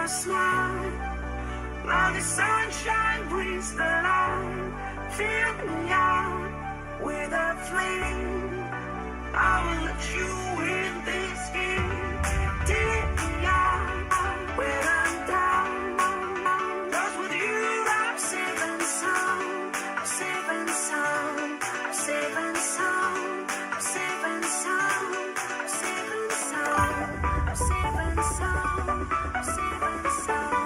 smile. While the sunshine brings the light. Fill me out with a flame. I will let you in this game. Take me out when I'm down. 'Cause with you I'm safe and sound. I'm safe and sound. I'm safe and sound. I'm safe and sound. I'm safe and sound. I'm safe and sound. I'm safe and sound.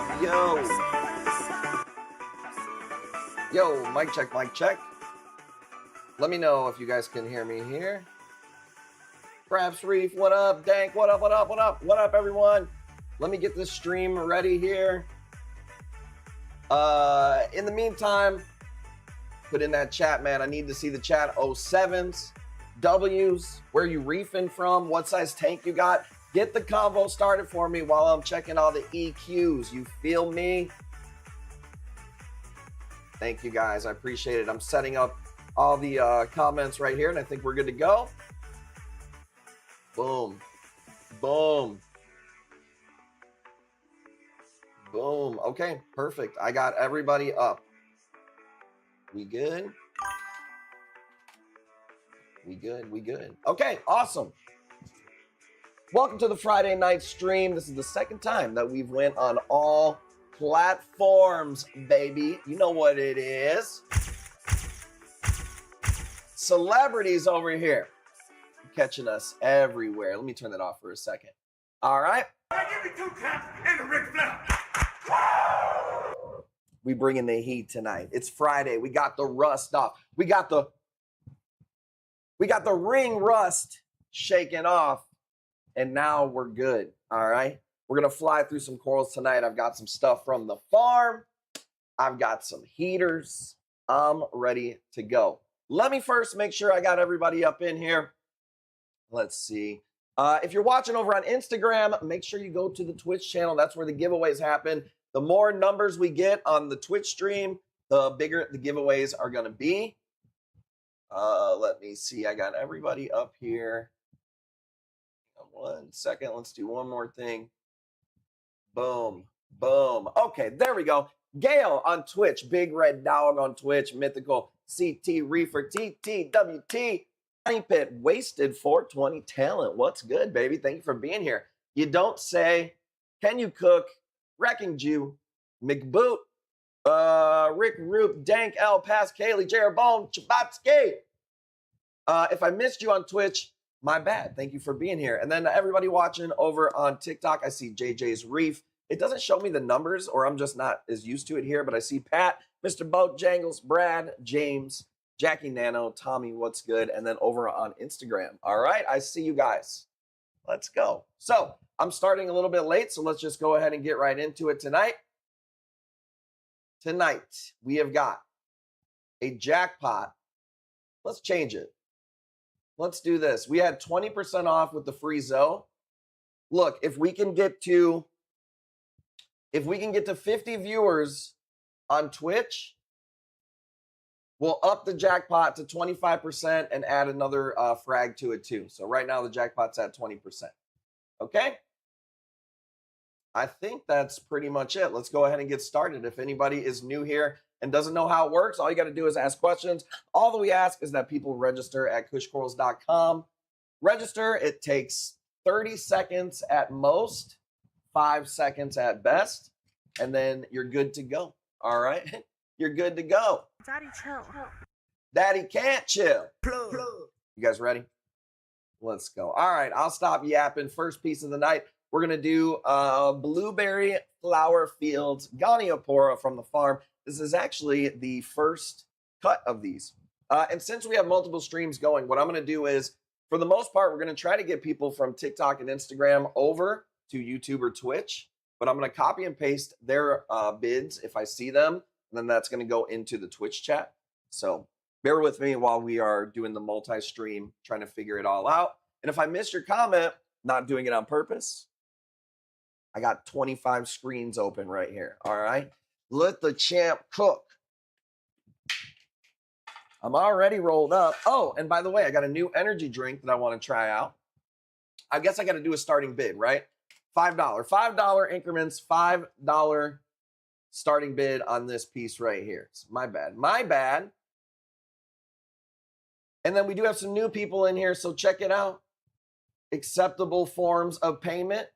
Yo, mic check, mic check. Let me know if you guys can hear me here. Crabs Reef, what up? Dank, what up, what up, what up? What up, everyone? Let me get this stream ready here. In the meantime, put in that chat, man. I need to see the chat. 07s, W's, where you reefing from, what size tank you got. Get the convo started for me while I'm checking all the EQs. You feel me? Thank you, guys. I appreciate it. I'm setting up all the comments right here, and I think we're good to go. Boom. Boom. Boom. Okay, perfect. I got everybody up. We good? We good? We good? Okay, awesome. Welcome to the Friday night stream. This is the second time that we've went on all platforms, baby. You know what it is. Celebrities over here. Catching us everywhere. Let me turn that off for a second. All right. We bringing the heat tonight. It's Friday. We got the rust off. We got the ring rust shaking off. And now we're good. All right. We're going to fly through some corals tonight. I've got some stuff from the farm. I've got some heaters. I'm ready to go. Let me first make sure I got everybody up in here. Let's see. If you're watching over on Instagram, make sure you go to the Twitch channel. That's where the giveaways happen. The more numbers we get on the Twitch stream, the bigger the giveaways are going to be. Let me see. I got everybody up here. 1 second. Let's do one more thing. Boom. Boom. Okay, there we go. Gail on Twitch. Big Red Dog on Twitch. Mythical CT Reefer TTWT. Honey Pit Wasted 420 Talent. What's good, baby? Thank you for being here. You don't say. Can you cook? Wrecking Jew. McBoot. Rick Roop. Dank L. Pass Kaylee. Jeroboam. Chabatsky. If I missed you on Twitch, my bad. Thank you for being here. And then everybody watching over on TikTok, I see JJ's Reef. It doesn't show me the numbers, or I'm just not as used to it here, but I see Pat, Mr. Boat Jangles, Brad, James, Jackie Nano, Tommy, what's good? And then over on Instagram. All right, I see you guys. Let's go. So I'm starting a little bit late, so let's just go ahead and get right into it tonight. Tonight, we have got a jackpot. Let's change it. Let's do this. We had 20% off with the free Zoe. Look, if we can get to 50 viewers on Twitch, we'll up the jackpot to 25% and add another frag to it too. So right now the jackpot's at 20%. Okay? I think that's pretty much it. Let's go ahead and get started. If anybody is new here and doesn't know how it works, all you got to do is ask questions. All that we ask is that people register at cushcorals.com. Register. It takes 30 seconds at most, 5 seconds at best, and then you're good to go. All right? You're good to go. Daddy, chill. Daddy can't chill. You guys ready? Let's go. All right, I'll stop yapping. First piece of the night, we're going to do Blueberry Flower Fields Goniopora from the farm. This is actually the first cut of these. And since we have multiple streams going, what I'm going to do is, for the most part, we're going to try to get people from TikTok and Instagram over to YouTube or Twitch. But I'm going to copy and paste their bids if I see them. And then that's going to go into the Twitch chat. So bear with me while we are doing the multi-stream, trying to figure it all out. And if I missed your comment, not doing it on purpose, I got 25 screens open right here. All right. Let the champ cook. I'm already rolled up. Oh, and by the way, I got a new energy drink that I want to try out. I guess I got to do a starting bid, right? $5 increments, $5 starting bid on this piece right here. So my bad. And then we do have some new people in here, so check it out. Acceptable forms of payment,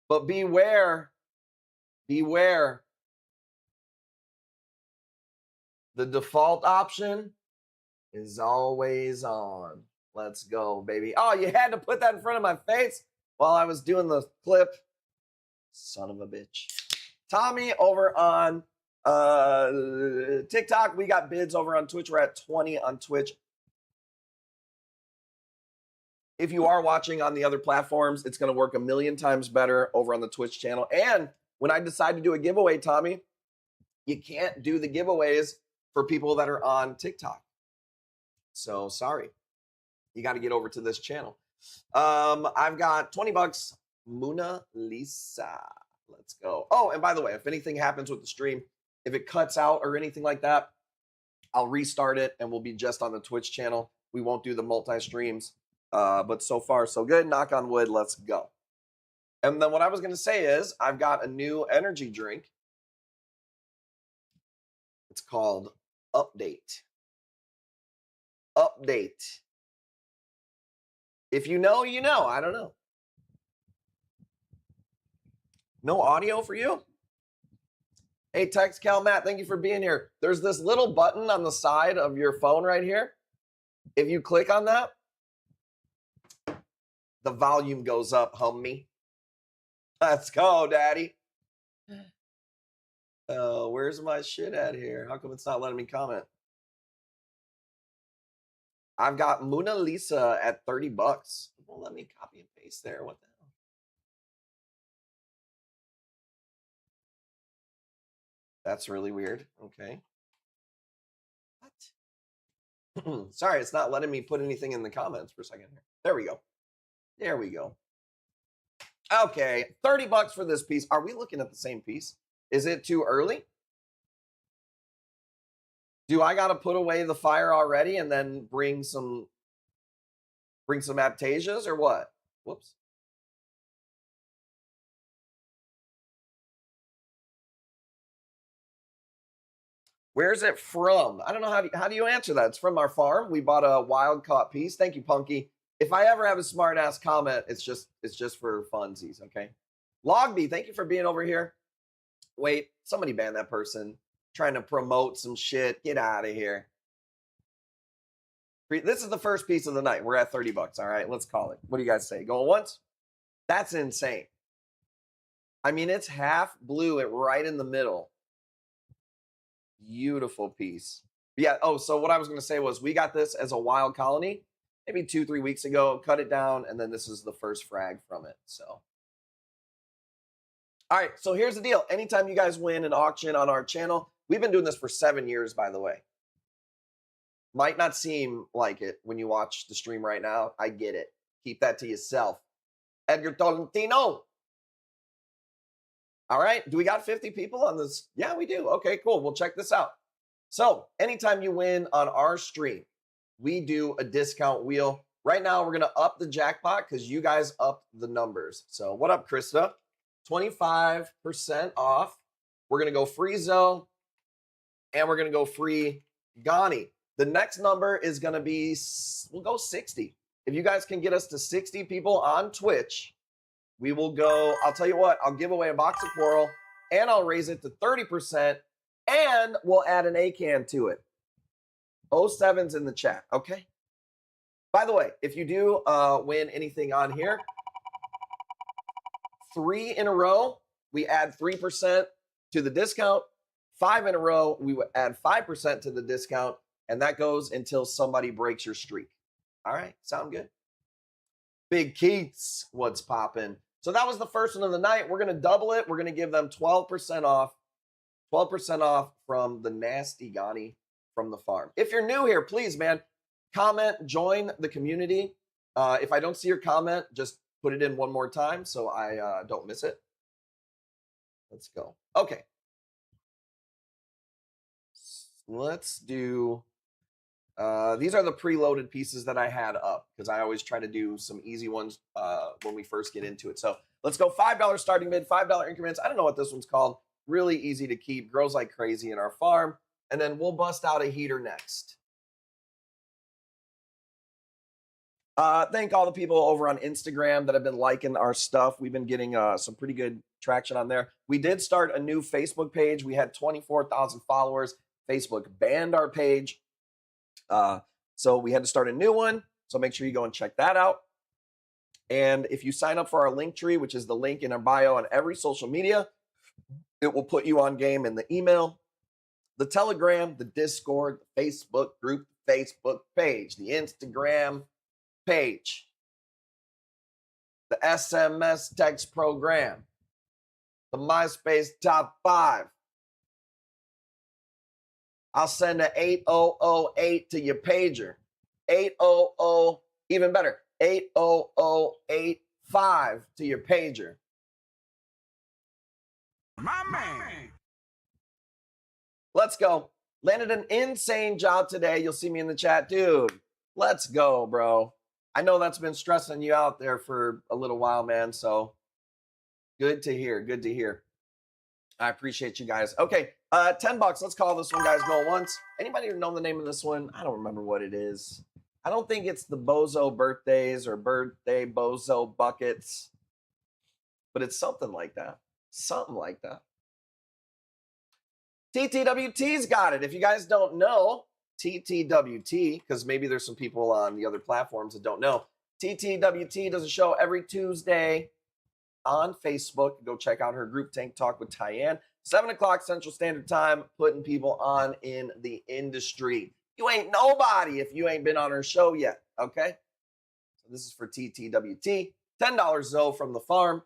but beware. The default option is always on. Let's go, baby. Oh, you had to put that in front of my face while I was doing the clip. Son of a bitch. Tommy over on TikTok. We got bids over on Twitch. We're at 20 on Twitch. If you are watching on the other platforms, it's going to work a million times better over on the Twitch channel. And when I decide to do a giveaway, Tommy, you can't do the giveaways for people that are on TikTok. So sorry. You got to get over to this channel. I've got 20 bucks. Mona Lisa. Let's go. Oh, and by the way, if anything happens with the stream, if it cuts out or anything like that, I'll restart it and we'll be just on the Twitch channel. We won't do the multi-streams. But so far, so good. Knock on wood. Let's go. And then what I was going to say is I've got a new energy drink. It's called Update. Update. If you know, you know. I don't know. No audio for you? Hey, Text Cal Matt, thank you for being here. There's this little button on the side of your phone right here. If you click on that, the volume goes up, homie. Let's go, daddy. Oh, where's my shit at here? How come it's not letting me comment? I've got Mona Lisa at 30 bucks. Well, let me copy and paste there. What the hell? That's really weird. Okay. What? Sorry, it's not letting me put anything in the comments for a second here. There we go. There we go. Okay, 30 bucks for this piece. Are we looking at the same piece? Is it too early? Do I got to put away the fire already and then bring some Aptasias or what? Whoops. Where's it from? I don't know how do you answer that? It's from our farm. We bought a wild caught piece. Thank you, Punky. If I ever have a smart ass comment, it's just for funsies, okay? Logby, thank you for being over here. Wait, somebody ban that person. Trying to promote some shit. Get out of here. This is the first piece of the night. We're at 30 bucks, all right? Let's call it. What do you guys say? Going once? That's insane. I mean, it's half blue, it right in the middle. Beautiful piece. Yeah, oh, so what I was going to say was we got this as a wild colony maybe 2-3 weeks ago, cut it down, and then this is the first frag from it. So, all right, so here's the deal. Anytime you guys win an auction on our channel, we've been doing this for 7 years, by the way. Might not seem like it when you watch the stream right now. I get it. Keep that to yourself. Edgar Tolentino. All right, do we got 50 people on this? Yeah, we do. Okay, cool. We'll check this out. So anytime you win on our stream, we do a discount wheel. Right now, we're going to up the jackpot because you guys upped the numbers. So what up, Krista? 25% off. We're going to go free Zoe, and we're going to go free Ghani. The next number is going to be, we'll go 60. If you guys can get us to 60 people on Twitch, we will go, I'll tell you what, I'll give away a box of Coral, and I'll raise it to 30%, and we'll add an A-can to it. 07's in the chat, okay? By the way, if you do win anything on here, 3 in a row, we add 3% to the discount. 5 in a row, we would add 5% to the discount, and that goes until somebody breaks your streak. All right, sound good? Big Keats, what's poppin'? So that was the first one of the night. We're going to double it. We're going to give them 12% off. 12% off from the nasty Ghani from the farm. If you're new here, please, man, comment, join the community. If I don't see your comment, just put it in one more time so I don't miss it. Let's go. Okay. Let's do These are the preloaded pieces that I had up because I always try to do some easy ones when we first get into it. So let's go $5 starting bid, $5 increments. I don't know what this one's called. Really easy to keep, grows like crazy in our farm. And then we'll bust out a heater next. Thank all the people over on Instagram that have been liking our stuff. We've been getting some pretty good traction on there. We did start a new Facebook page. We had 24,000 followers. Facebook banned our page. So we had to start a new one. So make sure you go and check that out. And if you sign up for our link tree, which is the link in our bio on every social media, it will put you on game in the email, the Telegram, the Discord, the Facebook group, the Facebook page, the Instagram page, the SMS text program, the MySpace top 5. I'll send an 8008 to your pager. 800, even better, 80085 to your pager. My man. Let's go. Landed an insane job today. You'll see me in the chat. Dude, let's go, bro. I know that's been stressing you out there for a little while, man. So good to hear. Good to hear. I appreciate you guys. Okay, $10. Let's call this one, guys. Go once. Anybody know the name of this one? I don't remember what it is. I don't think it's the Bozo birthdays or birthday Bozo buckets, but it's something like that. Something like that. TTWT's got it. If you guys don't know, TTWT, because maybe there's some people on the other platforms that don't know, TTWT does a show every Tuesday on Facebook. Go check out her group, Tank Talk with Tyann. 7 o'clock Central Standard Time, putting people on in the industry. You ain't nobody if you ain't been on her show yet, okay? So this is for TTWT. $10 though from the farm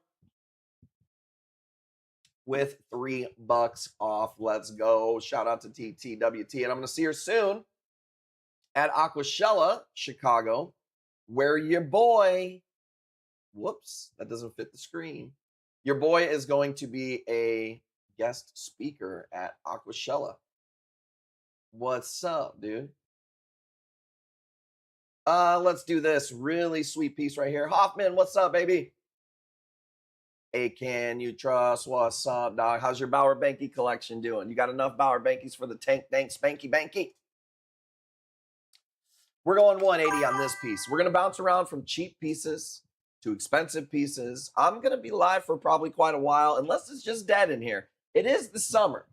with $3 off. Let's go. Shout out to TTWT. And I'm going to see her soon at Aquashella, Chicago, where your boy, whoops, that doesn't fit the screen. Your boy is going to be a guest speaker at Aquashella. What's up, dude? Let's do this really sweet piece right here. Hoffman, what's up, baby? Hey, can you trust? What's up, dog? How's your Bauer Banky collection doing? You got enough Bauer Bankies for the tank, dank, spanky, banky? We're going 180 on this piece. We're going to bounce around from cheap pieces to expensive pieces. I'm going to be live for probably quite a while, unless it's just dead in here. It is the summer.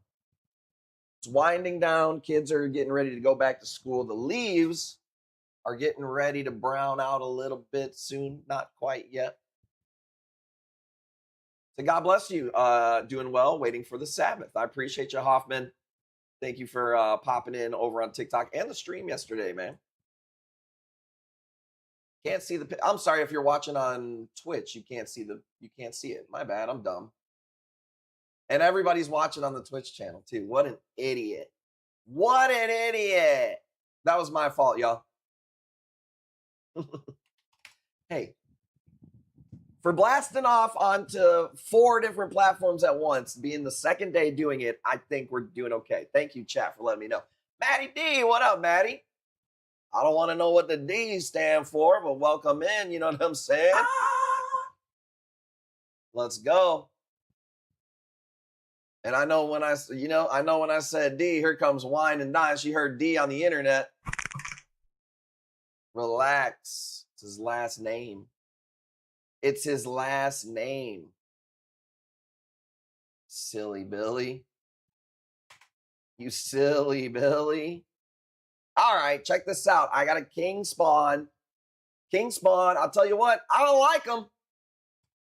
It's winding down. Kids are getting ready to go back to school. The leaves are getting ready to brown out a little bit soon. Not quite yet. So God bless you. Doing well, waiting for the Sabbath. I appreciate you, Hoffman. Thank you for popping in over on TikTok and the stream yesterday, man. Can't see the. I'm sorry if you're watching on Twitch. You can't see it. My bad. I'm dumb. And everybody's watching on the Twitch channel too. What an idiot! What an idiot! That was my fault, y'all. Hey. For blasting off onto 4 different platforms at once, being the second day doing it, I think we're doing okay. Thank you, chat, for letting me know. Maddie D, what up, Maddie? I don't want to know what the D stand for, but welcome in, you know what I'm saying? Let's go. And I know when I said D, here comes wine and dine. She heard D on the internet. Relax. It's his last name. It's his last name. Silly Billy. You silly Billy. All right, check this out. I got a king spawn. King spawn, I'll tell you what, I don't like them.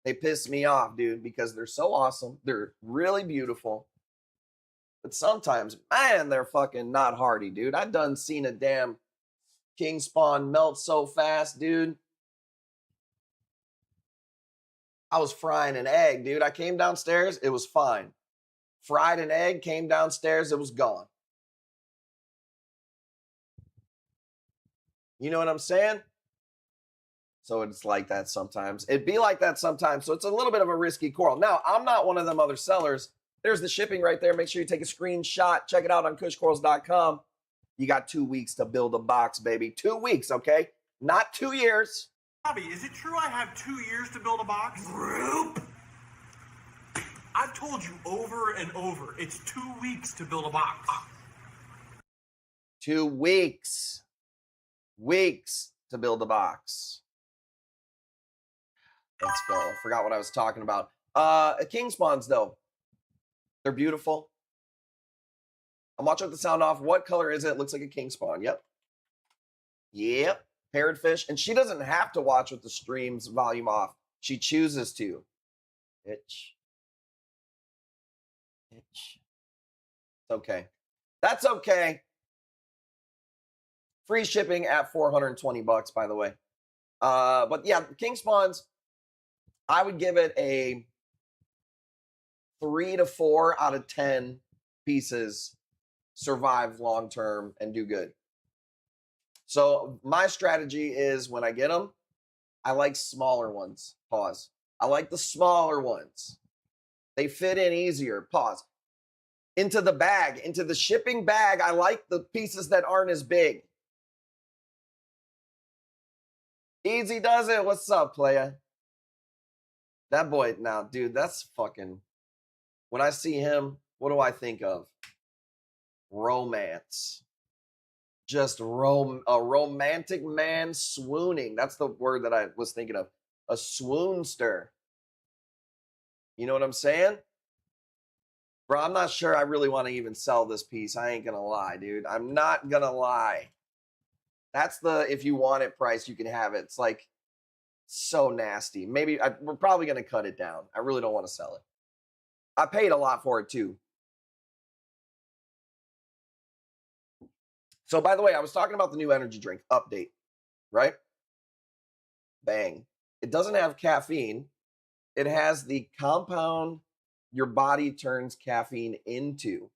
They piss me off, dude, because they're so awesome. They're really beautiful. But sometimes, man, they're fucking not hardy, dude. I done seen a damn king spawn melt so fast, dude. I was frying an egg, dude. I came downstairs, it was fine. Fried an egg, came downstairs, it was gone. You know what I'm saying? So it's like that sometimes. It'd be like that sometimes. So it's a little bit of a risky coral. Now, I'm not one of them other sellers. There's the shipping right there. Make sure you take a screenshot. Check it out on cushcorals.com. You got 2 weeks to build a box, baby. 2 weeks, okay? Not 2 years. Bobby, is it true I have 2 years to build a box? Group. I've told you over and over, it's 2 weeks to build a box. 2 weeks. Weeks to build a box. Let's go. Forgot what I was talking about. King spawns, though. They're beautiful. I'm watching with the sound off. What color is it? It looks like a king spawn. Yep. Yep. Parrotfish. And she doesn't have to watch with the stream's volume off. She chooses to. Itch. It's okay. That's okay. Free shipping at $420, by the way. But yeah, king spawns, I would give it a 3 to 4 out of 10 pieces survive long term and do good. So my strategy is when I get them, I like smaller ones. Pause. I like the smaller ones. They fit in easier. Pause. Into the bag, into the shipping bag, I like the pieces that aren't as big. Easy does it. What's up, playa? That boy, now, dude, that's fucking... When I see him, what do I think of? Romance. Just a romantic man swooning. That's the word that I was thinking of. A swoonster. You know what I'm saying? Bro, I'm not sure I really want to even sell this piece. I ain't gonna lie, dude. I'm not gonna lie. That's the if you want it price, you can have it. It's like so nasty. Maybe we're probably gonna cut it down. I really don't want to sell it. I paid a lot for it too. So by the way, I was talking about the new energy drink update, right? Bang. It doesn't have caffeine. It has the compound your body turns caffeine into.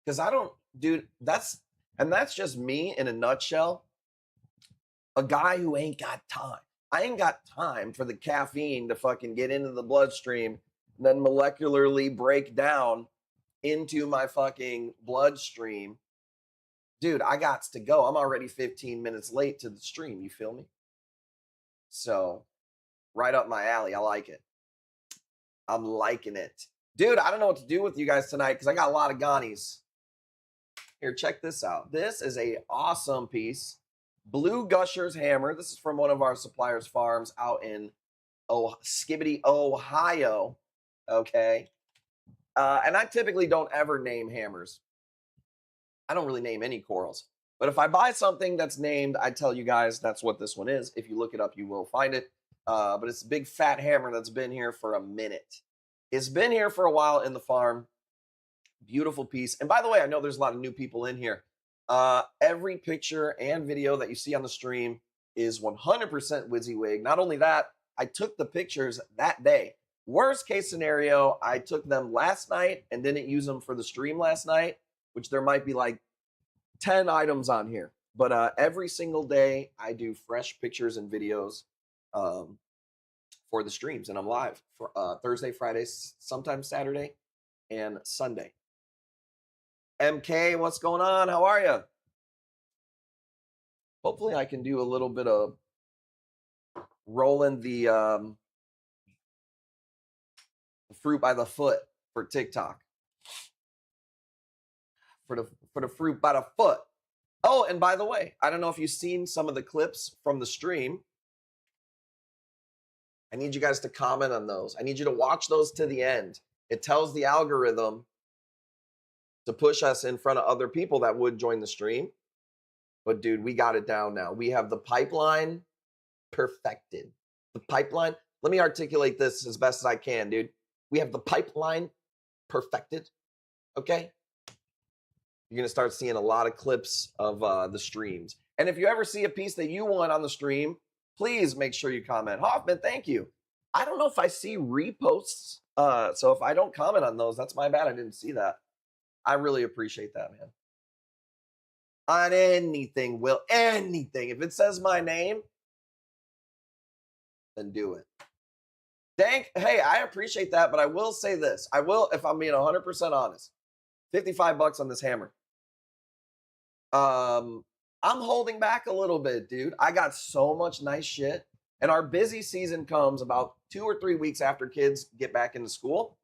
Because I don't, dude, that's just me in a nutshell. A guy who ain't got time. I ain't got time for the caffeine to fucking get into the bloodstream, and then molecularly break down into my fucking bloodstream. Dude, I got to go. I'm already 15 minutes late to the stream. You feel me? So, right up my alley. I like it. I'm liking it. Dude, I don't know what to do with you guys tonight because I got a lot of Ghanies. Here, check this out. This is a awesome piece. Blue Gushers hammer. This is from one of our suppliers' farms out in Skibbity, Ohio. Okay. And I typically don't ever name hammers. I don't really name any corals. But if I buy something that's named, I tell you guys that's what this one is. If you look it up, you will find it. But it's a big fat hammer that's been here for a minute. It's been here for a while in the farm. Beautiful piece. And by the way, I know there's a lot of new people in here. Every picture and video that you see on the stream is 100% WYSIWYG. Not only that, I took the pictures that day. Worst case scenario, I took them last night and didn't use them for the stream last night, which there might be like 10 items on here. But every single day, I do fresh pictures and videos for the streams. And I'm live for Thursday, Friday, sometimes Saturday, and Sunday. MK, what's going on? How are you? Hopefully I can do a little bit of rolling the fruit by the foot for TikTok. For the fruit by the foot. Oh, and by the way, I don't know if you've seen some of the clips from the stream. I need you guys to comment on those. I need you to watch those to the end. It tells the algorithm to push us in front of other people that would join the stream. But dude, we got it down now. We have the pipeline perfected. The pipeline, let me articulate this as best as I can, dude. We have the pipeline perfected, okay? You're gonna start seeing a lot of clips of the streams. And if you ever see a piece that you want on the stream, please make sure you comment. Hoffman, thank you. I don't know if I see reposts. So if I don't comment on those, that's my bad. I didn't see that. I really appreciate that, man. On anything, Will, anything. If it says my name, then do it. Dank, hey, I appreciate that, but I will say this. I will, if I'm being 100% honest, $55 on this hammer. I'm holding back a little bit, dude. I got so much nice shit. And our busy season comes about 2 or 3 weeks after kids get back into school.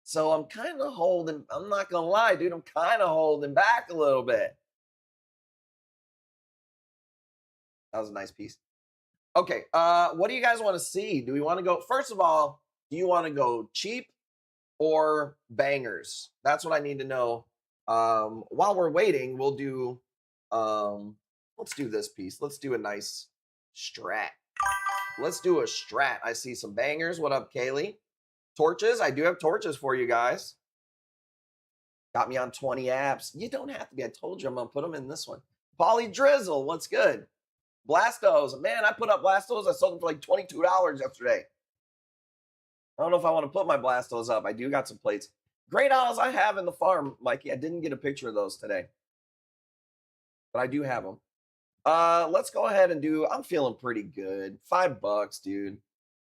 So I'm kind of holding, I'm not going to lie, dude. I'm kind of holding back a little bit. That was a nice piece. Okay. What do you guys want to see? Do we want to go, first of all, do you want to go cheap or bangers? That's what I need to know. While we're waiting, we'll do, let's do this piece. Let's do a nice strat. Let's do a strat. I see some bangers. What up, Kaylee? Torches. I do have torches for you guys. Got me on 20 apps. You don't have to be. I told you I'm going to put them in this one. Polly Drizzle. What's good? Blastos. Man, I put up Blastos. I sold them for like $22 yesterday. I don't know if I want to put my Blastos up. I do got some plates. Great owls I have in the farm, Mikey. I didn't get a picture of those today, but I do have them. Let's go ahead and do, I'm feeling pretty good. $5, dude.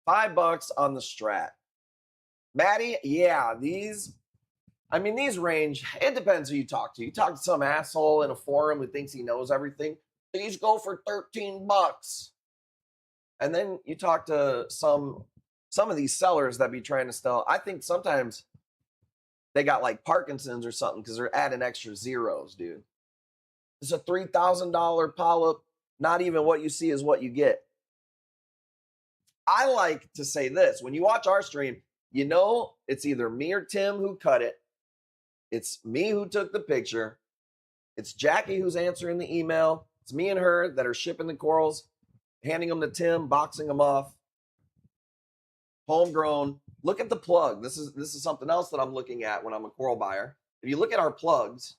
$5 on the strat. Maddie, yeah, these range, it depends who you talk to. You talk to some asshole in a forum who thinks he knows everything. These go for $13. And then you talk to some of these sellers that be trying to sell. I think sometimes they got like Parkinson's or something because they're adding extra zeros, dude. It's a $3,000 polyp. Not even what you see is what you get. I like to say this. When you watch our stream, you know it's either me or Tim who cut it. It's me who took the picture. It's Jackie who's answering the email. It's me and her that are shipping the corals, handing them to Tim, boxing them off. Homegrown. Look at the plug. This is something else that I'm looking at when I'm a coral buyer. If you look at our plugs,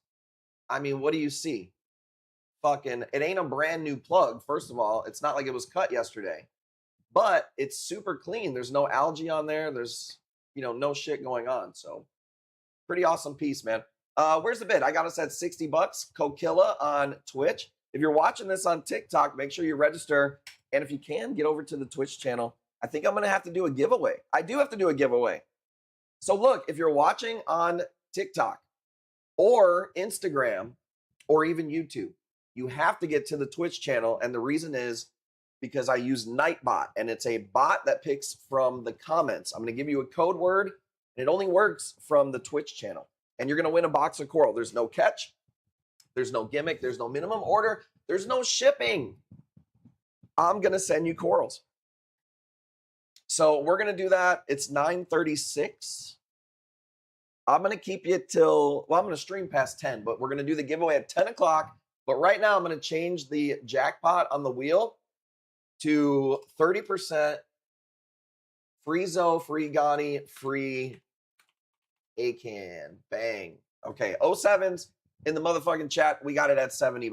I mean, what do you see? Fucking, it ain't a brand new plug. First of all, it's not like it was cut yesterday, but it's super clean. There's no algae on there. There's, no shit going on. So pretty awesome piece, man. Where's the bid? I got us at $60. Kokilla on Twitch. If you're watching this on TikTok, make sure you register. And if you can, get over to the Twitch channel. I think I'm going to have to do a giveaway. I do have to do a giveaway. So look, if you're watching on TikTok or Instagram or even YouTube, you have to get to the Twitch channel. And the reason is because I use Nightbot, and it's a bot that picks from the comments. I'm going to give you a code word, and it only works from the Twitch channel. And you're going to win a box of coral. There's no catch. There's no gimmick. There's no minimum order. There's no shipping. I'm going to send you corals. So we're going to do that. It's 9:36. I'm going to keep you till, I'm going to stream past 10, but we're going to do the giveaway at 10 o'clock. But right now, I'm going to change the jackpot on the wheel to 30% free Zoe, free Ghani, free Acan. Bang. Okay, 07s in the motherfucking chat. We got it at $70.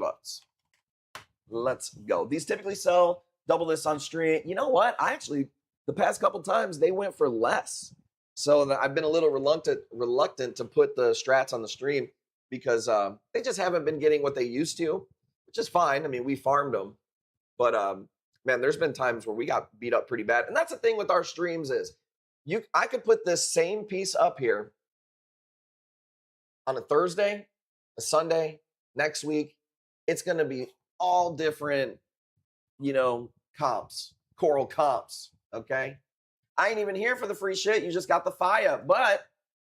Let's go. These typically sell double this on stream. You know what? The past couple times, they went for less. So I've been a little reluctant to put the strats on the stream because they just haven't been getting what they used to, which is fine. I mean, we farmed them. But, man, there's been times where we got beat up pretty bad. And that's the thing with our streams is I could put this same piece up here on a Thursday, a Sunday, next week. It's going to be all different, comps, coral comps, okay? I ain't even here for the free shit. You just got the fire. But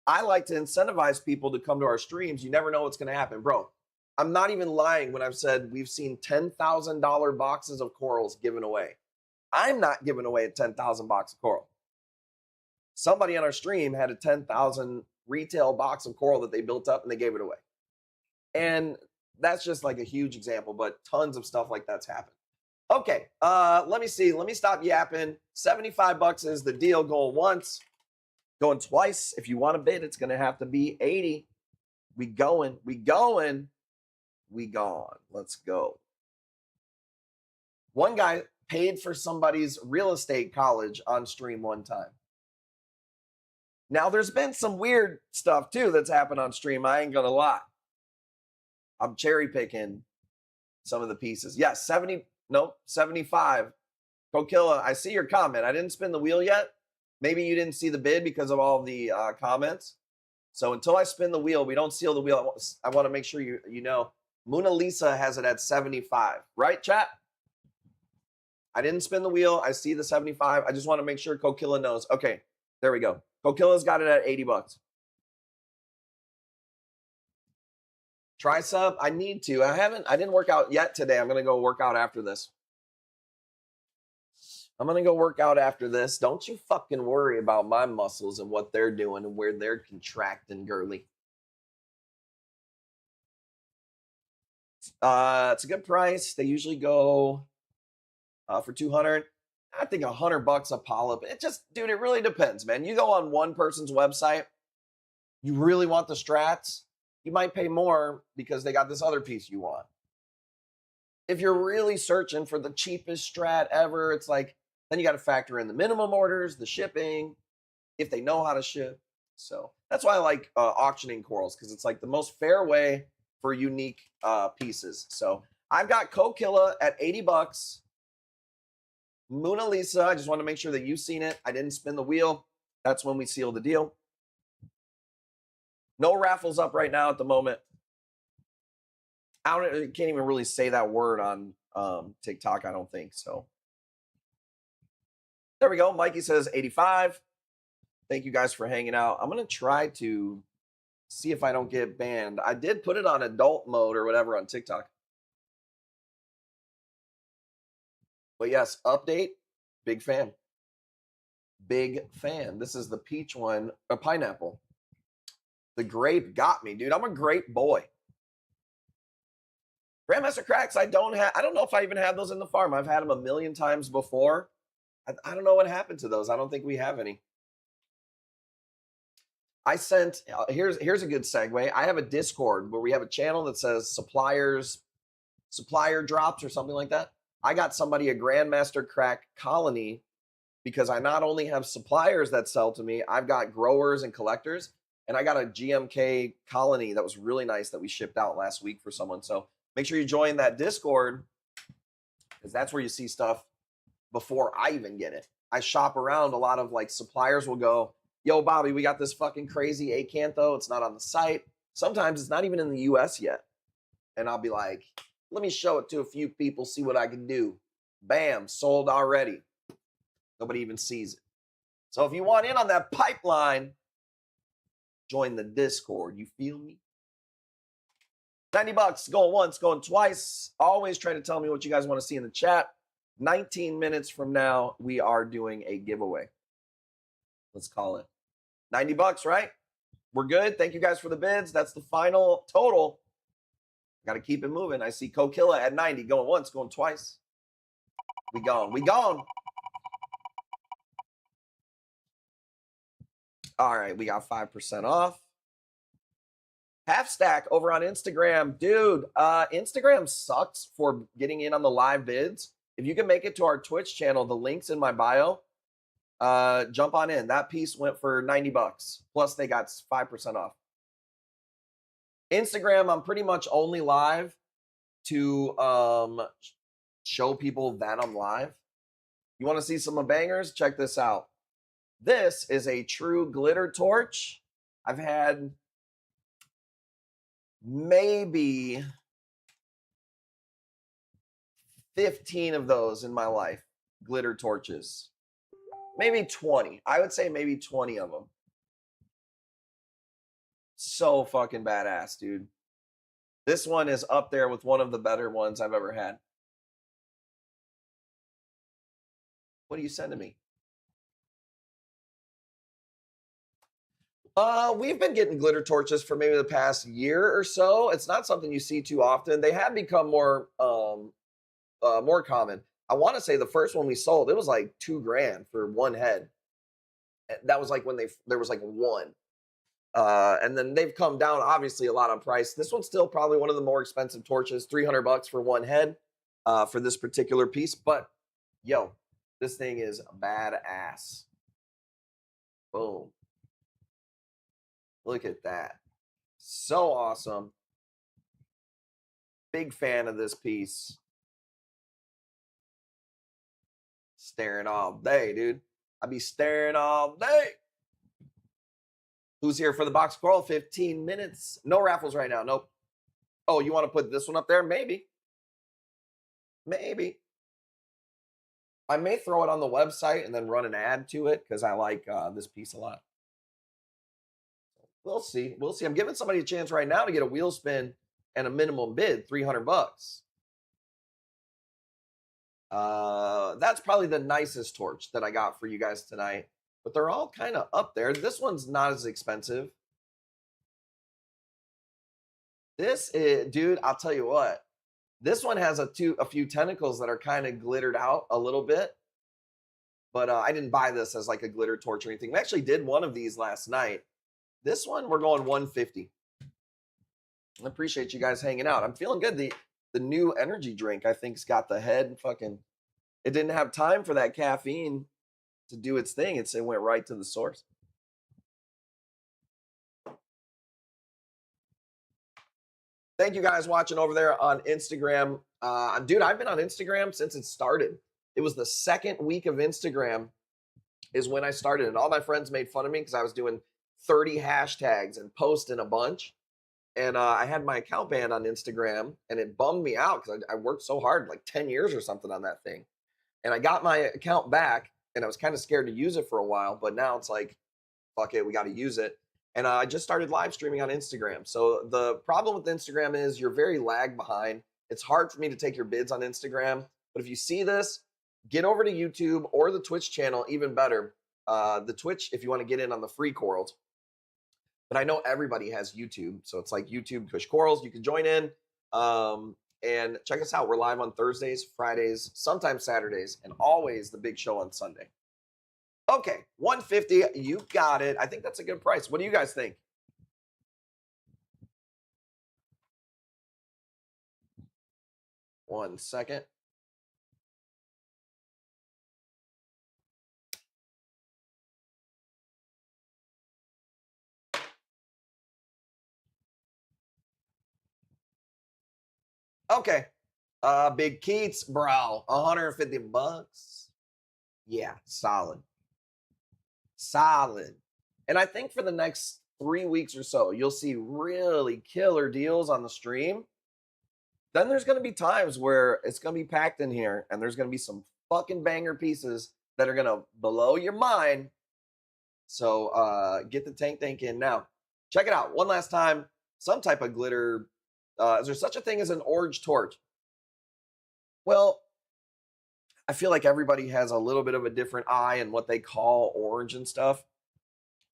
I like to incentivize people to come to our streams. You never know what's going to happen. Bro, I'm not even lying when I've said we've seen $10,000 boxes of corals given away. I'm not giving away a 10,000 box of coral. Somebody on our stream had a 10,000 retail box of coral that they built up and they gave it away. And that's just like a huge example, but tons of stuff like that's happened. Okay, let me see. Let me stop yapping. $75 is the deal. Going once, going twice. If you want to bid, it's going to have to be 80. We going. We gone. Let's go. One guy paid for somebody's real estate college on stream one time. Now, there's been some weird stuff, too, that's happened on stream. I ain't going to lie. I'm cherry picking some of the pieces. Yes, 75. Kokilla, I see your comment. I didn't spin the wheel yet. Maybe you didn't see the bid because of all the comments. So until I spin the wheel, we don't seal the wheel. I want to make sure you know. Mona Lisa has it at 75, right, chat? I didn't spin the wheel. I see the 75. I just want to make sure Kokilla knows. Okay, there we go. Kokilla's got it at 80 bucks. Tricep, I need to. I didn't work out yet today. I'm going to go work out after this. I'm going to go work out after this. Don't you fucking worry about my muscles and what they're doing and where they're contracting, girly. It's a good price. They usually go for 200. I think $100 a polyp. It just, dude, it really depends, man. You go on one person's website, you really want the strats, you might pay more because they got this other piece you want. If you're really searching for the cheapest strat ever, it's like, then you got to factor in the minimum orders, the shipping, if they know how to ship. So that's why I like auctioning corals, because it's like the most fair way for unique pieces. So I've got Kokilla at 80 bucks. Mona Lisa, I just want to make sure that you've seen it. I didn't spin the wheel. That's when we seal the deal. No raffles up right now at the moment. I can't even really say that word on TikTok, I don't think. So there we go. Mikey says 85. Thank you guys for hanging out. I'm going to try to see if I don't get banned. I did put it on adult mode or whatever on TikTok. But yes, update. Big fan. Big fan. This is the peach one, a pineapple. The grape got me, dude. I'm a grape boy. Grandmaster Cracks, I don't know if I even have those in the farm. I've had them a million times before. I don't know what happened to those. I don't think we have any. I sent, here's a good segue. I have a Discord where we have a channel that says supplier drops or something like that. I got somebody a Grandmaster Crack colony because I not only have suppliers that sell to me, I've got growers and collectors, and I got a GMK colony that was really nice that we shipped out last week for someone. So make sure you join that Discord, because that's where you see stuff before I even get it. I shop around. A lot of like suppliers will go, yo, Bobby, we got this fucking crazy acantho. It's not on the site. Sometimes it's not even in the US yet. And I'll be like, let me show it to a few people, see what I can do. Bam, sold already. Nobody even sees it. So if you want in on that pipeline, join the Discord. You feel me? 90 bucks, going once, going twice. Always try to tell me what you guys want to see in the chat. 19 minutes from now, we are doing a giveaway. Let's call it 90 bucks, right? We're good. Thank you guys for the bids. That's the final total. Got to keep it moving. I see Kokilla at 90, going once, going twice. We gone. We gone. All right, we got 5% off. Half stack over on Instagram. Dude, Instagram sucks for getting in on the live bids. If you can make it to our Twitch channel, the link's in my bio. Jump on in. That piece went for 90 bucks. Plus they got 5% off. Instagram, I'm pretty much only live to show people that I'm live. You want to see some bangers? Check this out. This is a true glitter torch. I've had maybe 15 of those in my life. Glitter torches. Maybe 20. I would say maybe 20 of them. So fucking badass, dude. This one is up there with one of the better ones I've ever had. What are you sending me? We've been getting glitter torches for maybe the past year or so. It's not something you see too often. They have become more common. I want to say the first one we sold, it was like $2,000 for one head. That was like when there was like one. And then they've come down obviously a lot on price. This one's still probably one of the more expensive torches, 300 bucks for one head for this particular piece. But yo, this thing is badass. Boom. Look at that. So awesome. Big fan of this piece. Staring all day, dude. I be staring all day. Who's here for the box crawl? 15 minutes. No raffles right now. Nope. Oh, you want to put this one up there? Maybe. Maybe. I may throw it on the website and then run an ad to it because I like this piece a lot. We'll see. We'll see. I'm giving somebody a chance right now to get a wheel spin and a minimum bid, $300. That's probably the nicest torch that I got for you guys tonight, but they're all kind of up there. This one's not as expensive. This is, dude, I'll tell you what. This one has a few tentacles that are kind of glittered out a little bit, but I didn't buy this as like a glitter torch or anything. We actually did one of these last night. This one, we're going 150. I appreciate you guys hanging out. I'm feeling good. The new energy drink, I think, has got the head fucking. It didn't have time for that caffeine to do its thing. It went right to the source. Thank you guys watching over there on Instagram. Dude, I've been on Instagram since it started. It was the second week of Instagram is when I started. And all my friends made fun of me because I was doing 30 hashtags and posting a bunch. And I had my account banned on Instagram, and it bummed me out because I worked so hard, like 10 years or something on that thing. And I got my account back, and I was kind of scared to use it for a while. But now it's like, fuck it, we got to use it. And I just started live streaming on Instagram. So the problem with Instagram is you're very lag behind. It's hard for me to take your bids on Instagram. But if you see this, get over to YouTube or the Twitch channel, even better. The Twitch, if you want to get in on the free corals. But I know everybody has YouTube. So it's like YouTube Kush Corals. You can join in and check us out. We're live on Thursdays, Fridays, sometimes Saturdays, and always the big show on Sunday. Okay, 150, you got it. I think that's a good price. What do you guys think? One second. Okay. Big Keats, bro, 150 bucks. Yeah, solid. Solid. And I think for the next 3 weeks or so, you'll see really killer deals on the stream. Then there's going to be times where it's going to be packed in here and there's going to be some fucking banger pieces that are going to blow your mind. So get the tank in now. Check it out one last time. Some type of glitter. Is there such a thing as an orange torch? Well, I feel like everybody has a little bit of a different eye and what they call orange and stuff.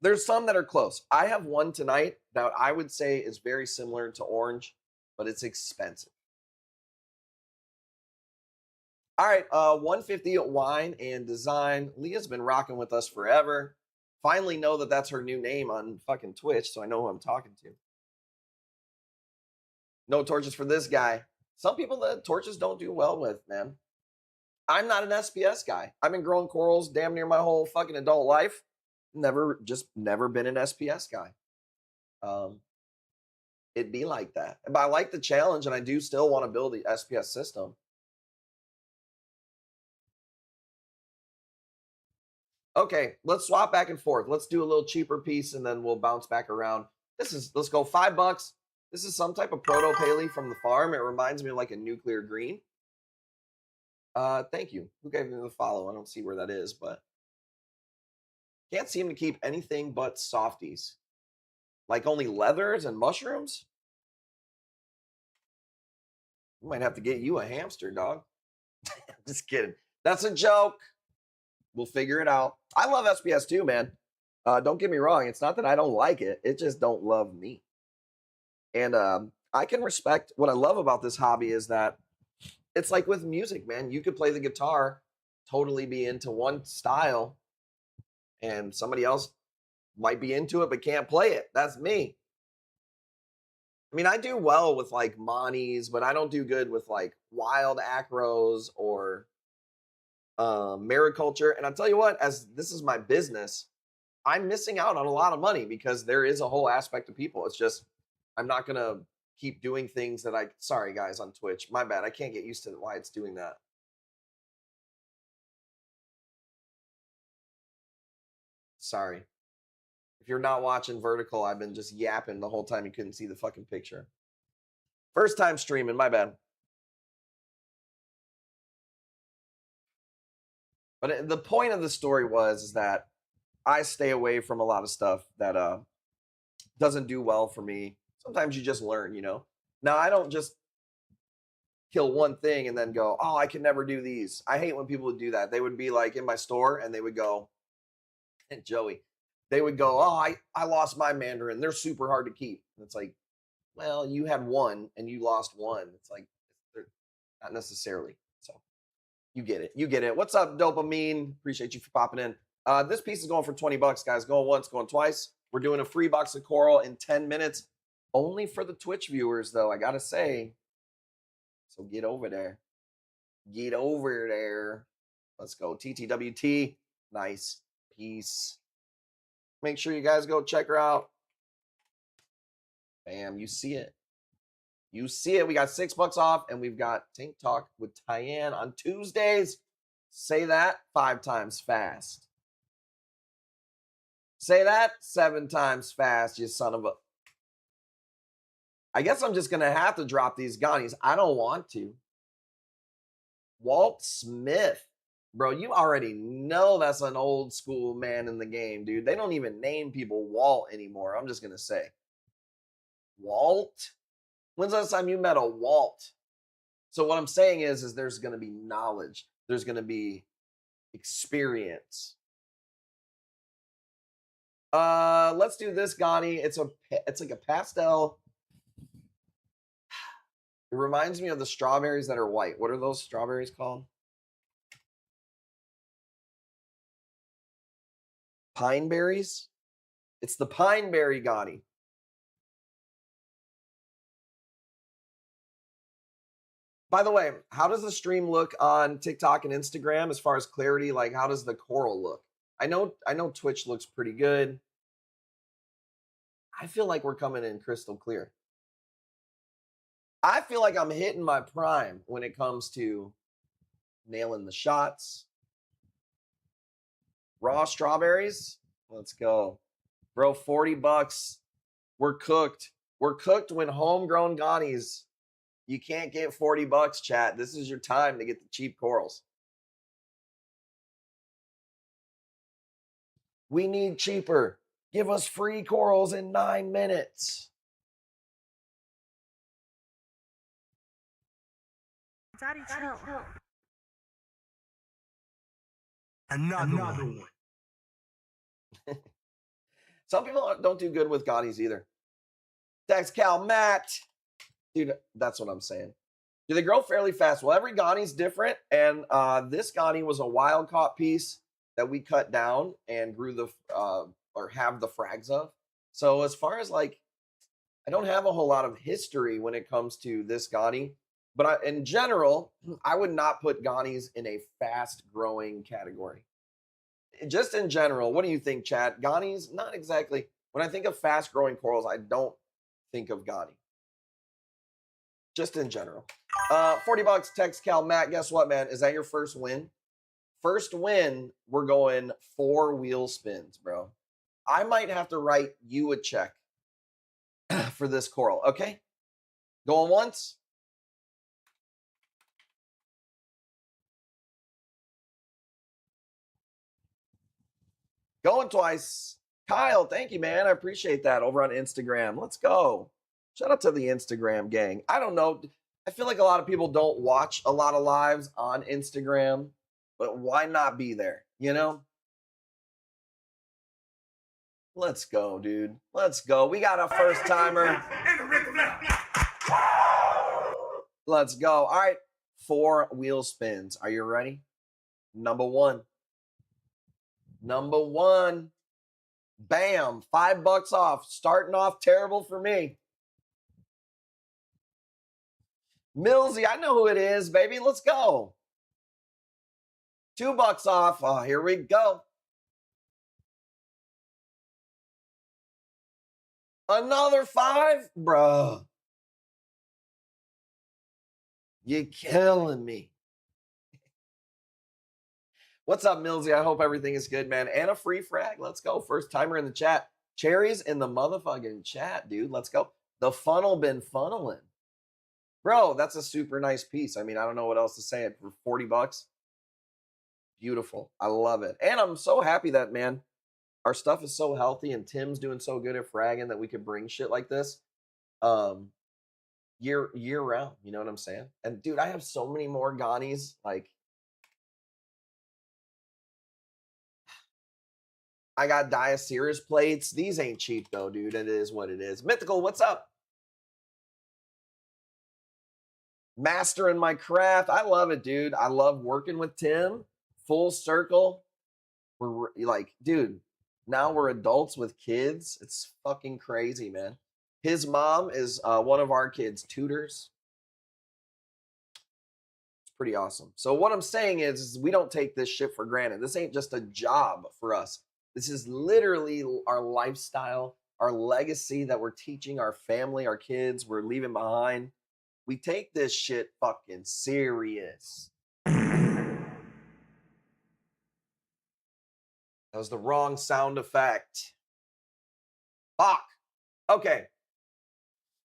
There's some that are close. I have one tonight that I would say is very similar to orange, but it's expensive. All right, 150 wine and design. Leah's been rocking with us forever. Finally know that that's her new name on fucking Twitch, so I know who I'm talking to. No torches for this guy. Some people that torches don't do well with, man. I'm not an SPS guy. I've been growing corals damn near my whole fucking adult life. Never been an SPS guy. It'd be like that. But I like the challenge, and I do still want to build the SPS system. Okay, let's swap back and forth. Let's do a little cheaper piece, and then we'll bounce back around. Let's go $5. This is some type of proto paley from the farm. It reminds me of like a nuclear green. Thank you. Who gave me the follow? I don't see where that is, but can't seem to keep anything but softies. Like only leathers and mushrooms? We might have to get you a hamster, dog. Just kidding. That's a joke. We'll figure it out. I love SPS too, man. Don't get me wrong. It's not that I don't like it. It just don't love me. And I can respect what I love about this hobby is that it's like with music, man. You could play the guitar, totally be into one style, and somebody else might be into it but can't play it. That's me. I mean, I do well with like monis, but I don't do good with like wild acros or mariculture. And I'll tell you what, as this is my business, I'm missing out on a lot of money because there is a whole aspect of people. It's just, I'm not going to keep doing things that sorry guys on Twitch, my bad. I can't get used to why it's doing that. Sorry. If you're not watching vertical, I've been just yapping the whole time. You couldn't see the fucking picture. First time streaming, my bad. But the point of the story is that I stay away from a lot of stuff that doesn't do well for me. Sometimes you just learn, you know. Now I don't just kill one thing and then go, oh, I can never do these. I hate when people would do that. They would be like in my store and they would go, and Joey, they would go, oh, I lost my Mandarin. They're super hard to keep. And it's like, well, you had one and you lost one. It's like, not necessarily. So you get it. You get it. What's up, Dopamine? Appreciate you for popping in. This piece is going for 20 bucks, guys. Going once, going twice. We're doing a free box of coral in 10 minutes. Only for the Twitch viewers, though, I got to say. So get over there. Get over there. Let's go. TTWT. Nice piece. Make sure you guys go check her out. Bam, you see it. You see it. We got $6 off, and we've got Tank Talk with Tyann on Tuesdays. Say that 5 times fast. Say that 7 times fast, you son of a... I guess I'm just going to have to drop these Ghanies. I don't want to. Walt Smith. Bro, you already know that's an old school man in the game, dude. They don't even name people Walt anymore. I'm just going to say. Walt? When's the last time you met a Walt? So what I'm saying is there's going to be knowledge. There's going to be experience. Let's do this Ghani. It's like a pastel. It reminds me of the strawberries that are white. What are those strawberries called? Pine berries? It's the pine berry Ghani. By the way, how does the stream look on TikTok and Instagram as far as clarity? Like, how does the coral look? I know Twitch looks pretty good. I feel like we're coming in crystal clear. I feel like I'm hitting my prime when it comes to nailing the shots. Raw strawberries. Let's go. Bro, 40 bucks. We're cooked. We're cooked when homegrown Ghanies. You can't get 40 bucks, chat. This is your time to get the cheap corals. We need cheaper. Give us free corals in 9 minutes. Daddy, chill. Another one. Some people don't do good with Ghanies either. Thanks, Cal Matt. Dude, that's what I'm saying. Do they grow fairly fast? Well, every Ghani's different. And this Ghani was a wild caught piece that we cut down and grew the, or have the frags of. So as far as like, I don't have a whole lot of history when it comes to this Ghani. But in general, I would not put Ghanies in a fast-growing category. Just in general, what do you think, chat? Ghanies, not exactly. When I think of fast-growing corals, I don't think of Ghani. Just in general. 40 bucks, text Cal Matt. Guess what, man? Is that your first win? First win, we're going 4 wheel spins, bro. I might have to write you a check for this coral, okay? Going once. Going twice. Kyle, thank you, man. I appreciate that over on Instagram. Let's go. Shout out to the Instagram gang. I don't know. I feel like a lot of people don't watch a lot of lives on Instagram, but why not be there, you know? Let's go, dude. Let's go. We got a first timer. Let's go. All right. 4 wheel spins. Are you ready? Number 1. Number 1. Bam. $5 off. Starting off terrible for me. Millsy, I know who it is, baby. Let's go. $2 off. Oh, here we go. Another 5? Bro. You're killing me. What's up, Millsy? I hope everything is good, man. And a free frag. Let's go. First timer in the chat. Cherries in the motherfucking chat, dude. Let's go. The funnel been funneling. Bro, that's a super nice piece. I mean, I don't know what else to say. For 40 bucks. Beautiful. I love it. And I'm so happy that, man, our stuff is so healthy and Tim's doing so good at fragging that we could bring shit like this year round. You know what I'm saying? And dude, I have so many more Ghanies. Like, I got Diaceres plates. These ain't cheap though, dude. It is what it is. Mythical, what's up? Mastering my craft. I love it, dude. I love working with Tim. Full circle. We're like, dude, now we're adults with kids. It's fucking crazy, man. His mom is one of our kids' tutors. It's pretty awesome. So what I'm saying is we don't take this shit for granted. This ain't just a job for us. This is literally our lifestyle, our legacy that we're teaching our family, our kids, we're leaving behind. We take this shit fucking serious. That was the wrong sound effect. Fuck. Okay.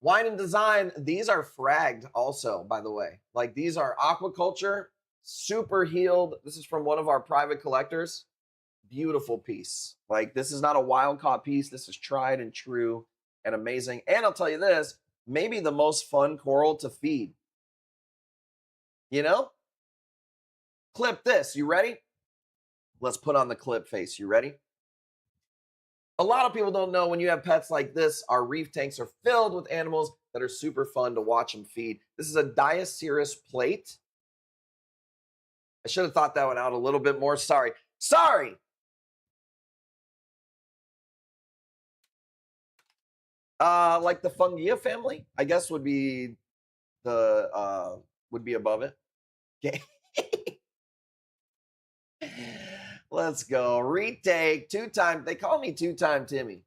Wine and design. These are fragged also, by the way. Like, these are aquaculture, super healed. This is from one of our private collectors. Beautiful piece. Like, this is not a wild caught piece. This is tried and true and amazing. And I'll tell you this, maybe the most fun coral to feed. You know? Clip this. You ready? Let's put on the clip face. You ready? A lot of people don't know when you have pets like this, our reef tanks are filled with animals that are super fun to watch them feed. This is a Diaceres plate. I should have thought that one out a little bit more. Sorry. Like the Fungia family, I guess would be above it. Okay. Let's go. Retake. Two-time. They call me two-time Timmy.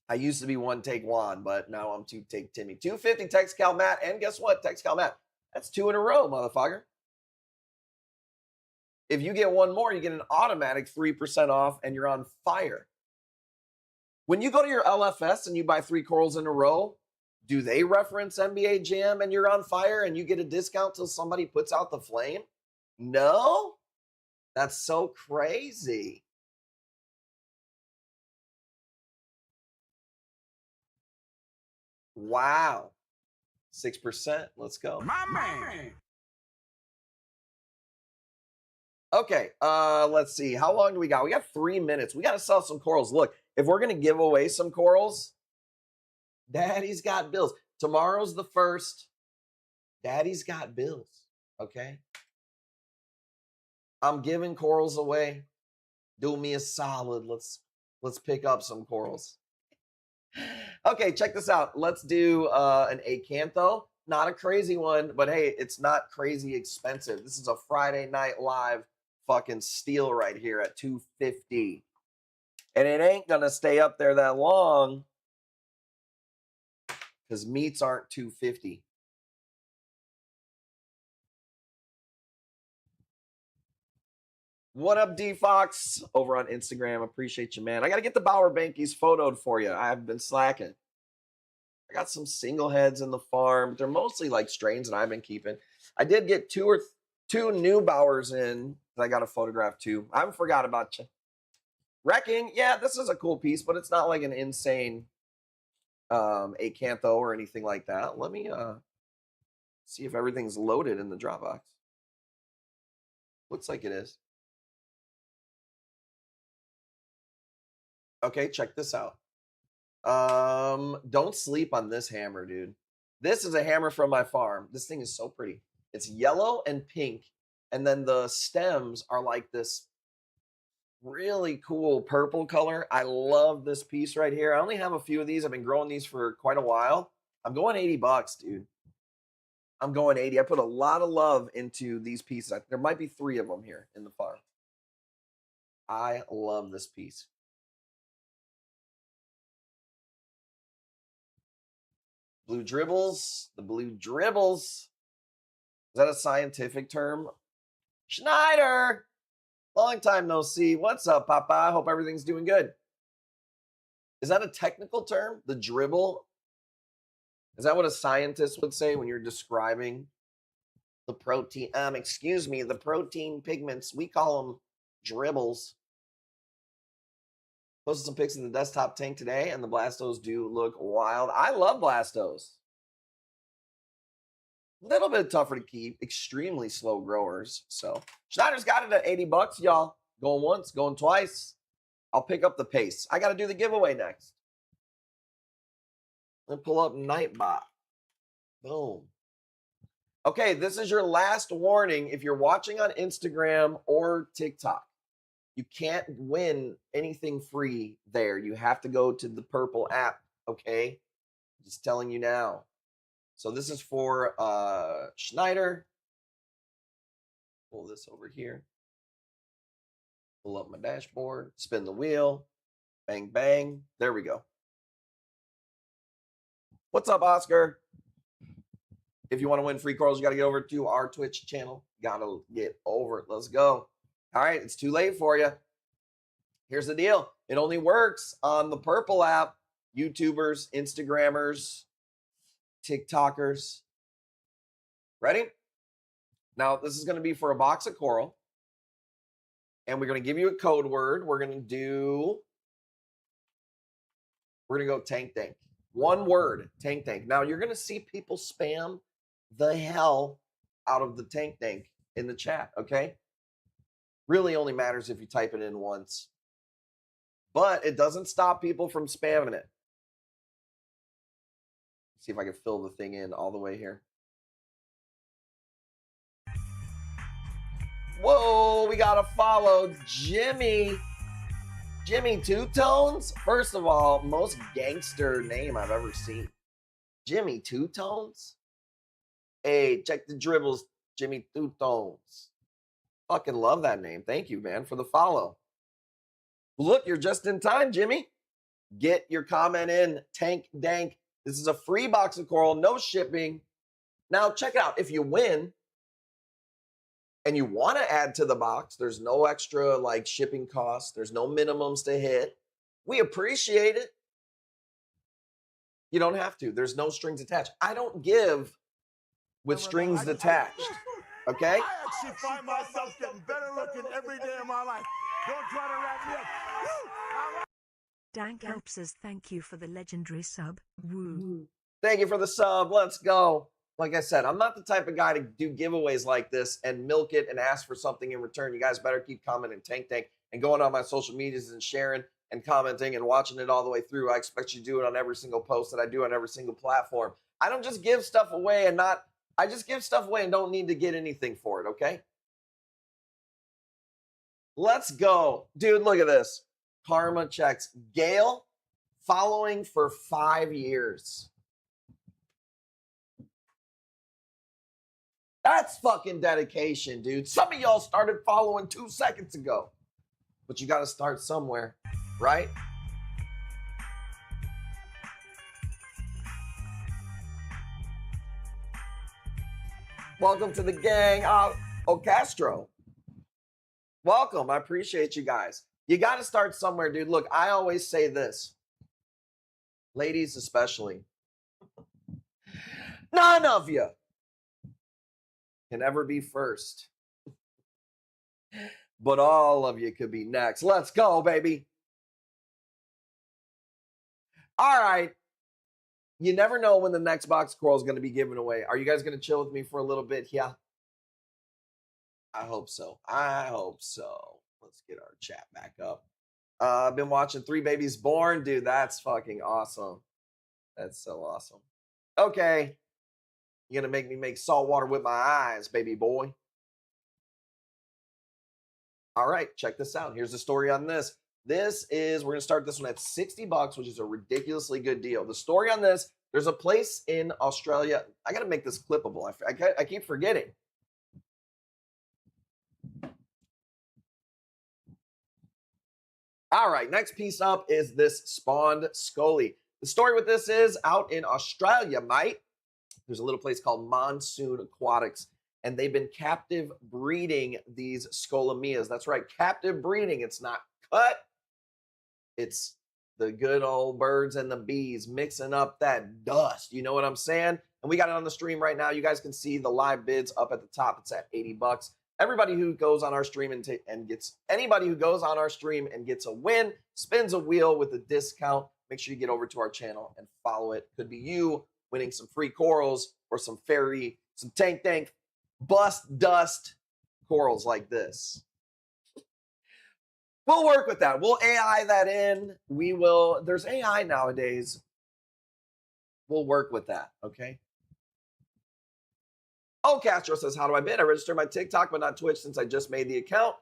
I used to be one-take Juan, but now I'm two-take Timmy. 250 Texcal Matt. And guess what? Texcal Matt. That's 2 in a row, motherfucker. If you get one more, you get an automatic 3% off and you're on fire. When you go to your LFS and you buy 3 corals in a row, do they reference NBA Jam and you're on fire and you get a discount till somebody puts out the flame? No? That's so crazy. Wow. 6%. Let's go. My man. Okay, let's see. How long do we got? We got 3 minutes. We got to sell some corals. Look, if we're going to give away some corals, Daddy's got bills. Tomorrow's the 1st. Daddy's got bills, okay? I'm giving corals away. Do me a solid. Let's pick up some corals. Okay, check this out. Let's do an acantho. Not a crazy one, but hey, it's not crazy expensive. This is a Friday Night Live fucking steal right here at $250. And it ain't gonna stay up there that long because meats aren't $250. What up, D-Fox? Over on Instagram. Appreciate you, man. I got to get the Bauer Bankies photoed for you. I have been slacking. I got some single heads in the farm. They're mostly like strains that I've been keeping. I did get two new Bauers in that I got to photograph too. I haven't forgot about you. Wrecking. Yeah, this is a cool piece, but it's not like an insane acantho or anything like that. Let me see if everything's loaded in the Dropbox. Looks like it is. Okay, check this out. Don't sleep on this hammer, dude. This is a hammer from my farm. This thing is so pretty. It's yellow and pink, and then the stems are like this really cool purple color. I love this piece right here. I only have a few of these. I've been growing these for quite a while. I'm going 80 bucks, dude. I'm going 80. I put a lot of love into these pieces. There might be 3 of them here in the farm. I love this piece. Blue dribbles. The blue dribbles. Is that a scientific term? Schneider. Long time no see. What's up, Papa? I hope everything's doing good. Is that a technical term? The dribble? Is that what a scientist would say when you're describing the protein? Excuse me, the protein pigments. We call them dribbles. Posted some pics of the desktop tank today, and the Blastos do look wild. I love Blastos. A little bit tougher to keep. Extremely slow growers. So Schneider's got it at 80 bucks, y'all. Going once, going twice. I'll pick up the pace. I got to do the giveaway next. Let me pull up Nightbot. Boom. Okay, this is your last warning. If you're watching on Instagram or TikTok, you can't win anything free there. You have to go to the purple app, okay? Just telling you now. So this is for Schneider. Pull this over here. Pull up my dashboard. Spin the wheel. Bang, bang. There we go. What's up, Oscar? If you want to win free corals, you got to get over to our Twitch channel. Got to get over it. Let's go. All right, it's too late for you. Here's the deal. It only works on the purple app. YouTubers, Instagrammers, TikTokers. Ready? Now, this is going to be for a box of coral. And we're going to give you a code word. We're going to go tank tank. One word, tank tank. Now, you're going to see people spam the hell out of the tank tank in the chat, okay? Really only matters if you type it in once. But it doesn't stop people from spamming it. Let's see if I can fill the thing in all the way here. Whoa, we got a follow. Jimmy Two Tones? First of all, most gangster name I've ever seen. Jimmy Two Tones? Hey, check the dribbles, Jimmy Two Tones. Fucking love that name. Thank you, man, for the follow. Look, you're just in time, Jimmy. Get your comment in. Tank Dank. This is a free box of coral, no shipping. Now, check it out. If you win and you want to add to the box, there's no extra like shipping costs. There's no minimums to hit. We appreciate it. You don't have to. There's no strings attached. I don't give with strings attached. Okay? I actually find myself getting better looking every day of my life. Don't try to wrap me up. Woo! Dank helps us. Thank you for the legendary sub. Woo. Thank you for the sub. Let's go. Like I said, I'm not the type of guy to do giveaways like this and milk it and ask for something in return. You guys better keep commenting tank tank and going on my social medias and sharing and commenting and watching it all the way through. I expect you to do it on every single post that I do on every single platform. I don't just give stuff away I just give stuff away and don't need to get anything for it, okay? Let's go. Dude, look at this. Karma checks. Gail, following for 5 years. That's fucking dedication, dude. Some of y'all started following 2 seconds ago. But you got to start somewhere, right? Welcome to the gang. Oh, Castro. Welcome. I appreciate you guys. You got to start somewhere, dude. Look, I always say this. Ladies especially. None of you can ever be first. But all of you could be next. Let's go, baby. All right. You never know when the next box of coral is going to be given away. Are you guys going to chill with me for a little bit? Yeah. I hope so. I hope so. Let's get our chat back up. I've been watching 3 Babies Born. Dude, that's fucking awesome. That's so awesome. Okay. You're going to make me make salt water with my eyes, baby boy. All right, check this out. Here's the story on this. We're going to start this one at 60 bucks, which is a ridiculously good deal. The story on this, there's a place in Australia. I got to make this clippable. I keep forgetting. All right, next piece up is this spawned scully. The story with this is out in Australia, mate. There's a little place called Monsoon Aquatics, and they've been captive breeding these scolamias. That's right, captive breeding. It's not cut. It's the good old birds and the bees mixing up that dust. You know what I'm saying? And we got it on the stream right now. You guys can see the live bids up at the top. It's at $80. Everybody who goes on our stream and gets anybody who goes on our stream and gets a win, spins a wheel with a discount. Make sure you get over to our channel and follow it. Could be you winning some free corals or some tank bust dust corals like this. We'll work with that. We'll AI that in. There's AI nowadays. We'll work with that, okay? Oh, Castro says, how do I bid? I registered my TikTok, but not Twitch since I just made the account.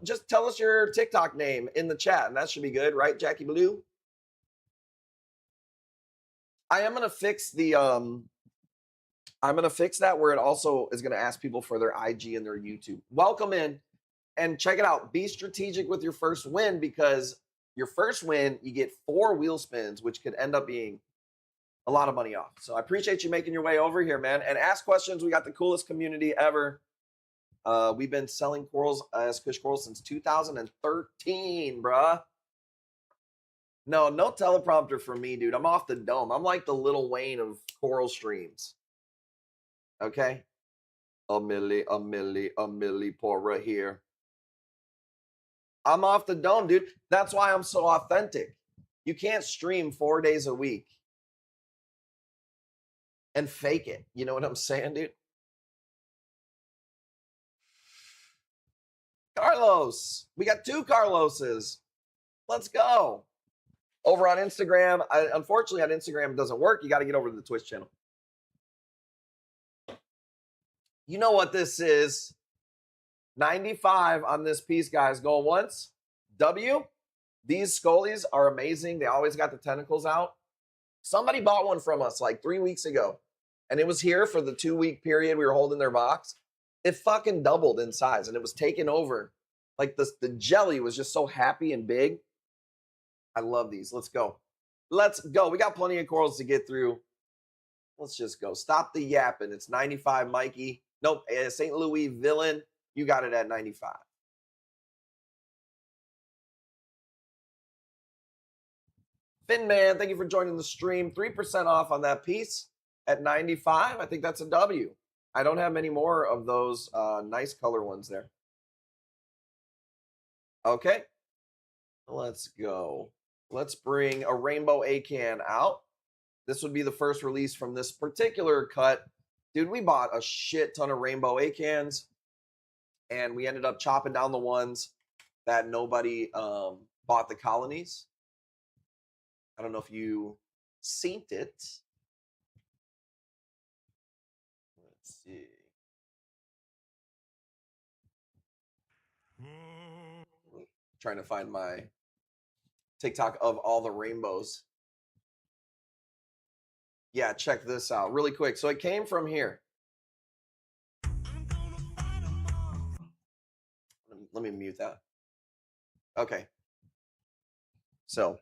Just tell us your TikTok name in the chat, and that should be good, right, Jackie Blue? I am gonna fix the I'm gonna fix that where it also is gonna ask people for their IG and their YouTube. Welcome in. And check it out. Be strategic with your first win, because your first win, you get 4 wheel spins, which could end up being a lot of money off. So I appreciate you making your way over here, man. And ask questions. We got the coolest community ever. We've been selling corals as Kush Corals since 2013, bruh. No teleprompter for me, dude. I'm off the dome. I'm like the Lil Wayne of coral streams. Okay? A milli, pour right here. I'm off the dome, dude. That's why I'm so authentic. You can't stream 4 days a week and fake it. You know what I'm saying, dude? Carlos. We got 2 Carloses. Let's go. Over on Instagram. Unfortunately, on Instagram, it doesn't work. You got to get over to the Twitch channel. You know what this is. 95 on this piece, guys. Going once. W. These scolies are amazing. They always got the tentacles out. Somebody bought one from us like 3 weeks ago, and it was here for the 2-week period we were holding their box. It fucking doubled in size, and it was taken over. Like the jelly was just so happy and big. I love these. Let's go. Let's go. We got plenty of corals to get through. Let's just go. Stop the yapping. It's 95, Mikey. Nope. St. Louis Villain. You got it at 95. Finman, thank you for joining the stream. 3% off on that piece at 95. I think that's a W. I don't have many more of those nice color ones there. Okay. Let's go. Let's bring a rainbow acan out. This would be the first release from this particular cut. Dude, we bought a shit ton of rainbow acans, and we ended up chopping down the ones that nobody bought the colonies. I don't know if you seen it. Let's see. Trying to find my TikTok of all the rainbows. Yeah, check this out really quick. So it came from here. Let me mute that. Okay. So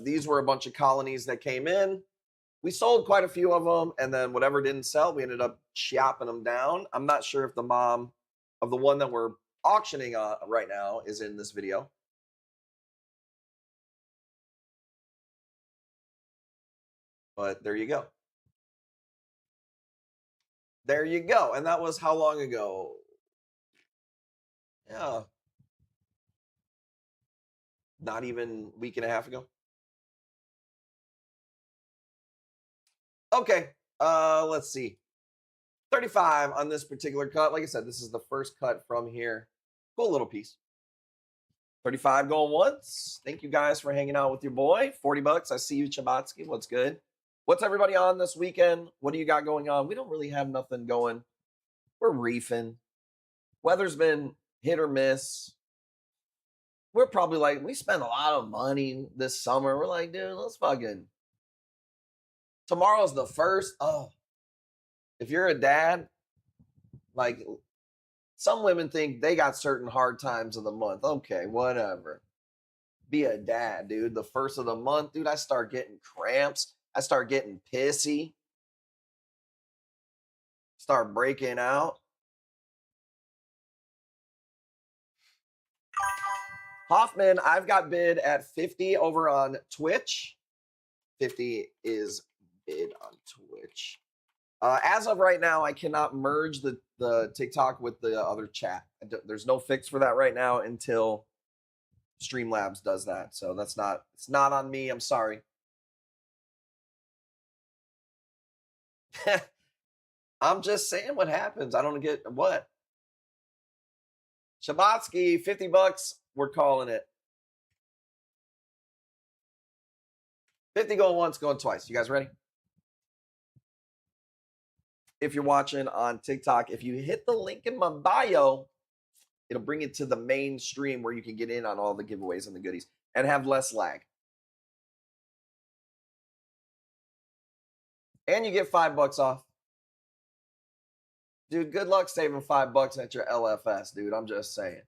these were a bunch of colonies that came in. We sold quite a few of them, and then whatever didn't sell, we ended up chopping them down. I'm not sure if the mom of the one that we're auctioning right now is in this video. But there you go. There you go. And that was how long ago? Yeah. Not even a week and a half ago. Okay. Let's see. 35 on this particular cut. Like I said, this is the first cut from here. Cool little piece. 35 going once. Thank you guys for hanging out with your boy. $40. I see you, Chabatsky. What's good? What's everybody on this weekend? What do you got going on? We don't really have nothing going. We're reefing. Weather's been hit or miss. We're probably like, we spend a lot of money this summer. We're like, dude, let's fucking. Tomorrow's the 1st. Oh, if you're a dad, like some women think they got certain hard times of the month. Okay, whatever. Be a dad, dude. The 1st of the month, dude, I start getting cramps. I start getting pissy. start breaking out. Hoffman, I've got bid at 50 over on Twitch. 50 is bid on Twitch. As of right now, I cannot merge the TikTok with the other chat. There's no fix for that right now until Streamlabs does that. So it's not on me. I'm sorry. I'm just saying what happens. I don't get what. Shabatsky, 50 bucks. We're calling it. 50 going once, going twice. You guys ready? If you're watching on TikTok, if you hit the link in my bio, it'll bring you to the main stream where you can get in on all the giveaways and the goodies and have less lag. And you get $5 off. Dude, good luck saving $5 at your LFS, dude. I'm just saying.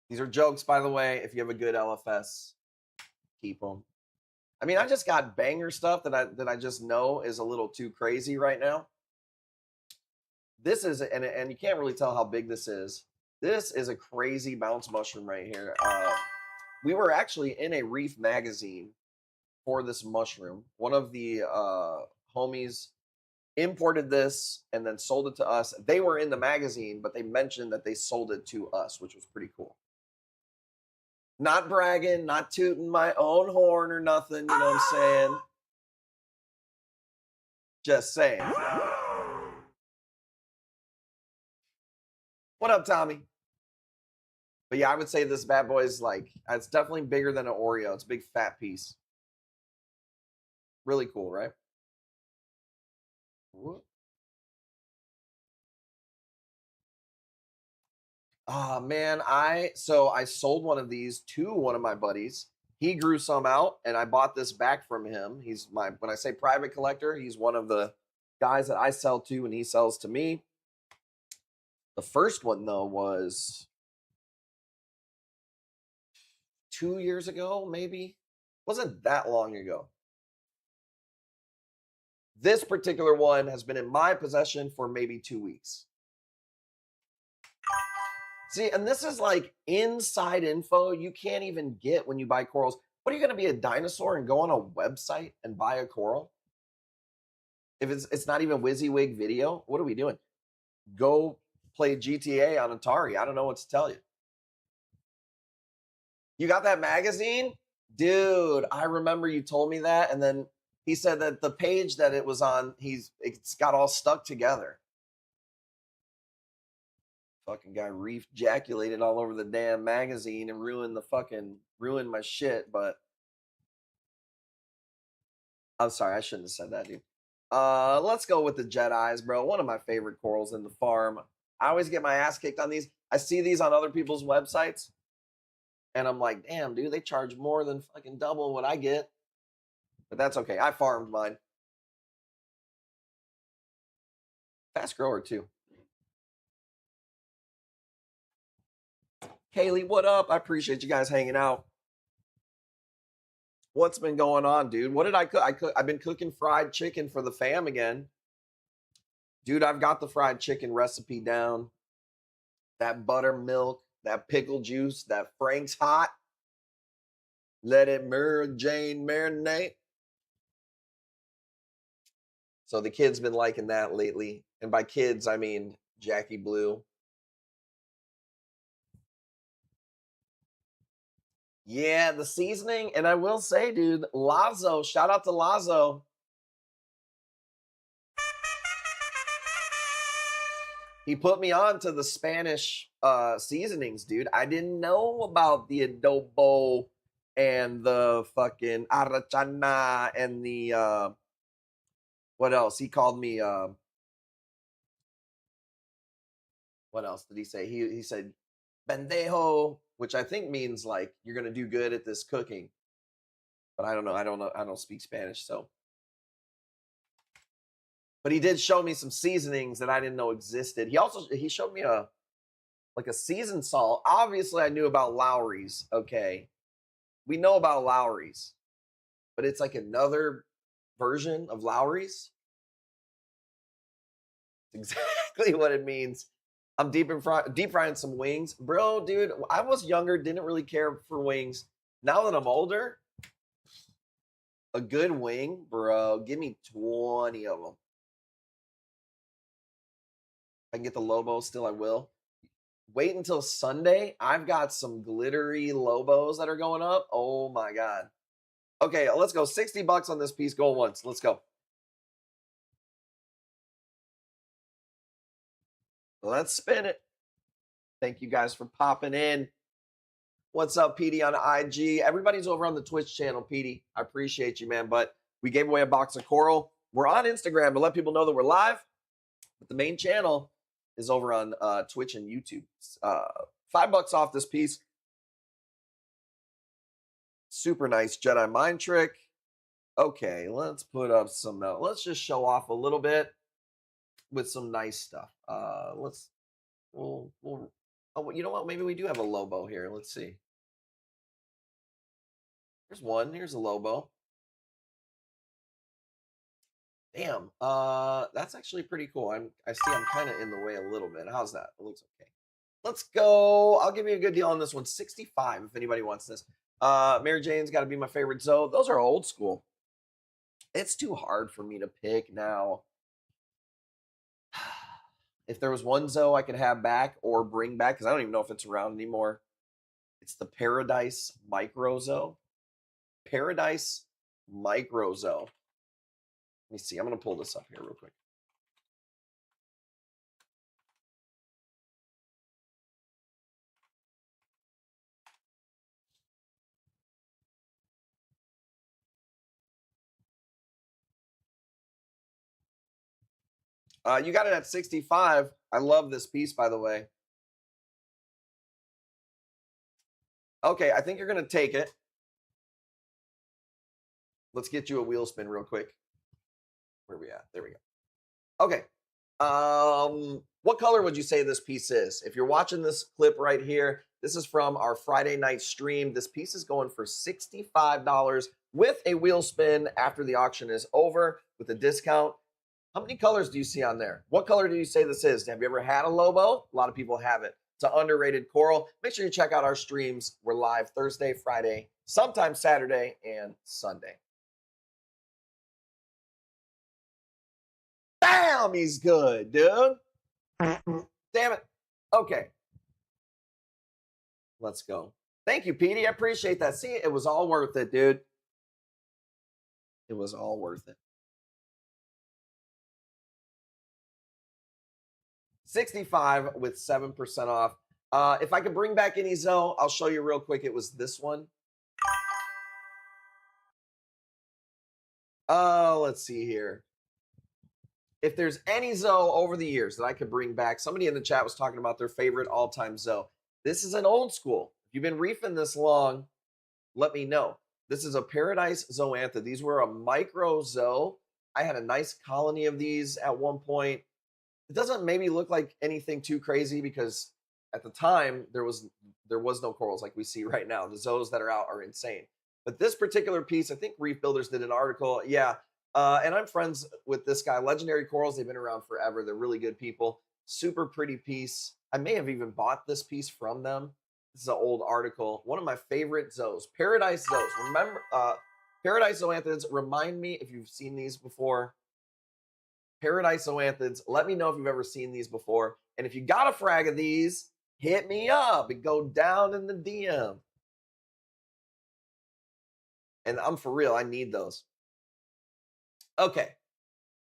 These are jokes, by the way. If you have a good LFS, keep them. I mean, I just got banger stuff that I just know is a little too crazy right now. This is, and you can't really tell how big this is. This is a crazy bounce mushroom right here. We were actually in a Reef magazine for this mushroom. One of the homies imported this and then sold it to us. They were in the magazine, but they mentioned that they sold it to us, which was pretty cool. Not bragging, not tooting my own horn or nothing, you know what I'm saying? Just saying. What up, Tommy? But yeah, I would say this bad boy is like, it's definitely bigger than an Oreo. It's a big fat piece. Really cool, right? Whoop. Ah, man, I sold one of these to one of my buddies. He grew some out, and I bought this back from him. He's when I say private collector, he's one of the guys that I sell to, and he sells to me. The first one, though, was 2 years ago, maybe. Wasn't that long ago. This particular one has been in my possession for maybe 2 weeks. See, and this is like inside info you can't even get when you buy corals. What are you going to be, a dinosaur and go on a website and buy a coral? If it's not even WYSIWYG video, what are we doing? Go play GTA on Atari. I don't know what to tell you. You got that magazine? Dude, I remember you told me that, and then he said that the page that it was on, it's got all stuck together. Fucking guy reef ejaculated all over the damn magazine and ruined my shit, but I'm sorry, I shouldn't have said that, dude. Let's go with the Jet Eyes, bro. One of my favorite corals in the farm. I always get my ass kicked on these. I see these on other people's websites, and I'm like, damn, dude, they charge more than fucking double what I get. But that's okay. I farmed mine. Fast grower, too. Kaylee, what up? I appreciate you guys hanging out. What's been going on, dude? What did I cook? I've been cooking fried chicken for the fam again. Dude, I've got the fried chicken recipe down. That buttermilk, that pickle juice, that Frank's hot. Let it marinate. So the kids been liking that lately. And by kids, I mean Jackie Blue. Yeah, the seasoning. And I will say, dude, Lazo, shout out to Lazo. He put me on to the Spanish seasonings, dude. I didn't know about the adobo and the fucking arrachana and the what else? He called me what else did he say? He said pendejo, which I think means like you're gonna do good at this cooking. But I don't know. I don't speak Spanish, so. But he did show me some seasonings that I didn't know existed. He showed me a seasoned salt. Obviously, I knew about Lowry's. Okay, we know about Lowry's, but it's like another version of Lowry's. It's exactly what it means. I'm deep frying some wings. Bro, dude, I was younger, didn't really care for wings. Now that I'm older, a good wing, bro, give me 20 of them. If I can get the Lobo still, I will. Wait until Sunday. I've got some glittery Lobos that are going up. Oh my God. Okay, let's go. 60 bucks on this piece going once. Let's go. Let's spin it. Thank you guys for popping in. What's up, Petey on IG? Everybody's over on the Twitch channel, Petey. I appreciate you, man. But we gave away a box of coral. We're on Instagram to let people know that we're live. But the main channel is over on Twitch and YouTube. $5 off this piece. Super nice Jedi mind trick. Okay, let's put up some. Let's just show off a little bit with some nice stuff. We'll oh, you know what? Maybe we do have a Lobo here. Let's see. Here's one. Here's a Lobo. Damn. That's actually pretty cool. I see I'm kind of in the way a little bit. How's that? It looks okay. Let's go. I'll give you a good deal on this one. 65 if anybody wants this. Mary Jane's got to be my favorite Zoe. Those are old school. It's too hard for me to pick now. If there was one Zoe I could have back or bring back, because I don't even know if it's around anymore, it's the Paradise Micro Zoe. Paradise Micro Zoe. Let me see. I'm going to pull this up here real quick. You got it at 65. I love this piece, by the way. Okay, I think you're going to take it. Let's get you a wheel spin real quick. Where are we at? There we go. Okay. What color would you say this piece is? If you're watching this clip right here, this is from our Friday night stream. This piece is going for $65 with a wheel spin after the auction is over with a discount. How many colors do you see on there? What color do you say this is? Have you ever had a Lobo? A lot of people have it. It's an underrated coral. Make sure you check out our streams. We're live Thursday, Friday, sometimes Saturday, and Sunday. Bam! He's good, dude. Damn it. Okay. Let's go. Thank you, Petey. I appreciate that. See, it was all worth it, dude. It was all worth it. 65 with 7% off. If I could bring back any Zoe, I'll show you real quick. It was this one. Let's see here. If there's any Zoe over the years that I could bring back, somebody in the chat was talking about their favorite all-time Zoe. This is an old school. If you've been reefing this long, let me know. This is a Paradise Zoantha. These were a micro Zoe. I had a nice colony of these at one point. It doesn't maybe look like anything too crazy because at the time there was no corals like we see right now. The Zoes that are out are insane. But this particular piece, I think Reef Builders did an article. Yeah. And I'm friends with this guy. Legendary Corals, they've been around forever. They're really good people. Super pretty piece. I may have even bought this piece from them. This is an old article. One of my favorite Zoes. Paradise Zoes. Remember, Paradise Zoanthids, remind me if you've seen these before. Paradise Zoanthids, let me know if you've ever seen these before. And if you got a frag of these, hit me up and go down in the DM. And I'm for real, I need those. Okay.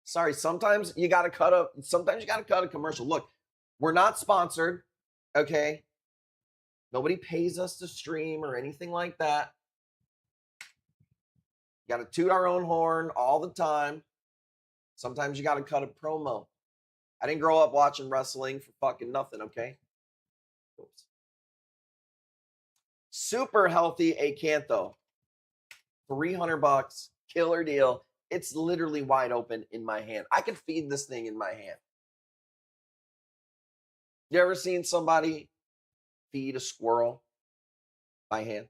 Sorry, sometimes you gotta cut a commercial. Look, we're not sponsored, okay? Nobody pays us to stream or anything like that. Got to toot our own horn all the time. Sometimes you got to cut a promo. I didn't grow up watching wrestling for fucking nothing, okay? Oops. Super healthy acantho. $300, killer deal. It's literally wide open in my hand. I could feed this thing in my hand. You ever seen somebody feed a squirrel by hand?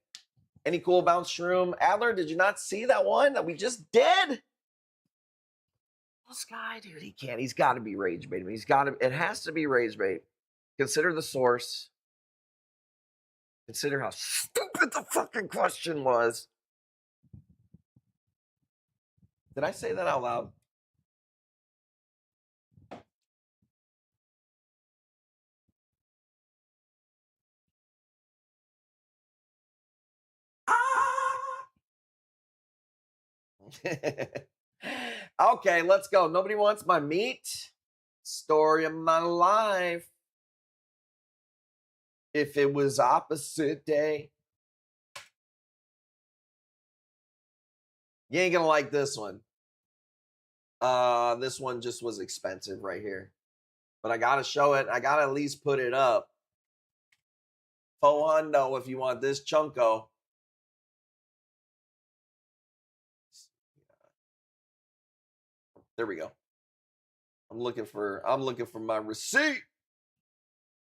Any cool bounce shroom? Adler, did you not see that one that we just did? That this guy, dude, he can't. He's got to be rage bait. He's got to. It has to be rage bait. Consider the source. Consider how stupid the fucking question was. Did I say that out loud? Okay, let's go. Nobody wants my meat. Story of my life. If it was opposite day. You ain't gonna like this one. This one just was expensive right here. But I gotta show it. I gotta at least put it up. Faux hundo if you want this chunko. There we go. I'm looking for my receipt.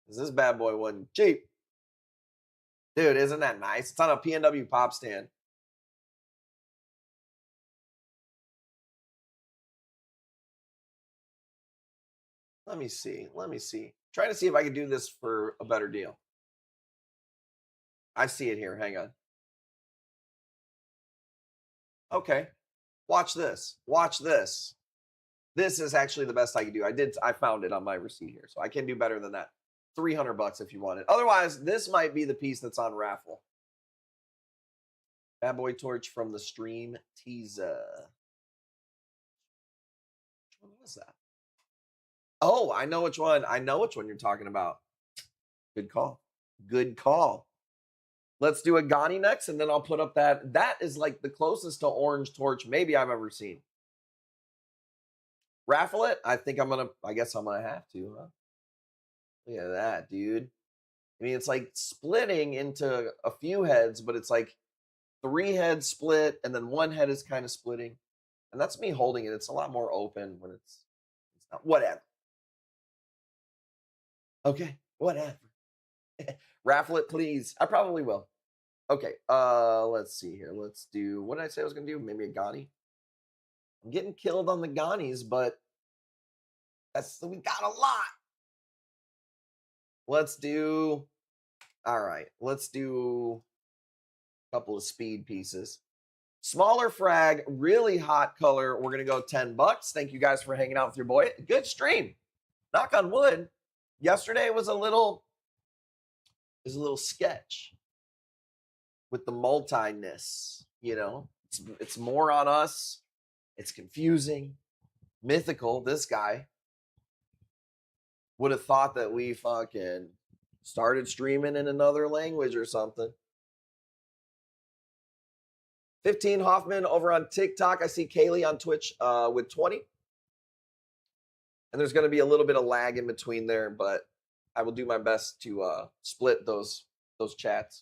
This bad boy wasn't cheap. Dude, isn't that nice? It's on a PNW pop stand. Let me see. Trying to see if I can do this for a better deal. I see it here. Hang on. Okay. Watch this. This is actually the best I can do. I found it on my receipt here, so I can do better than that. $300 if you want it. Otherwise, this might be the piece that's on raffle. Bad boy torch from the stream teaser. Which one was that? Oh, I know which one. You're talking about. Good call. Let's do a Ghani next, and then I'll put up that. That is like the closest to orange torch maybe I've ever seen. Raffle it? I guess I'm gonna have to, huh? Look at that, dude. I mean, it's like splitting into a few heads, but it's like 3 heads split, and then 1 head is kind of splitting. And that's me holding it. It's a lot more open when it's not. Whatever. Okay, whatever. Raffle it, please. I probably will. Okay, let's see here. Let's do, what did I say I was gonna do? Maybe a Ghani. I'm getting killed on the Ghanis, but we got a lot. Let's do a couple of speed pieces. Smaller frag, really hot color. We're gonna go $10. Thank you guys for hanging out with your boy. Good stream. Knock on wood. Yesterday was a little sketch with the multi-ness, you know. It's more on us. It's confusing. Mythical, this guy would have thought that we fucking started streaming in another language or something. 15 Hoffman over on TikTok. I see Kaylee on Twitch with 20. And there's going to be a little bit of lag in between there, but I will do my best to split those chats.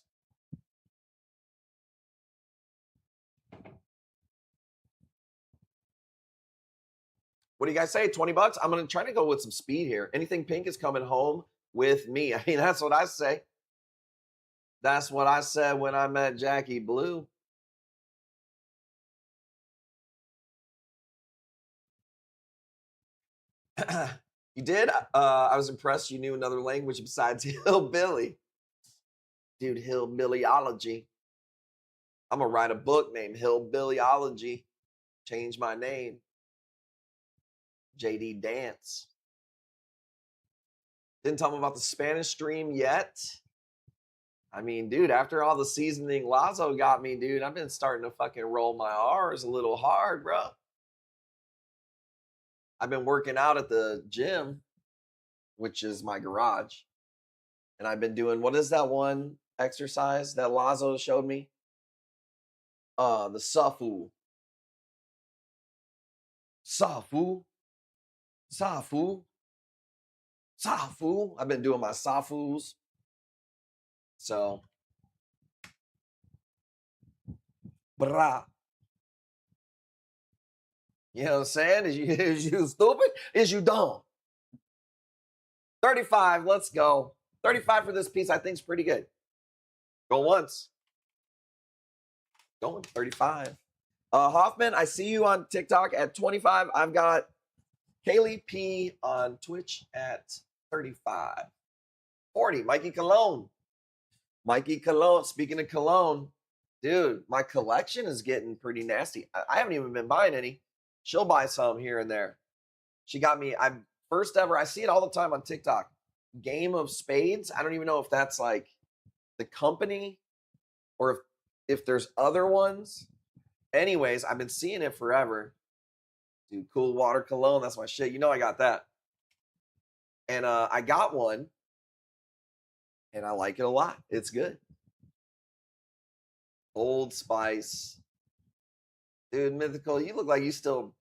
What do you guys say? $20? I'm going to try to go with some speed here. Anything pink is coming home with me. I mean, that's what I say. That's what I said when I met Jackie Blue. You did? I was impressed you knew another language besides hillbilly. Dude, hillbillyology. I'm going to write a book named Hillbillyology. Change my name. JD Dance. Didn't tell me about the Spanish stream yet. I mean, dude, after all the seasoning Lazo got me, dude, I've been starting to fucking roll my R's a little hard, bro. I've been working out at the gym, which is my garage. And I've been doing, what is that one exercise that Lazo showed me? The Safu. Safu. I've been doing my Safus. So, brah. You know what I'm saying? Is you stupid? Is you dumb? 35, let's go. 35 for this piece I think is pretty good. Go once. Going 35. Hoffman, I see you on TikTok at 25. I've got Kaylee P on Twitch at 35. 40, Mikey Cologne. Mikey Cologne, speaking of cologne, dude, my collection is getting pretty nasty. I haven't even been buying any. She'll buy some here and there. She got me, first ever, I see it all the time on TikTok. Game of Spades. I don't even know if that's like the company or if there's other ones. Anyways, I've been seeing it forever. Dude, cool water cologne, that's my shit. You know I got that. And I got one, and I like it a lot. It's good. Old Spice. Dude, Mythical, you look like you still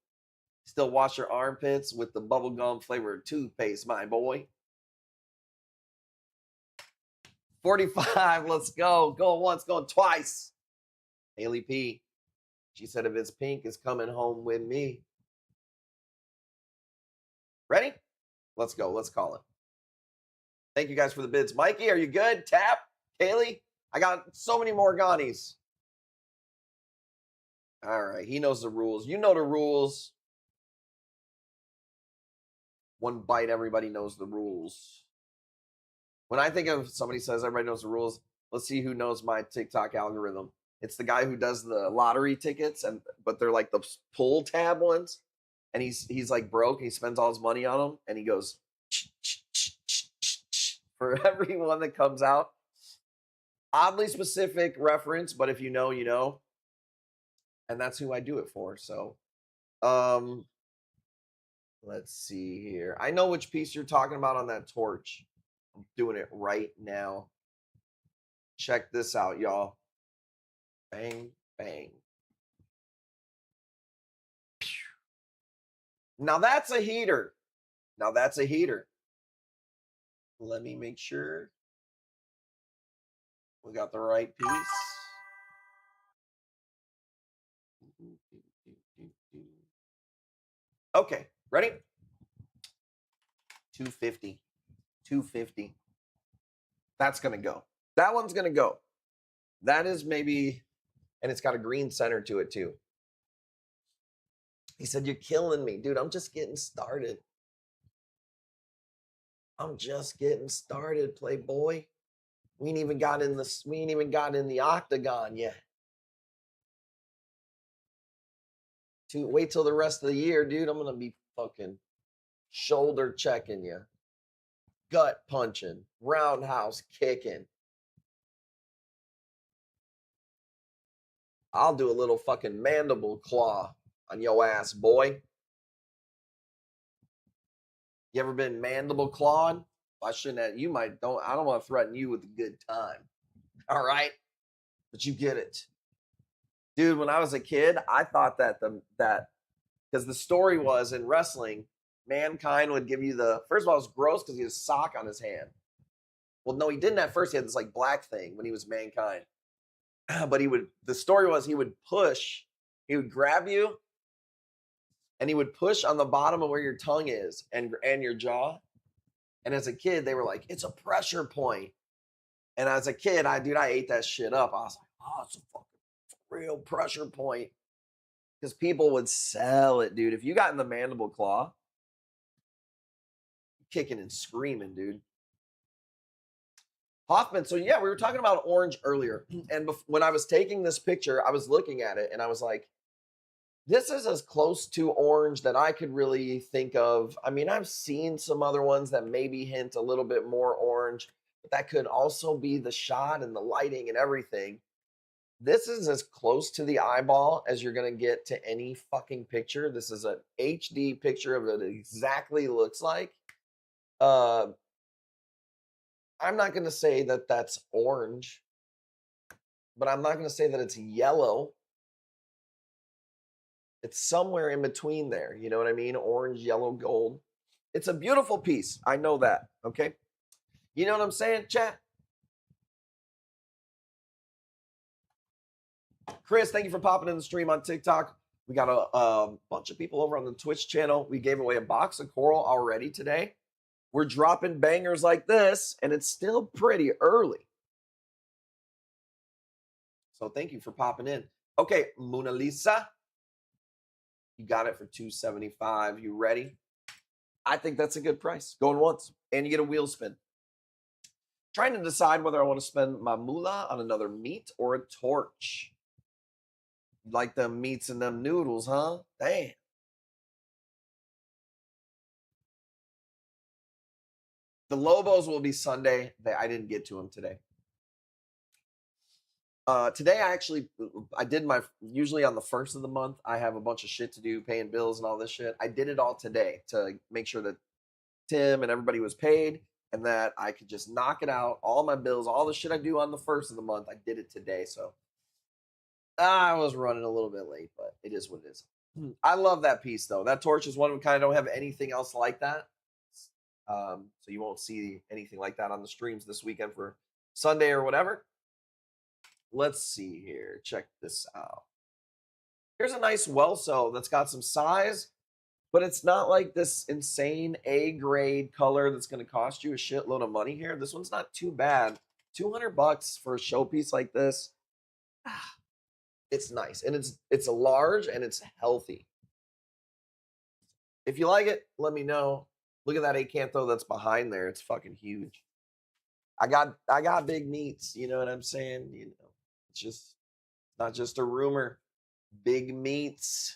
wash your armpits with the bubblegum flavored toothpaste, my boy. 45, let's go. Going once, going twice. Haley P. She said if it's pink, it's coming home with me. Ready? Let's go. Let's call it. Thank you guys for the bids. Mikey, are you good? Tap. Kaylee, I got so many Morganis. All right. He knows the rules. You know the rules. One bite, everybody knows the rules. When I think of somebody says everybody knows the rules, let's see who knows my TikTok algorithm. It's the guy who does the lottery tickets, but they're like the pull tab ones. And he's like broke. And he spends all his money on them. And he goes for every one that comes out. Oddly specific reference, but if you know, you know. And that's who I do it for. So, let's see here. I know which piece you're talking about on that torch. I'm doing it right now. Check this out, y'all. Bang, bang. Now that's a heater. Now that's a heater. Let me make sure we got the right piece. Okay, ready? 250. 250. That's going to go. That one's going to go. That is maybe, and it's got a green center to it too. He said, you're killing me. Dude, I'm just getting started. I'm just getting started, Playboy. We ain't even got in the octagon yet. Wait till the rest of the year, dude. I'm gonna be fucking shoulder checking you, gut punching, roundhouse kicking. I'll do a little fucking mandible claw on your ass, boy. You ever been mandible clawed? I shouldn't have. You might don't. I don't want to threaten you with a good time. All right, but you get it, dude. When I was a kid, I thought that because the story was in wrestling, Mankind would give you first of all, it was gross because he had a sock on his hand. Well, no, he didn't at first. He had this like black thing when he was Mankind. But the story was he would grab you and he would push on the bottom of where your tongue is and your jaw. And as a kid, they were like, it's a pressure point. And as a kid, I ate that shit up. I was like, oh, it's a fucking real pressure point. Because people would sell it, dude. If you got in the mandible claw, kicking and screaming, dude. Hoffman, so yeah, we were talking about orange earlier. And when I was taking this picture, I was looking at it and I was like, this is as close to orange that I could really think of. I mean, I've seen some other ones that maybe hint a little bit more orange, but that could also be the shot and the lighting and everything. This is as close to the eyeball as you're going to get to any fucking picture. This is an HD picture of what it exactly looks like. I'm not going to say that that's orange, but I'm not going to say that it's yellow. It's somewhere in between there. You know what I mean? Orange, yellow, gold. It's a beautiful piece. I know that. Okay. You know what I'm saying, chat? Chris, thank you for popping in the stream on TikTok. We got a bunch of people over on the Twitch channel. We gave away a box of coral already today. We're dropping bangers like this, and it's still pretty early. So thank you for popping in. Okay, Mona Lisa. You got it for $275. You ready? I think that's a good price. Going once, and you get a wheel spin. Trying to decide whether I want to spend my moolah on another meat or a torch. Like them meats and them noodles, huh? Damn. The Lobos will be Sunday. I didn't get to them today. Today I did usually on the first of the month, I have a bunch of shit to do, paying bills and all this shit. I did it all today to make sure that Tim and everybody was paid and that I could just knock it out. All my bills, all the shit I do on the first of the month, I did it today. So I was running a little bit late, but it is what it is. I love that piece though. That torch is one of a kind. I don't have anything else like that. So you won't see anything like that on the streams this weekend for Sunday or whatever. Let's see here. Check this out. Here's a nice well-sew that's got some size, but it's not like this insane A-grade color that's going to cost you a shitload of money here. This one's not too bad. $200 for a showpiece like this. It's nice, and it's a large and it's healthy. If you like it, let me know. Look at that acantho that's behind there. It's fucking huge. I got big meats. You know what I'm saying? You know, it's just not just a rumor. Big meats.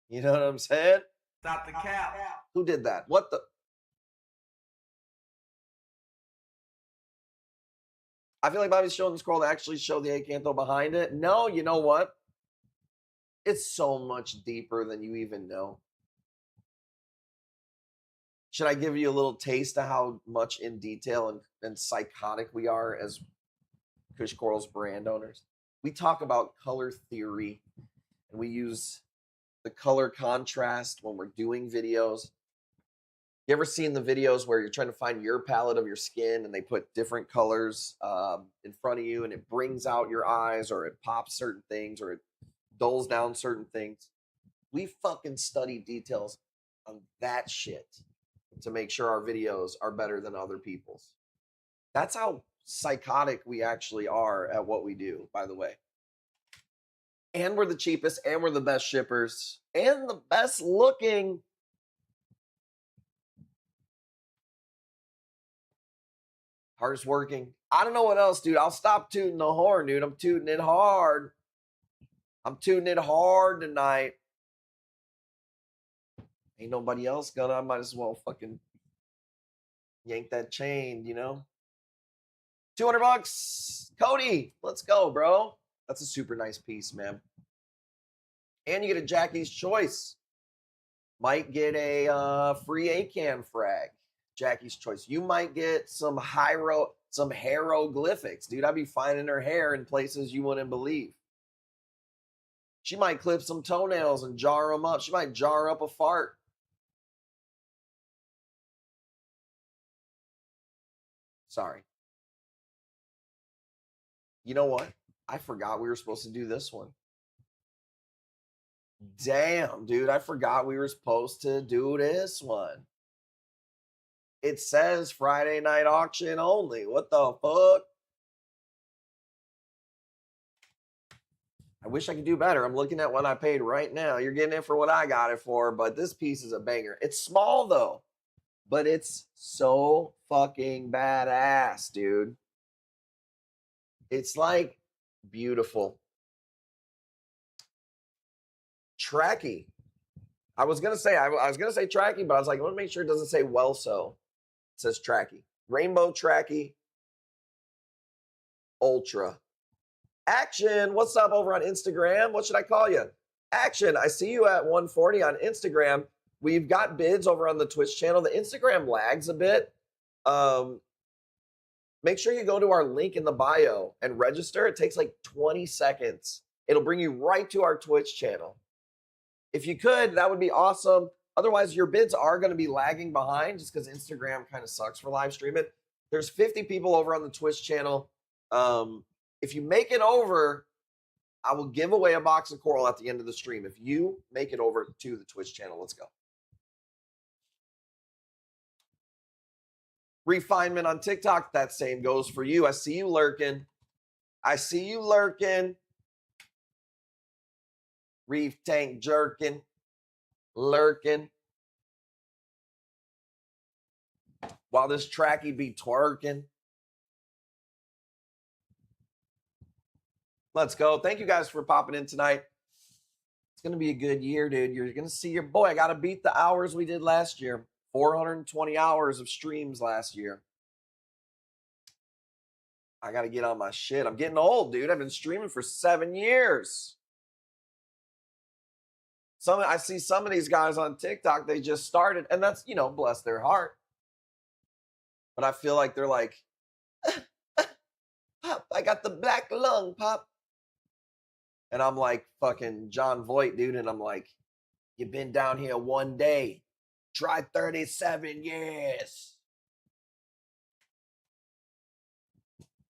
You know what I'm saying? Stop the cap. Who did that? What the? I feel like Bobby's showing the scroll to actually show the acantho behind it. No, you know what? It's so much deeper than you even know. Should I give you a little taste of how much in detail and psychotic we are as Kush Corals brand owners? We talk about color theory, and we use the color contrast when we're doing videos. You ever seen the videos where you're trying to find your palette of your skin and they put different colors in front of you and it brings out your eyes or it pops certain things or it dulls down certain things? We fucking study details on that shit to make sure our videos are better than other people's. That's how psychotic we actually are at what we do, by the way. And we're the cheapest, and we're the best shippers, and the best looking. Hardest working. I don't know what else, dude. I'll stop tooting the horn, dude. I'm tooting it hard. I'm tooting it hard tonight. Ain't nobody else gonna. I might as well fucking yank that chain, you know? $200. Cody, let's go, bro. That's a super nice piece, man. And you get a Jackie's Choice. Might get a free ACAN frag. Jackie's Choice. You might get some hieroglyphics. Dude, I'd be finding her hair in places you wouldn't believe. She might clip some toenails and jar them up. She might jar up a fart. Sorry. You know what? I forgot we were supposed to do this one. Damn, dude. I forgot we were supposed to do this one. It says Friday night auction only. What the fuck? I wish I could do better. I'm looking at what I paid right now. You're getting it for what I got it for, but this piece is a banger. It's small though, but it's so fucking badass, dude. It's like beautiful. Tracky. I was gonna say tracky, but I was like, I want to make sure it doesn't say well so. It says tracky. Rainbow Tracky Ultra. Action. What's up over on Instagram? What should I call you? Action. I see you at 140 on Instagram. We've got bids over on the Twitch channel. The Instagram lags a bit. Make sure you go to our link in the bio and register. It takes like 20 seconds. It'll bring you right to our Twitch channel. If you could, that would be awesome. Otherwise, your bids are going to be lagging behind just because Instagram kind of sucks for live streaming. There's 50 people over on the Twitch channel. If you make it over, I will give away a box of coral at the end of the stream. If you make it over to the Twitch channel, let's go. Refinement on TikTok, that same goes for you. I see you lurking. I see you lurking. Reef tank jerking. Lurking. while this trackie be twerking. Let's go. Thank you guys for popping in tonight. It's going to be a good year, dude. You're going to see your boy. I got to beat the hours we did last year. 420 hours of streams last year. I got to get on my shit. I'm getting old, dude. I've been streaming for 7 years. I see some of these guys on TikTok, they just started, and that's, you know, bless their heart. But I feel like they're like, Pop, I got the black lung, Pop. And I'm like fucking John Voight, dude. And I'm like, you've been down here one day. Try 37 years.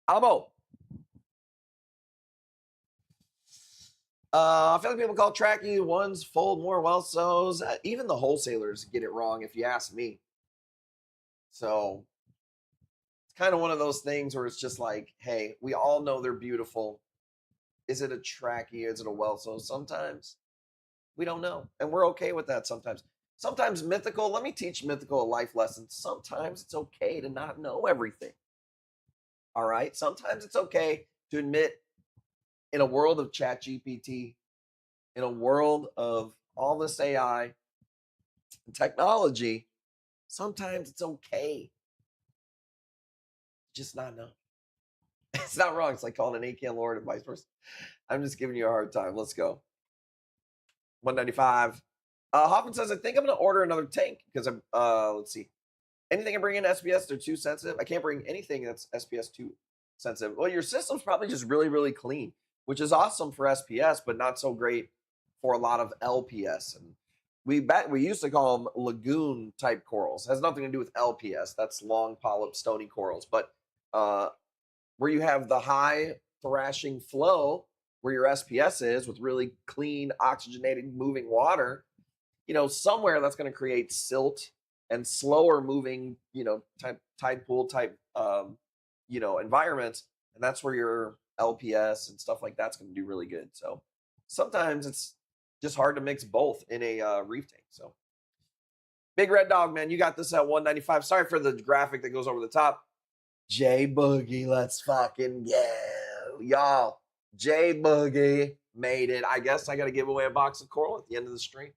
Amo. I feel like people call tracky ones fold more well so's. Even the wholesalers get it wrong, if you ask me. So it's kind of one of those things where it's just like, hey, we all know they're beautiful. Is it a tracky? Is it a well so? Sometimes we don't know. And we're okay with that sometimes. Sometimes mythical, let me teach mythical a life lesson. Sometimes it's okay to not know everything. All right? Sometimes it's okay to admit, in a world of ChatGPT, in a world of all this AI and technology, sometimes it's okay to just not know. It's not wrong. It's like calling an ACAN Lord and vice versa. I'm just giving you a hard time. Let's go. 195. Hoffman says, I think I'm going to order another tank because I'm, let's see. Anything I bring in SPS, they're too sensitive. I can't bring anything that's SPS too sensitive. Well, your system's probably just really, really clean, which is awesome for SPS, but not so great for a lot of LPS. And we used to call them lagoon type corals. It has nothing to do with LPS. That's long polyp stony corals. But where you have the high thrashing flow, where your SPS is with really clean, oxygenated, moving water, you know, somewhere that's going to create silt and slower moving, you know, type tide pool type, you know, environments. And that's where your LPS and stuff like that's going to do really good. So sometimes it's just hard to mix both in a reef tank. So Big Red Dog, man, you got this at 195. Sorry for the graphic that goes over the top. J Boogie, let's fucking go, y'all. J Boogie made it. I guess I got to give away a box of coral at the end of the stream.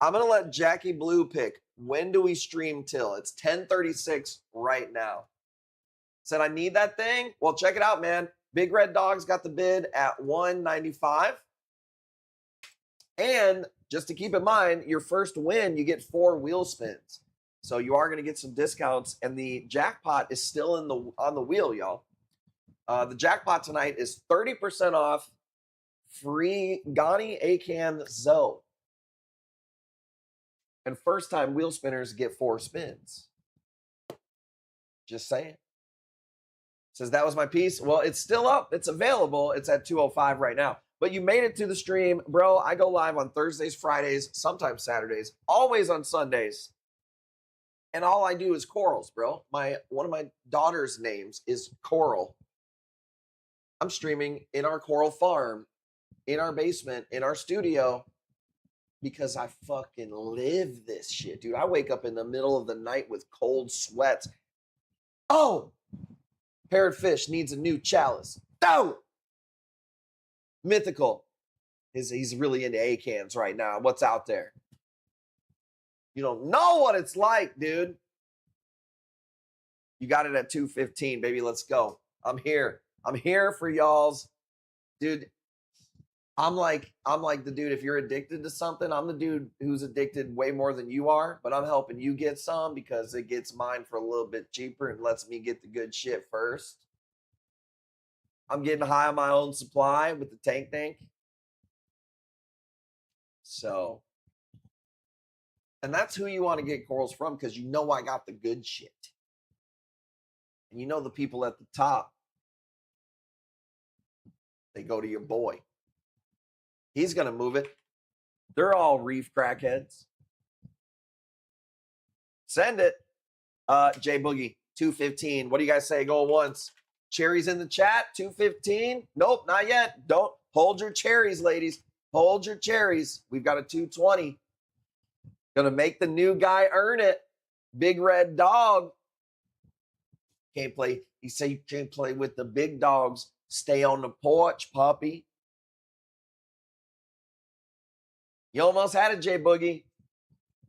I'm going to let Jackie Blue pick. When do we stream till? It's 10:36 right now. Said I need that thing? Well, check it out, man. Big Red Dog's got the bid at 195. And just to keep in mind, your first win, you get 4 wheel spins. So you are going to get some discounts, and the jackpot is still on the wheel, y'all. The jackpot tonight is 30% off free Ghani Acan Zoe. And first-time wheel spinners get 4 spins. Just saying. Says that was my piece. Well, it's still up. It's available. It's at 205 right now. But you made it to the stream. Bro, I go live on Thursdays, Fridays, sometimes Saturdays, always on Sundays. And all I do is corals, bro. One of my daughter's names is Coral. I'm streaming in our coral farm, in our basement, in our studio, because I fucking live this shit, dude. I wake up in the middle of the night with cold sweats. Oh, Parrotfish needs a new chalice. No! Mythical. He's really into acans right now. What's out there? You don't know what it's like, dude. You got it at 215, baby. Let's go. I'm here. I'm here for y'all's. Dude, I'm like the dude, if you're addicted to something, I'm the dude who's addicted way more than you are, but I'm helping you get some because it gets mine for a little bit cheaper and lets me get the good shit first. I'm getting high on my own supply with the tank. So, and that's who you want to get corals from, because you know I got the good shit. And you know the people at the top, they go to your boy. He's going to move it. They're all reef crackheads. Send it. J Boogie, 215. What do you guys say? Go once. Cherries in the chat, 215. Nope, not yet. Don't hold your cherries, ladies. Hold your cherries. We've got a 220. Gonna make the new guy earn it. Big red dog. Can't play. He said you can't play with the big dogs. Stay on the porch, puppy. You almost had it, J Boogie.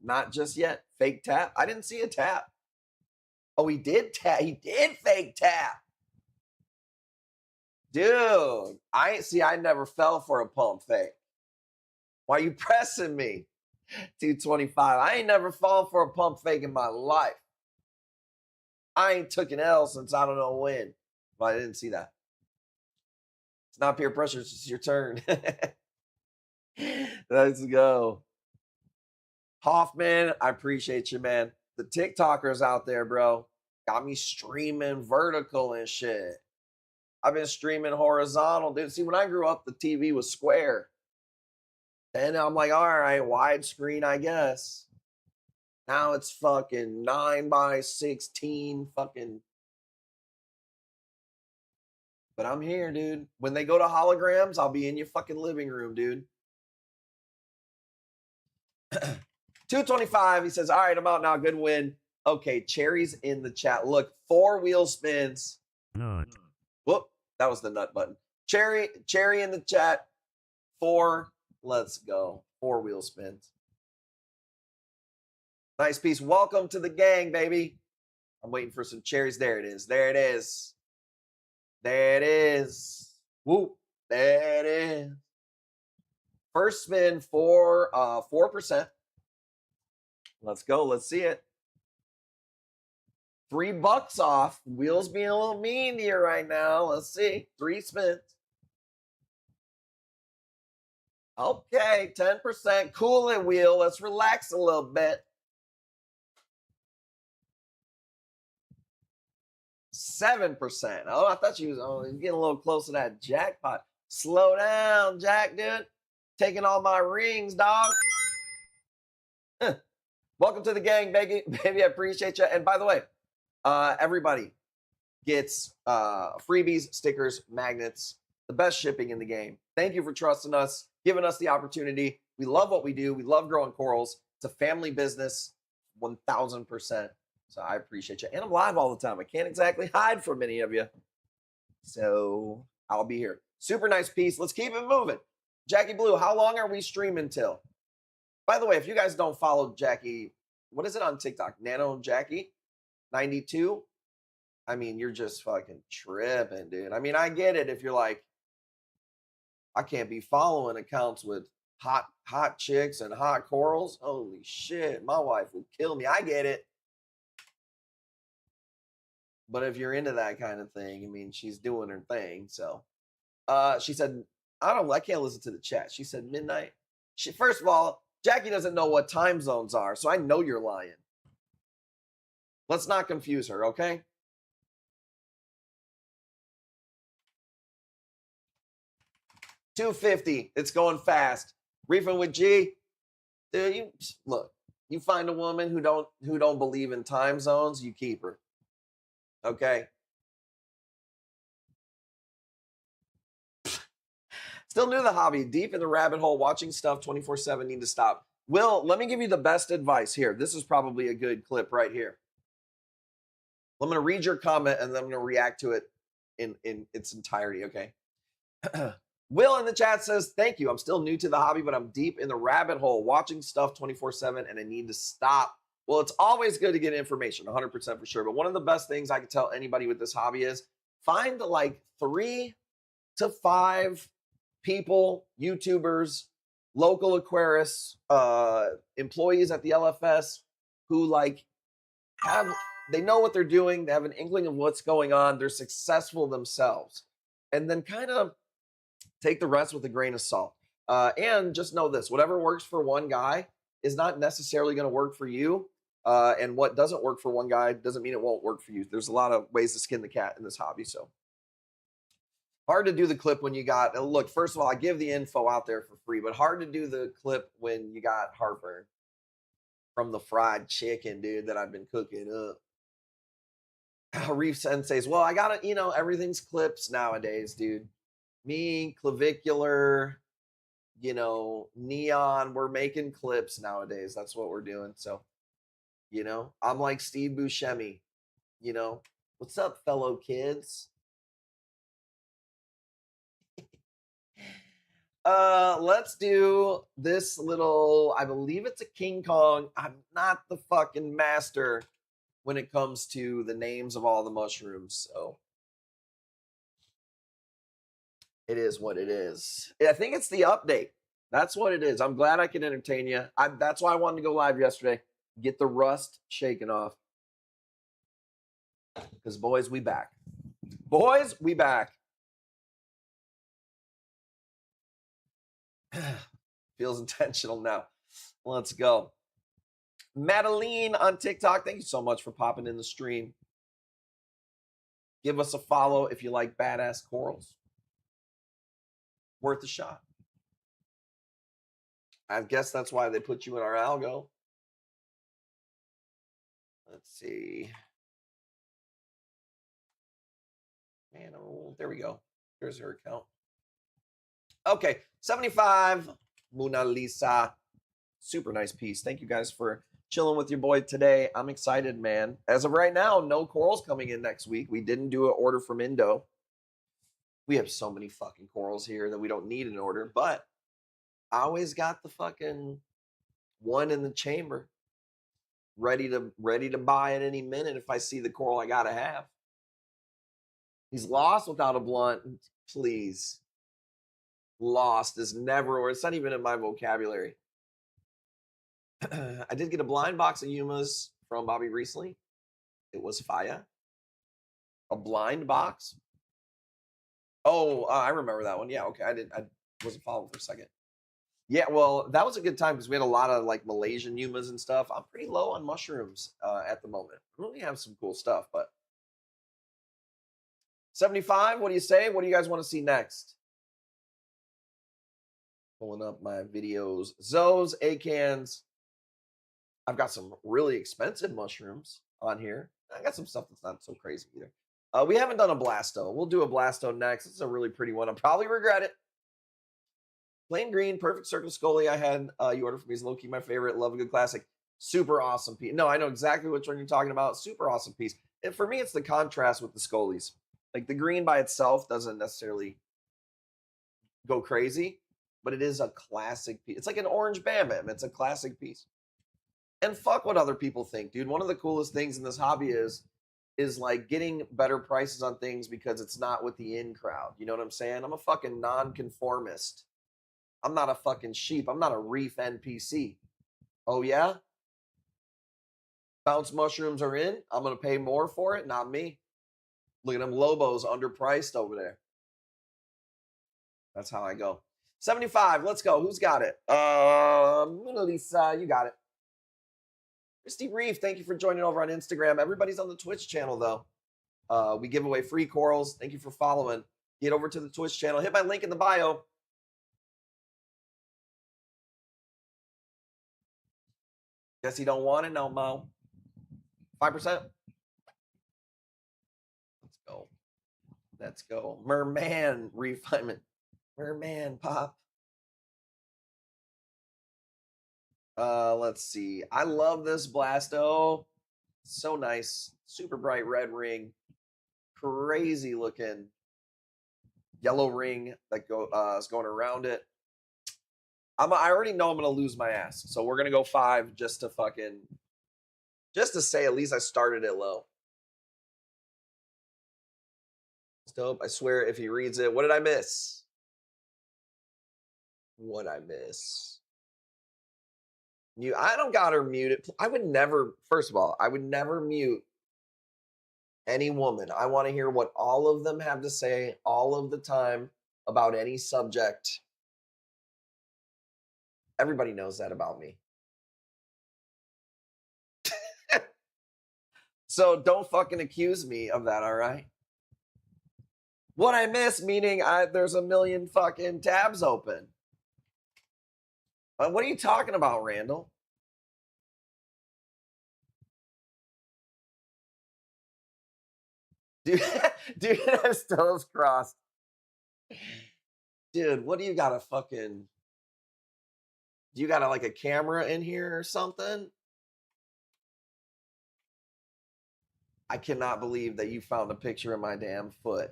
Not just yet. Fake tap. I didn't see a tap. Oh, he did tap. He did fake tap. Dude, I never fell for a pump fake. Why you pressing me? 225. I ain't never fallen for a pump fake in my life. I ain't took an L since I don't know when. But I didn't see that. It's not peer pressure, it's just your turn. Let's go. Hoffman, I appreciate you, man. The TikTokers out there, bro, got me streaming vertical and shit. I've been streaming horizontal, dude. See, when I grew up, the TV was square. And I'm like, all right, widescreen, I guess. Now it's fucking 9:16 fucking. But I'm here, dude. When they go to holograms, I'll be in your fucking living room, dude. 225, he says, all right, I'm out now. Good win. Okay, Cherry's in the chat. Look, 4 wheel spins. Nut. Whoop, that was the nut button. Cherry in the chat. 4. Let's go. 4 wheel spins. Nice piece. Welcome to the gang, baby. I'm waiting for some cherries. There it is. There it is. There it is. Whoop. There it is. First spin for 4%. Let's go. Let's see it. $3 off. Wheels being a little mean to you right now. Let's see. 3 spins. Okay, 10%. Cool it, wheel. Let's relax a little bit. 7%. Oh, I thought you was getting a little close to that jackpot. Slow down, Jack, dude. Taking all my rings, dog. Welcome to the gang, baby. Baby, I appreciate you. And by the way, everybody gets freebies, stickers, magnets, the best shipping in the game. Thank you for trusting us, giving us the opportunity. We love what we do. We love growing corals. It's a family business, 1,000%. So I appreciate you. And I'm live all the time. I can't exactly hide from any of you. So I'll be here. Super nice piece. Let's keep it moving. Jackie Blue, how long are we streaming till? By the way, if you guys don't follow Jackie, what is it on TikTok? Nano Jackie 92? I mean, you're just fucking tripping, dude. I mean, I get it if you're like, I can't be following accounts with hot chicks and hot corals. Holy shit, my wife would kill me. I get it. But if you're into that kind of thing, I mean, she's doing her thing. So she said, I can't listen to the chat. She said midnight. First of all, Jackie doesn't know what time zones are, so I know you're lying. Let's not confuse her, okay? $250. It's going fast. Reefing with G. Dude, you find a woman who don't believe in time zones, you keep her. Okay. Still new to the hobby, deep in the rabbit hole, watching stuff 24/7, need to stop. Will, let me give you the best advice here. This is probably a good clip right here. I'm going to read your comment and then I'm going to react to it in its entirety, okay? Will in the chat says, thank you. I'm still new to the hobby, but I'm deep in the rabbit hole, watching stuff 24/7, and I need to stop. Well, it's always good to get information, 100% for sure. But one of the best things I can tell anybody with this hobby is find like 3 to 5 people, YouTubers, local aquarists, employees at the LFS who like they know what they're doing. They have an inkling of what's going on. They're successful themselves. And then kind of take the rest with a grain of salt. And just know this, whatever works for one guy is not necessarily going to work for you. And what doesn't work for one guy doesn't mean it won't work for you. There's a lot of ways to skin the cat in this hobby. So hard to do the clip when you got, look, first of all, I give the info out there for free, but hard to do the clip when you got heartburn from the fried chicken, dude, that I've been cooking up. Reef Sensei's, well, I gotta, everything's clips nowadays, dude. Me, clavicular, neon, we're making clips nowadays. That's what we're doing. So You know, I'm like Steve Buscemi. You know, what's up, fellow kids? Let's do this little, I believe it's a King Kong. I'm not the fucking master when it comes to the names of all the mushrooms, so it is what it is. I think it's the update. That's what it is. I'm glad I can entertain you. That's why I wanted to go live yesterday. Get the rust shaken off. Because boys, we back. Boys, we back. Feels intentional now. Let's go. Madeline on TikTok, thank you so much for popping in the stream. Give us a follow if you like badass corals. Worth a shot. I guess that's why they put you in our algo. Let's see. Man, oh, there we go. Here's her account. Okay, 75. Mona Lisa. Super nice piece. Thank you guys for chilling with your boy today. I'm excited, man. As of right now, no corals coming in next week. We didn't do an order from Indo. We have so many fucking corals here that we don't need an order, but I always got the fucking one in the chamber ready to buy at any minute if I see the coral I gotta have. He's lost without a blunt. Please. Lost is never, or it's not even in my vocabulary. I did get a blind box of Yumas from Bobby recently. It was fire. A blind box. Oh, I remember that one. Yeah, okay. I wasn't following for a second. Yeah, well, that was a good time because we had a lot of like Malaysian Yumas and stuff. I'm pretty low on mushrooms at the moment. I really have some cool stuff, but 75, what do you say? What do you guys want to see next? Pulling up my videos. Zoes, Acans. I've got some really expensive mushrooms on here. I got some stuff that's not so crazy either. We haven't done a Blasto. We'll do a Blasto next. It's a really pretty one. I'll probably regret it. Plain green, perfect circle Scully. I had you ordered for me is low-key my favorite. Love a good classic. Super awesome piece. No, I know exactly which one you're talking about. Super awesome piece. And for me, it's the contrast with the Scullies. Like the green by itself doesn't necessarily go crazy, but it is a classic piece. It's like an orange Bam Bam. It's a classic piece. And fuck what other people think, dude. One of the coolest things in this hobby is like getting better prices on things because it's not with the in crowd. You know what I'm saying? I'm a fucking nonconformist. I'm not a fucking sheep. I'm not a reef NPC. Oh, yeah? Bounce mushrooms are in. I'm going to pay more for it. Not me. Look at them Lobos underpriced over there. That's how I go. 75. Let's go. Who's got it? Lisa, you got it. Christy Reef, thank you for joining over on Instagram. Everybody's on the Twitch channel, though. We give away free corals. Thank you for following. Get over to the Twitch channel. Hit my link in the bio. Guess you don't want it? No, Mo. 5%? Let's go. Let's go. Merman refinement. Merman pop. Let's see. I love this Blasto. So nice. Super bright red ring. Crazy looking yellow ring that is going around it. I already know I'm gonna lose my ass, so we're gonna go 5 just to say at least I started it low. It's dope. I swear if he reads it, what did I miss? What I miss? I don't got her muted. I would never. First of all, I would never mute any woman. I want to hear what all of them have to say all of the time about any subject. Everybody knows that about me. So don't fucking accuse me of that, all right? What I miss, meaning there's a million fucking tabs open. What are you talking about, Randall? Dude, I'm still crossed. Dude, what do you got do you got like a camera in here or something? I cannot believe that you found a picture of my damn foot.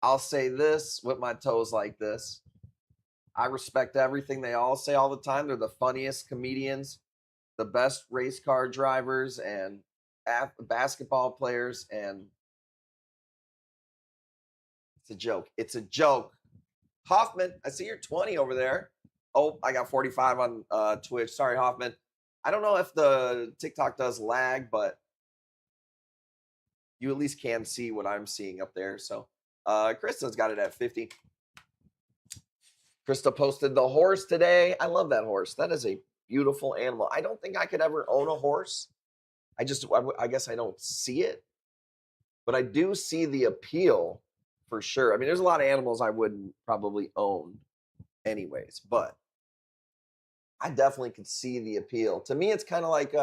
I'll say this with my toes like this. I respect everything they all say all the time. They're the funniest comedians, the best race car drivers, and basketball players. And it's a joke. It's a joke. Hoffman, I see you're 20 over there. Oh, I got 45 on Twitch. Sorry, Hoffman. I don't know if the TikTok does lag, but you at least can see what I'm seeing up there. So Krista's got it at 50. Krista posted the horse today. I love that horse. That is a beautiful animal. I don't think I could ever own a horse. I guess I don't see it, but I do see the appeal for sure. I mean, there's a lot of animals I wouldn't probably own anyways, but I definitely could see the appeal. To me, it's kind of like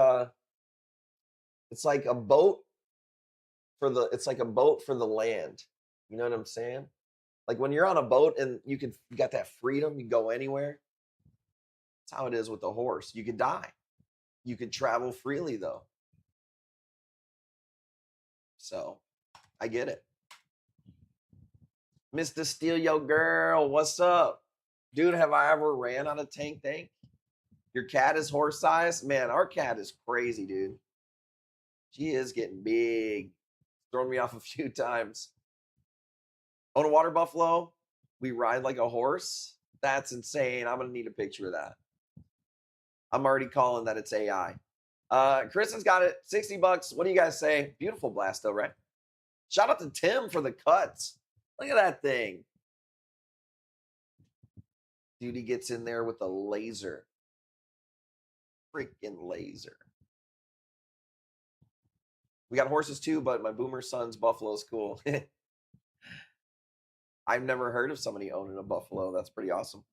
it's like a boat it's like a boat for the land. You know what I'm saying? Like when you're on a boat and you got that freedom, you go anywhere. That's how it is with the horse. You could die. You could travel freely though. So I get it. Mr. Steal Your Girl, what's up? Dude, have I ever ran on a tank? Your cat is horse size? Man, our cat is crazy, dude. She is getting big. Thrown me off a few times. Own a water buffalo? We ride like a horse? That's insane. I'm going to need a picture of that. I'm already calling that it's AI. Kristen's got it. 60 bucks. What do you guys say? Beautiful Blasto, right? Shout out to Tim for the cuts. Look at that thing. Dude, he gets in there with a laser. Freaking laser. We got horses too, but my boomer son's buffalo is cool. I've never heard of somebody owning a buffalo. That's pretty awesome.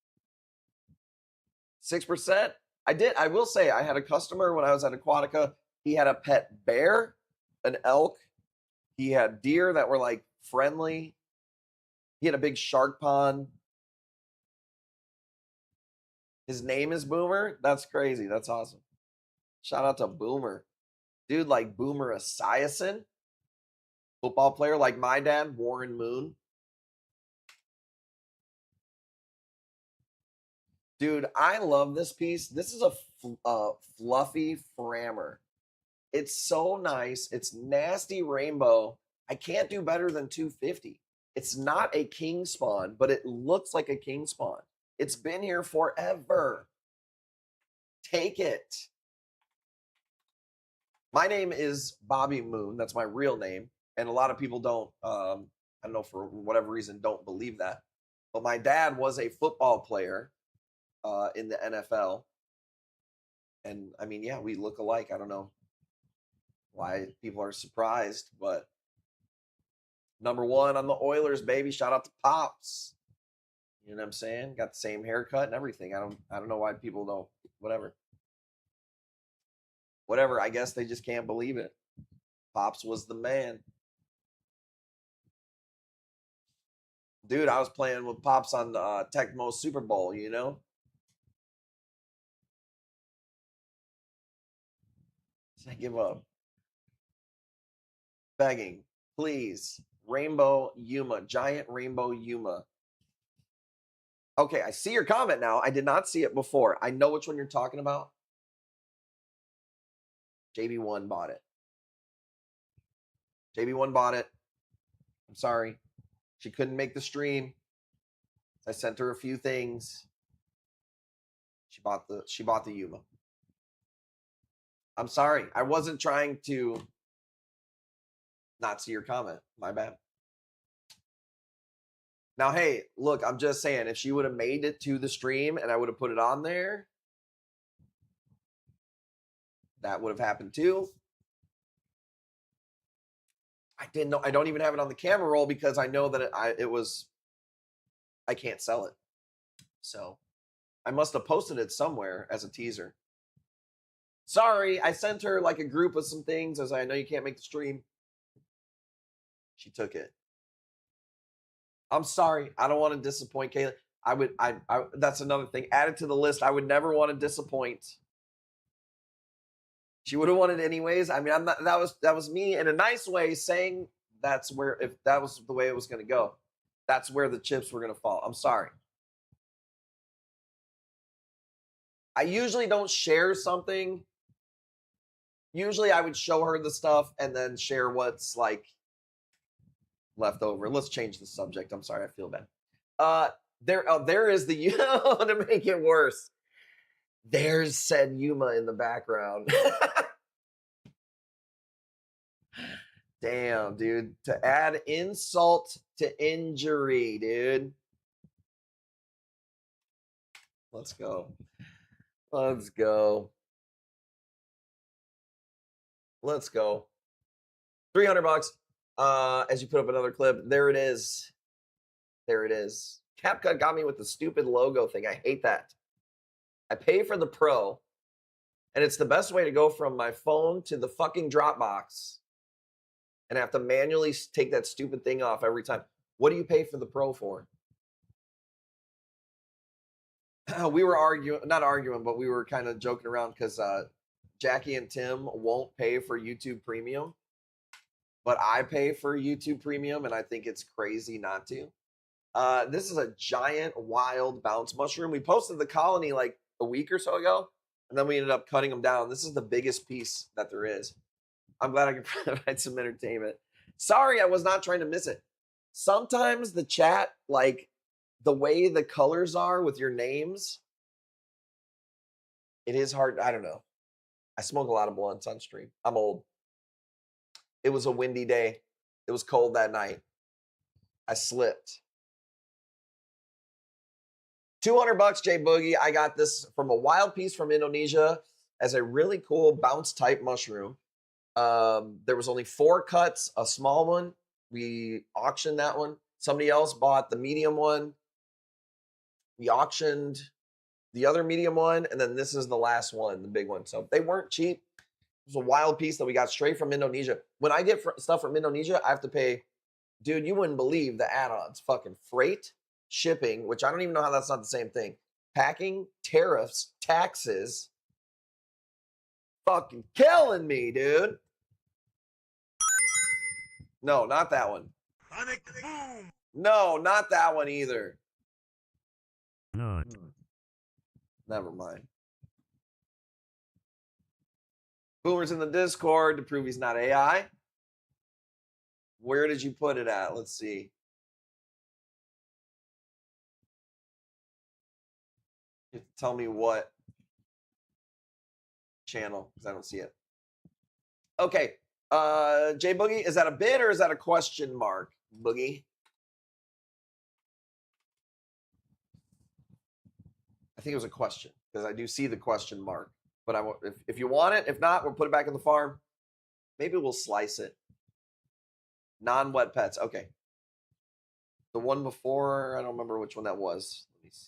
6%. I will say I had a customer when I was at Aquatica. He had a pet bear, an elk. He had deer that were like friendly. He had a big shark pond. His name is Boomer. That's crazy. That's awesome. Shout out to Boomer. Dude, like Boomer Esiason. Football player like my dad, Warren Moon. Dude, I love this piece. This is a fluffy Frammer. It's so nice. It's nasty rainbow. I can't do better than 250. It's not a king spawn, but it looks like a king spawn. It's been here forever. Take it. My name is Bobby Moon. That's my real name. And a lot of people don't, I don't know, for whatever reason, don't believe that. But my dad was a football player in the NFL. And I mean, yeah, we look alike. I don't know why people are surprised, but number one on the Oilers, baby. Shout out to Pops. You know what I'm saying? Got the same haircut and everything. I don't know why people don't. Whatever. I guess they just can't believe it. Pops was the man. Dude, I was playing with Pops on Tecmo Super Bowl, you know? I give up. Begging. Please. Rainbow Yuma. Giant Rainbow Yuma. Okay, I see your comment now. I did not see it before. I know which one you're talking about. JB1 bought it. JB1 bought it. I'm sorry. She couldn't make the stream. I sent her a few things. She bought the Yuma. I'm sorry. I wasn't trying to not see your comment. My bad. Now, hey, look, I'm just saying, if she would have made it to the stream and I would have put it on there, that would have happened too. I didn't know. I don't even have it on the camera roll because I know that I can't sell it. So I must have posted it somewhere as a teaser. Sorry, I sent her like a group of some things as I know you can't make the stream. She took it. I'm sorry. I don't want to disappoint Kayla. I that's another thing. Add it to the list. I would never want to disappoint She would have won it anyways. I mean, I'm not. That was me in a nice way saying that's where, if that was the way it was going to go, that's where the chips were going to fall. I'm sorry. I usually don't share something. Usually I would show her the stuff and then share what's like left over. Let's change the subject. I'm sorry, I feel bad. There is the to make it worse. There's said Yuma in the background. Damn, dude. To add insult to injury, dude. Let's go. Let's go. Let's go. 300 bucks. As you put up another clip, there it is. There it is. CapCut got me with the stupid logo thing. I hate that. I pay for the Pro, and it's the best way to go from my phone to the fucking Dropbox, and I have to manually take that stupid thing off every time. What do you pay for the Pro for? We were not arguing, but we were kind of joking around because Jackie and Tim won't pay for YouTube Premium, but I pay for YouTube Premium, and I think it's crazy not to. This is a giant wild bounce mushroom. We posted the colony like a week or so ago, and then we ended up cutting them down. This is the biggest piece that there is. I'm glad I can provide some entertainment. Sorry, I was not trying to miss it. Sometimes the chat, like the way the colors are with your names, it is hard. I don't know. I smoke a lot of blunts on stream. I'm old. It was a windy day. It was cold that night. I slipped. 200 bucks, Jay Boogie. I got this from a wild piece from Indonesia as a really cool bounce type mushroom. There was only 4 cuts, a small one. We auctioned that one. Somebody else bought the medium one. We auctioned the other medium one, and then this is the last one, the big one. So they weren't cheap. It was a wild piece that we got straight from Indonesia. When I get stuff from Indonesia, I have to pay, dude, you wouldn't believe the add-ons. Fucking freight, shipping, which I don't even know how that's not the same thing. Packing, tariffs, taxes. Fucking killing me, dude. No, not that one. Sonic boom. No, not that one either. No. Never mind. Boomer's in the Discord to prove he's not AI. Where did you put it at? Let's see. You have to tell me what channel, because I don't see it. Okay. Jay Boogie, is that a bid or is that a question mark, Boogie? I think it was a question because I do see the question mark. But if you want it, if not, we'll put it back in the farm. Maybe we'll slice it. Non-wet pets. Okay. The one before, I don't remember which one that was. Let me see.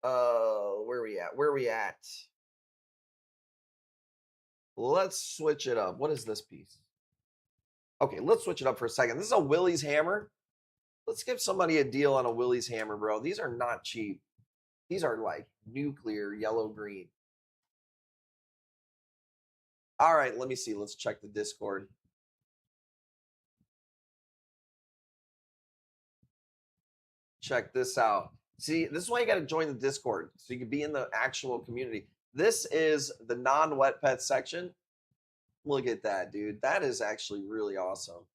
Where are we at? Where are we at? Let's switch it up. What is this piece? Okay, let's switch it up for a second. This is a Willie's hammer. Let's give somebody a deal on a Willie's hammer, bro. These are not cheap. These are like nuclear yellow-green. All right, let me see. Let's check the Discord. Check this out. See, this is why you got to join the Discord so you can be in the actual community. This is the non-wet pet section. Look at that, dude. That is actually really awesome.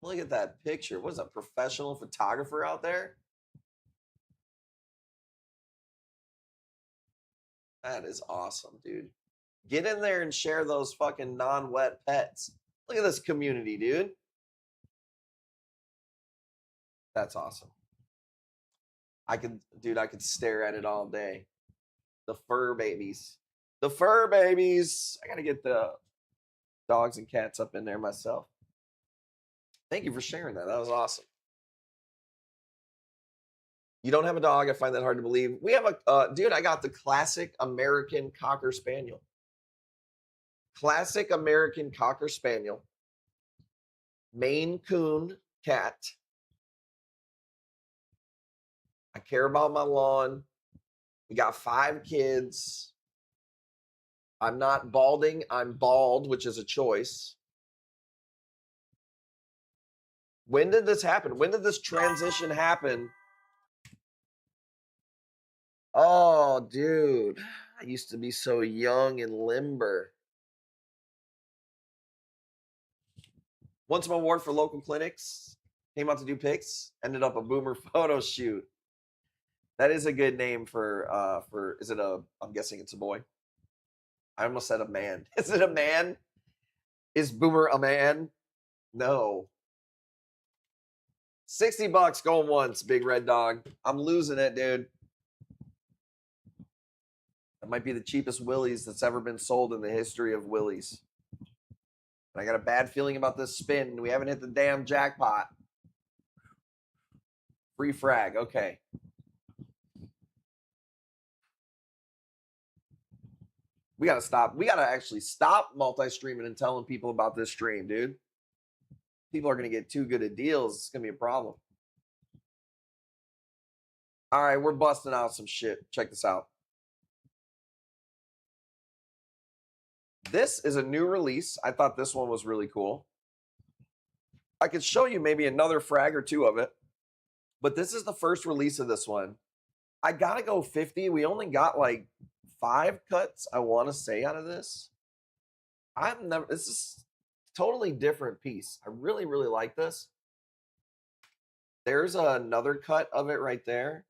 Look at that picture. What is a professional photographer out there? That is awesome, dude. Get in there and share those fucking non-wet pets. Look at this community, dude. That's awesome. I could stare at it all day. The fur babies. The fur babies. I got to get the dogs and cats up in there myself. Thank you for sharing that. That was awesome. You don't have a dog. I find that hard to believe. We have a, dude, I got the classic American Cocker Spaniel. Classic American Cocker Spaniel. Maine Coon cat. I care about my lawn. We got 5 kids. I'm not balding. I'm bald, which is a choice. When did this happen? When did this transition happen? Oh, dude. I used to be so young and limber. Won some award for local clinics. Came out to do pics. Ended up a boomer photo shoot. That is a good name for is it a, I'm guessing it's a boy. I almost said a man. Is it a man? Is Boomer a man? No. $60 going once, big red dog. I'm losing it, dude. That might be the cheapest Willys that's ever been sold in the history of Willys. And I got a bad feeling about this spin. We haven't hit the damn jackpot. Free frag. Okay. We got to stop. We got to actually stop multi-streaming and telling people about this stream, dude. People are going to get too good at deals. It's going to be a problem. All right, we're busting out some shit. Check this out. This is a new release. I thought this one was really cool. I could show you maybe another frag or two of it, but this is the first release of this one. I got to go 50. We only got like 5 cuts, I want to say, out of this. This is totally different piece. I really, really like this. There's another cut of it right there.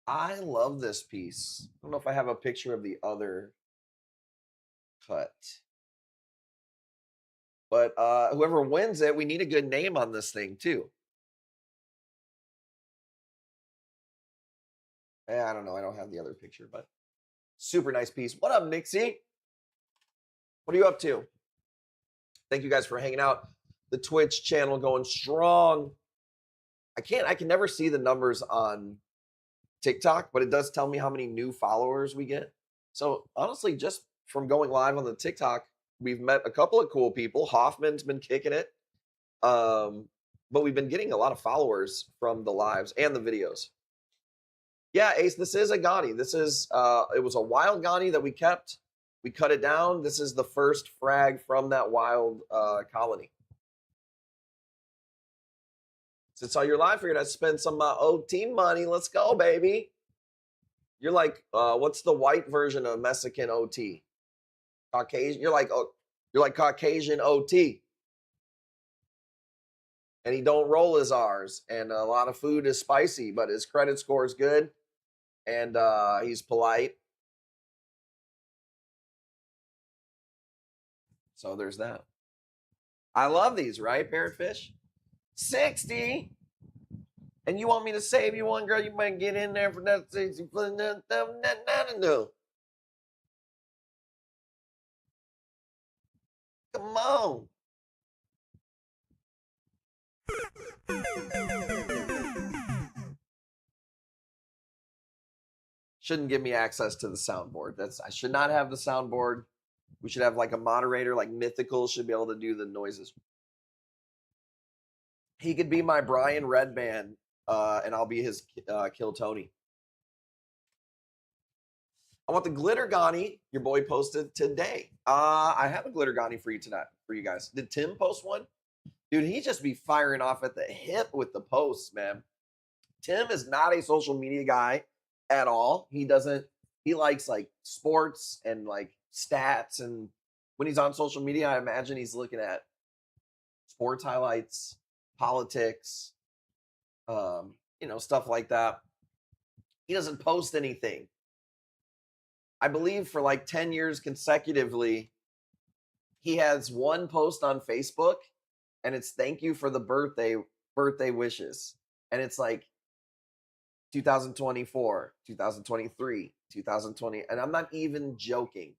I love this piece. I don't know if I have a picture of the other cut. But whoever wins it, we need a good name on this thing too. I don't know. I don't have the other picture, but super nice piece. What up, Nixie? What are you up to? Thank you guys for hanging out. The Twitch channel going strong. I can never see the numbers on TikTok, but it does tell me how many new followers we get. So honestly, just from going live on the TikTok, we've met a couple of cool people. Hoffman's been kicking it. But we've been getting a lot of followers from the lives and the videos. Yeah, Ace, this is a Ghani. This is, it was a wild Ghani that we kept. We cut it down. This is the first frag from that wild colony. Since I saw your live, figured I'd spend some OT money. Let's go, baby. You're like, what's the white version of Mexican OT? Caucasian. You're like Caucasian OT. And he don't roll his R's. And a lot of food is spicy, but his credit score is good. And he's polite. So there's that. I love these, right, Parrotfish? 60. And you want me to save you one, girl? You might get in there for that 60. No. Come on. Shouldn't give me access to the soundboard. I should not have the soundboard. We should have like a moderator, like Mythical should be able to do the noises. He could be my Brian Redband, and I'll be his Kill Tony. I want the glitter Ghani your boy posted today. I have a glitter Ghani for you tonight, for you guys. Did Tim post one? Dude, he just be firing off at the hip with the posts, man. Tim is not a social media guy at all. He likes like sports and like stats. And when he's on social media, I imagine he's looking at sports highlights, politics, stuff like that. He doesn't post anything. I believe for like 10 years consecutively, he has one post on Facebook and it's thank you for the birthday wishes. And it's like 2024, 2023, 2020. And I'm not even joking.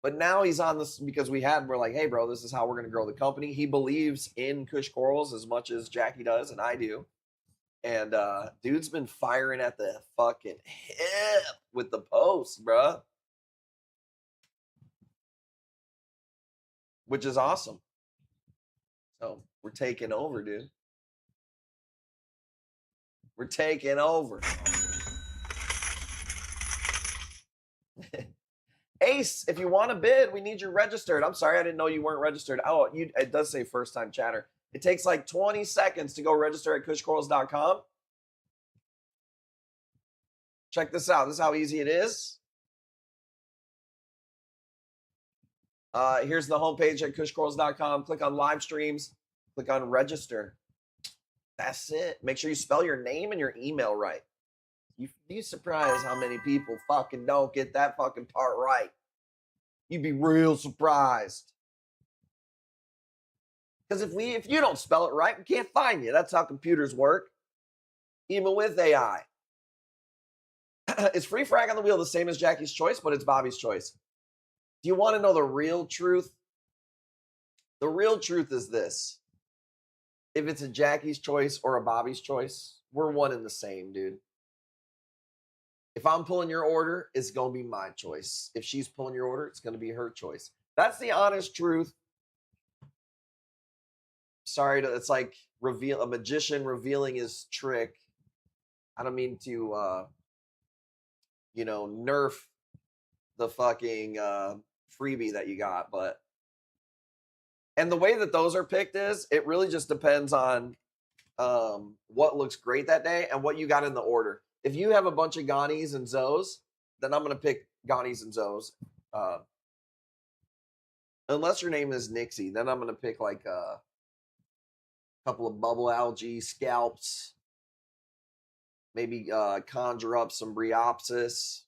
But now he's on this because we're like, hey, bro, this is how we're going to grow the company. He believes in Kush Corals as much as Jackie does, and I do. And dude's been firing at the fucking hip with the posts, bro. Which is awesome. So we're taking over, dude. We're taking over. Ace, if you want to bid, we need you registered. I'm sorry, I didn't know you weren't registered. Oh, it does say first time chatter. It takes like 20 seconds to go register at cushcorals.com. Check this out. This is how easy it is. Here's the homepage at cushcorals.com. Click on live streams. Click on register. That's it. Make sure you spell your name and your email right. You'd be surprised how many people fucking don't get that fucking part right. You'd be real surprised. Because if you don't spell it right, we can't find you. That's how computers work, even with AI. Is free frag on the wheel the same as Jackie's choice, but it's Bobby's choice? Do you want to know the real truth? The real truth is this. If it's a Jackie's choice or a Bobby's choice, we're one and the same, dude. If I'm pulling your order, it's going to be my choice. If she's pulling your order, it's going to be her choice. That's the honest truth. Sorry, it's like a magician revealing his trick. I don't mean to, nerf the fucking freebie that you got, but. And the way that those are picked is, it really just depends on what looks great that day and what you got in the order. If you have a bunch of Ganis and Zos, then I'm going to pick Ganis and Zos. Unless your name is Nixie, then I'm going to pick like a couple of bubble algae scalps. Maybe conjure up some Bryopsis.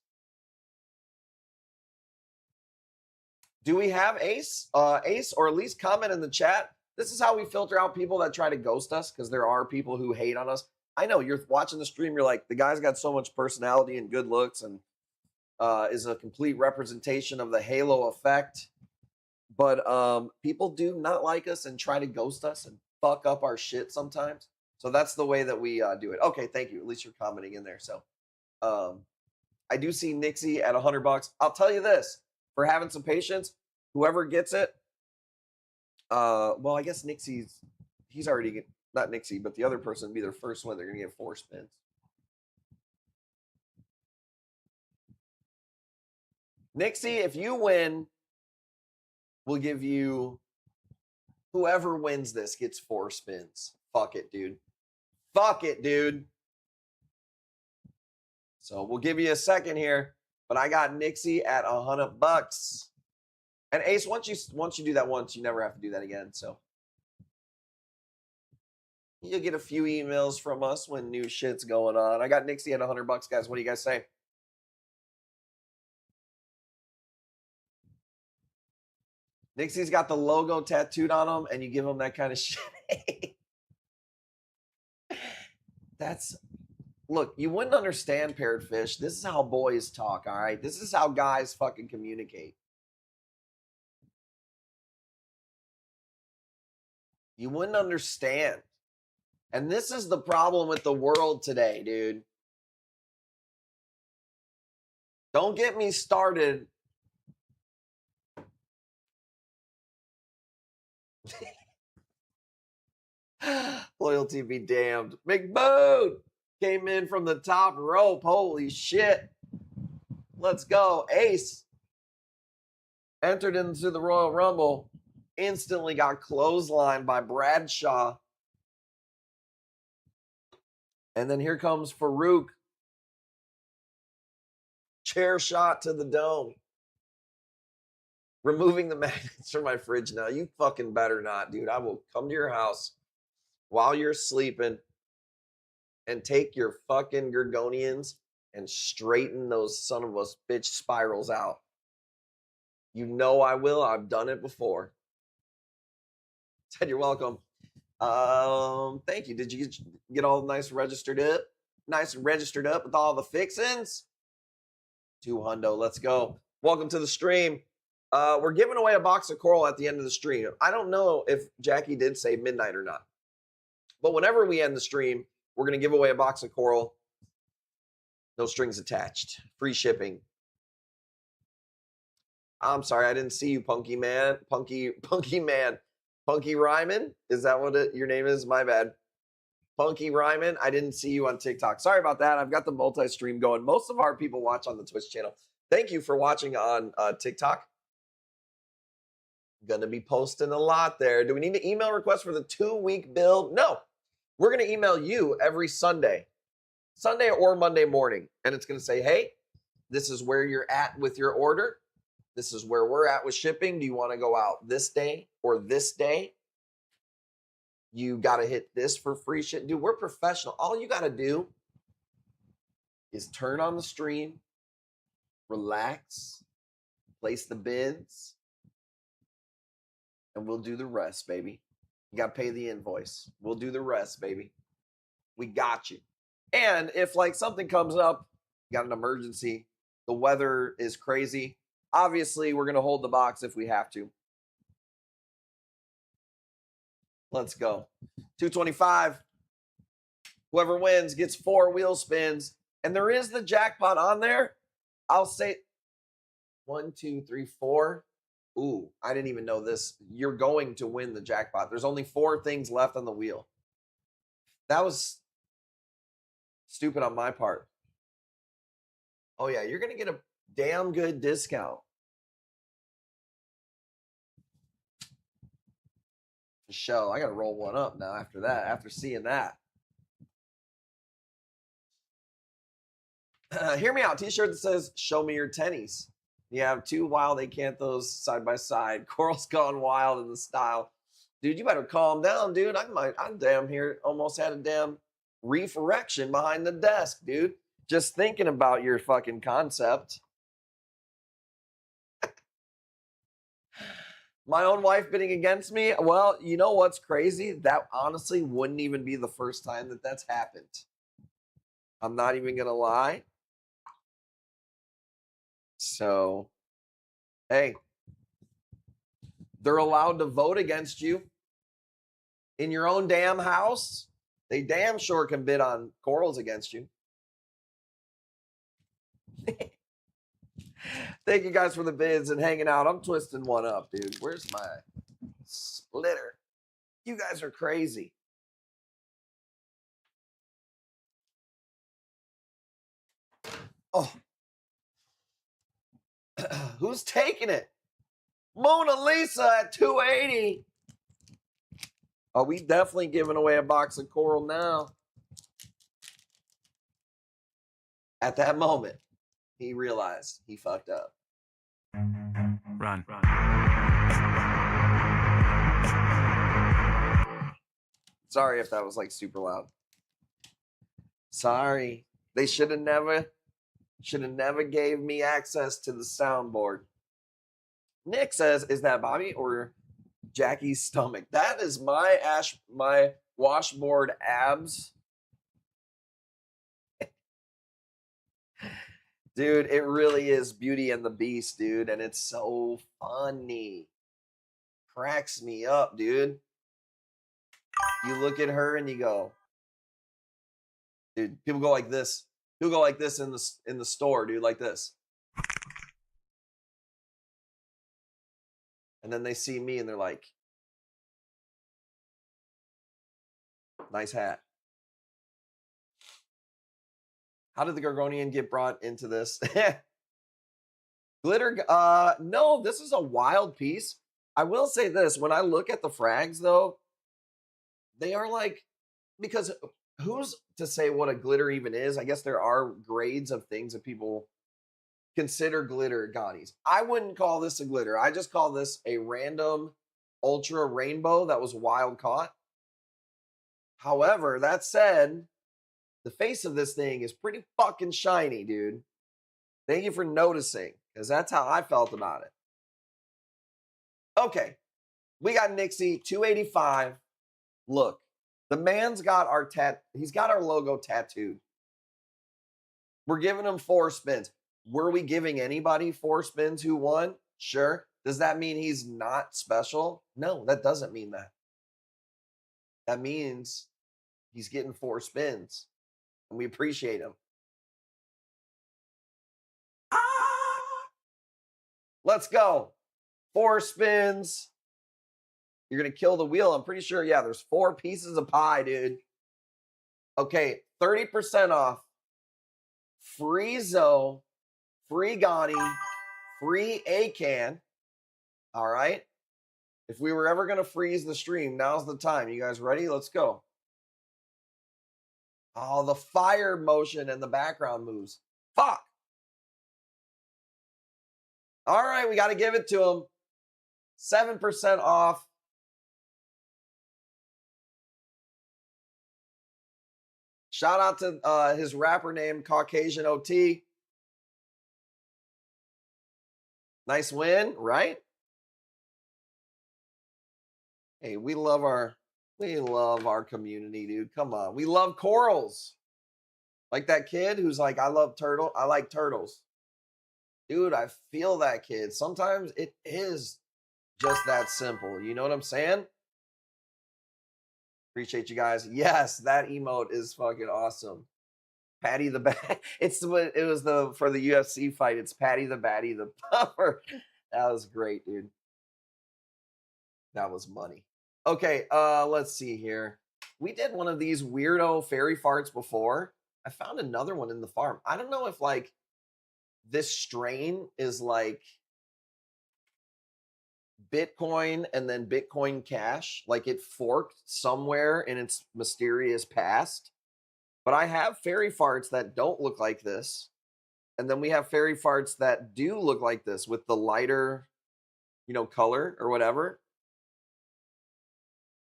Do we have Ace? Ace, or at least comment in the chat. This is how we filter out people that try to ghost us, because there are people who hate on us. I know you're watching the stream. You're like, the guy's got so much personality and good looks and is a complete representation of the halo effect. But people do not like us and try to ghost us and fuck up our shit sometimes. So that's the way that we do it. Okay, thank you. At least you're commenting in there. So I do see Nixie at $100. I'll tell you this, for having some patience, whoever gets it, well, I guess he's already not Nixie, but the other person be their first one. They're going to get 4 spins. Nixie, if you win, we'll give you, whoever wins this gets 4 spins. Fuck it, dude. Fuck it, dude. So we'll give you a second here, but I got Nixie at $100. And Ace, once you do that once, you never have to do that again. So you'll get a few emails from us when new shit's going on. I got Nixie at $100, guys. What do you guys say? Nixie's got the logo tattooed on him, and you give him that kind of shit. Look, you wouldn't understand, Parrotfish. This is how boys talk, all right? This is how guys fucking communicate. You wouldn't understand. And this is the problem with the world today, dude. Don't get me started. Loyalty be damned. McBoot came in from the top rope. Holy shit. Let's go. Ace entered into the Royal Rumble. Instantly got clotheslined by Bradshaw. And then here comes Farouk. Chair shot to the dome. Removing the magnets from my fridge now. You fucking better not, dude. I will come to your house while you're sleeping and take your fucking Gorgonians and straighten those son of a bitch spirals out. You know I will. I've done it before. Said you're welcome. Thank you. Did you get all nice registered up? Nice and registered up with all the fixins? 200. Let's go. Welcome to the stream. We're giving away a box of coral at the end of the stream. I don't know if Jackie did say midnight or not. But whenever we end the stream, we're going to give away a box of coral. No strings attached. Free shipping. I'm sorry, I didn't see you, Punky Man. Punky Man. Punky Ryman? Is that what your name is? My bad. Punky Ryman, I didn't see you on TikTok. Sorry about that. I've got the multi-stream going. Most of our people watch on the Twitch channel. Thank you for watching on TikTok. Going to be posting a lot there. Do we need an email request for the 2-week build? No. We're going to email you every Sunday or Monday morning. And it's going to say, hey, this is where you're at with your order. This is where we're at with shipping. Do you want to go out this day or this day? You got to hit this for free shit. Dude, we're professional. All you got to do is turn on the stream, relax, place the bids, and we'll do the rest, baby. You got to pay the invoice. We'll do the rest, baby. We got you. And if like something comes up, you got an emergency, the weather is crazy, obviously we're going to hold the box if we have to. Let's go. 225. Whoever wins gets 4 wheel spins. And there is the jackpot on there. I'll say 1, 2, 3, 4. Ooh, I didn't even know this. You're going to win the jackpot. There's only 4 things left on the wheel. That was stupid on my part. Oh, yeah, you're going to get a damn good discount. Show. I got to roll one up now after that, after seeing that. Hear me out. T-shirt that says, show me your tennies. You have 2 wild acanthos side by side. Coral's gone wild in the style. Dude, you better calm down, dude. I'm damn here. Almost had a damn reef erection behind the desk, dude. Just thinking about your fucking concept. My own wife bidding against me? Well, you know what's crazy? That honestly wouldn't even be the first time that that's happened. I'm not even going to lie. So, hey, they're allowed to vote against you in your own damn house. They damn sure can bid on corals against you. Thank you guys for the bids and hanging out. I'm twisting one up, dude. Where's my splitter? You guys are crazy. Oh. Who's taking it? Mona Lisa at 280. Oh, we definitely giving away a box of coral now. At that moment, he realized he fucked up. Run. Sorry if that was like super loud. Sorry. They should have never gave me access to the soundboard. Nick says, is that Bobby or Jackie's stomach? That is my washboard abs. Dude, it really is Beauty and the Beast, dude. And it's so funny. Cracks me up, dude. You look at her and you go, dude, people go like this. People go like this in the store, dude, like this. And then they see me and they're like, nice hat. How did the Gorgonian get brought into this? Glitter, no, this is a wild piece. I will say this, when I look at the frags though, they are like, because who's to say what a glitter even is? I guess there are grades of things that people consider glitter Ghanies. I wouldn't call this a glitter. I just call this a random ultra rainbow that was wild caught. However, that said, the face of this thing is pretty fucking shiny, dude. Thank you for noticing, because that's how I felt about it. Okay, we got Nixie, 285. Look, the man's got he's got our logo tattooed. We're giving him 4 spins. Were we giving anybody 4 spins who won? Sure. Does that mean he's not special? No, that doesn't mean that. That means he's getting 4 spins. And we appreciate him. Let's go. 4 spins. You're going to kill the wheel. I'm pretty sure, yeah, there's 4 pieces of pie, dude. Okay, 30% off. Free Zoe, free Ghani, free A-Can. All right. If we were ever going to freeze the stream, now's the time. You guys ready? Let's go. Oh, the fire motion and the background moves. Fuck. All right, we got to give it to him. 7% off. Shout out to his rapper name, Caucasian OT. Nice win, right? Hey, we love our community, dude. Come on. We love corals. Like that kid who's like, I like turtles. Dude, I feel that kid. Sometimes it is just that simple. You know what I'm saying? Appreciate you guys. Yes, that emote is fucking awesome. Patty the Bat. It was for the UFC fight. It's Patty the Batty the Puffer. That was great, dude. That was money. Okay, let's see here. We did one of these weirdo fairy farts before. I found another one in the farm. I don't know if like this strain is like Bitcoin and then Bitcoin Cash, like it forked somewhere in its mysterious past. But I have fairy farts that don't look like this. And then we have fairy farts that do look like this with the lighter, color or whatever.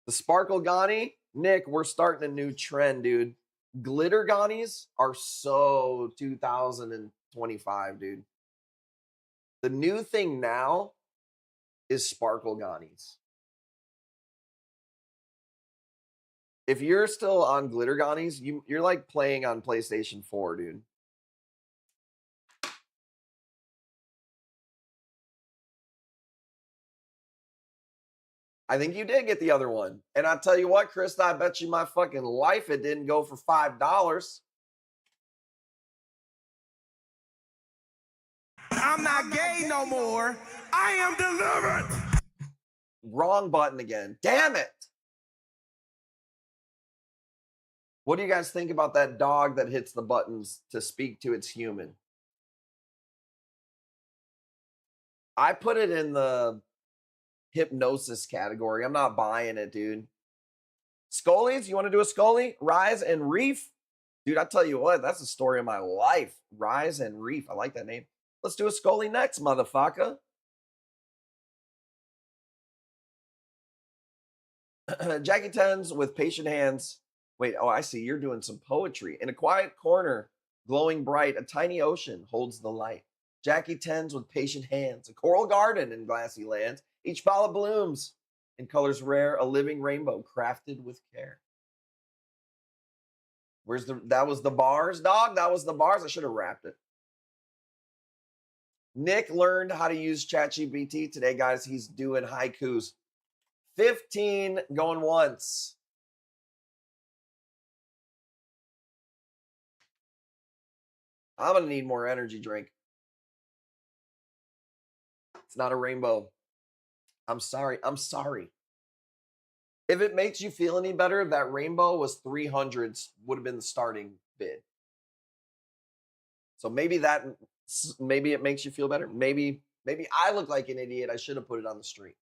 The Sparkle Ghani, Nick, we're starting a new trend, dude. Glitter Ghanis are so 2025, dude. The new thing now is Sparkle Ghanis. If you're still on Glitter Ghanis, you're like playing on PlayStation 4, dude. I think you did get the other one. And I tell you what, Krista, I bet you my fucking life it didn't go for $5. I'm not gay no more. I am delivered. Wrong button again. Damn it. What do you guys think about that dog that hits the buttons to speak to its human? I put it in the hypnosis category. I'm not buying it, dude. Scullies, you want to do a Scully? Rise and Reef? Dude, I tell you what, that's the story of my life. Rise and Reef. I like that name. Let's do a Scully next, motherfucker. Jackie Tens with patient hands. Wait, oh, I see. You're doing some poetry. In a quiet corner, glowing bright, a tiny ocean holds the light. Jackie Tens with patient hands. A coral garden in glassy lands. Each flower blooms in colors rare, a living rainbow crafted with care. That was the bars, dog? That was the bars? I should have rapped it. Nick learned how to use ChatGPT today, guys. He's doing haikus. 15 going once. I'm going to need more energy drink. It's not a rainbow. I'm sorry. If it makes you feel any better, that rainbow was 300s, would have been the starting bid. So maybe it makes you feel better. Maybe I look like an idiot. I should have put it on the stream.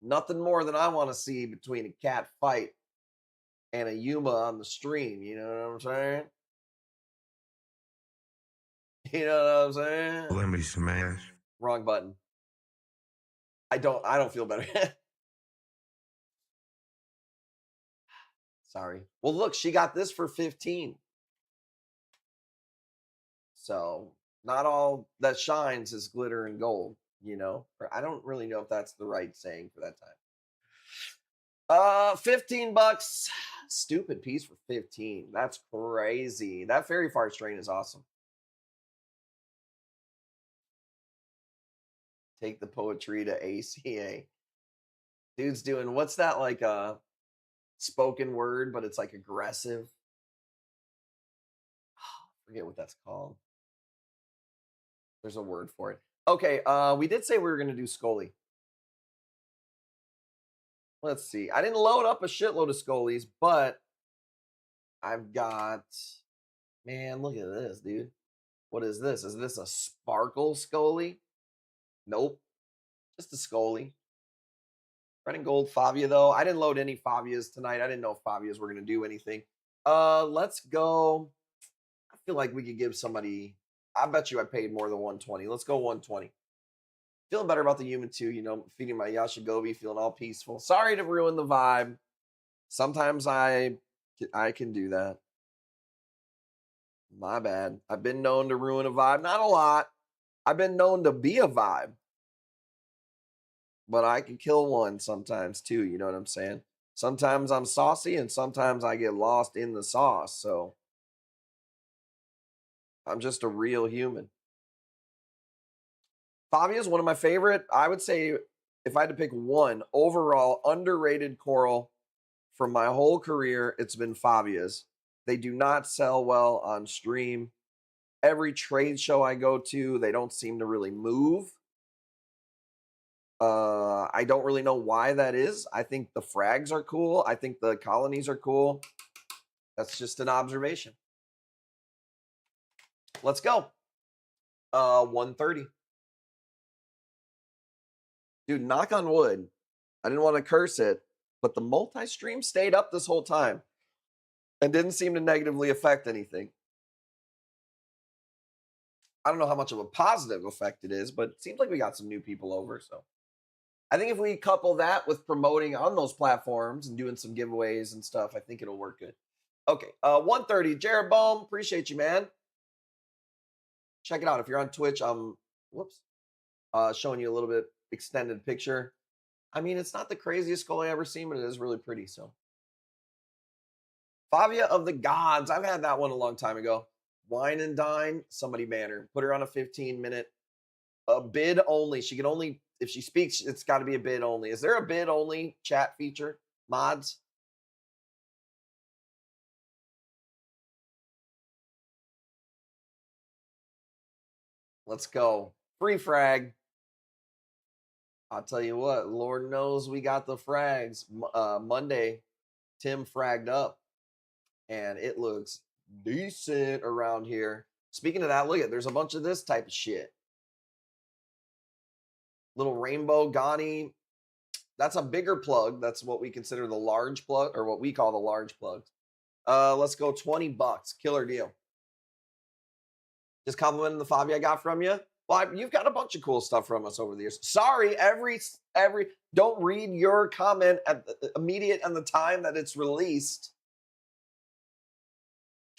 Nothing more than I want to see between a cat fight and a Yuma on the stream. You know what I'm saying? You know what I'm saying? Let me smash. Wrong button. I don't feel better. Sorry. Well, look, she got this for 15. So not all that shines is glitter and gold, Or I don't really know if that's the right saying for that time. $15. Stupid piece for 15. That's crazy. That fairy fart strain is awesome. Take the poetry to ACA. Dude's doing, what's that, like a spoken word, but it's like aggressive? Forget what that's called. There's a word for it. Okay, we did say we were going to do Scully. Let's see. I didn't load up a shitload of Scullies, but I've got, man, look at this, dude. What is this? Is this a sparkle Scully? Nope. Just a Scully. Red and gold Favia, though. I didn't load any Favias tonight. I didn't know if Favias were going to do anything. Let's go. I feel like we could give somebody, I bet you I paid more than 120. Let's go 120. Feeling better about the human too, you know, feeding my Yashigobi, feeling all peaceful. Sorry to ruin the vibe. Sometimes I can do that. My bad. I've been known to ruin a vibe. Not a lot. I've been known to be a vibe. But I can kill one sometimes too, you know what I'm saying? Sometimes I'm saucy and sometimes I get lost in the sauce. So I'm just a real human. Favia is one of my favorite. I would say if I had to pick one overall underrated coral from my whole career, it's been Favia's. They do not sell well on stream. Every trade show I go to, they don't seem to really move. I don't really know why that is. I think the frags are cool. I think the colonies are cool. That's just an observation. Let's go. 130. Dude, knock on wood. I didn't want to curse it, but the multi-stream stayed up this whole time and didn't seem to negatively affect anything. I don't know how much of a positive effect it is, but it seems like we got some new people over. So I think if we couple that with promoting on those platforms and doing some giveaways and stuff, I think it'll work good. Okay, 130. Jared Bohm, appreciate you, man. Check it out. If you're on Twitch, I'm showing you a little bit extended picture. I mean, it's not the craziest skull I ever seen, but it is really pretty. So Favia of the Gods. I've had that one a long time ago. Wine and Dine, somebody ban her. Put her on a 15-minute, a bid only. She can only, if she speaks, it's got to be a bid only. Is there a bid only chat feature? Mods? Let's go. Free frag. I'll tell you what, Lord knows we got the frags. Monday, Tim fragged up, and it looks decent around here. Speaking of that, look at, there's a bunch of this type of shit. Little rainbow Ghani. That's a bigger plug. That's what we consider the large plug, or what we call the large plugs. Let's go $20. Killer deal. Just complimenting the Favia I got from you. Well, you've got a bunch of cool stuff from us over the years. Sorry, every don't read your comment at the immediate and the time that it's released.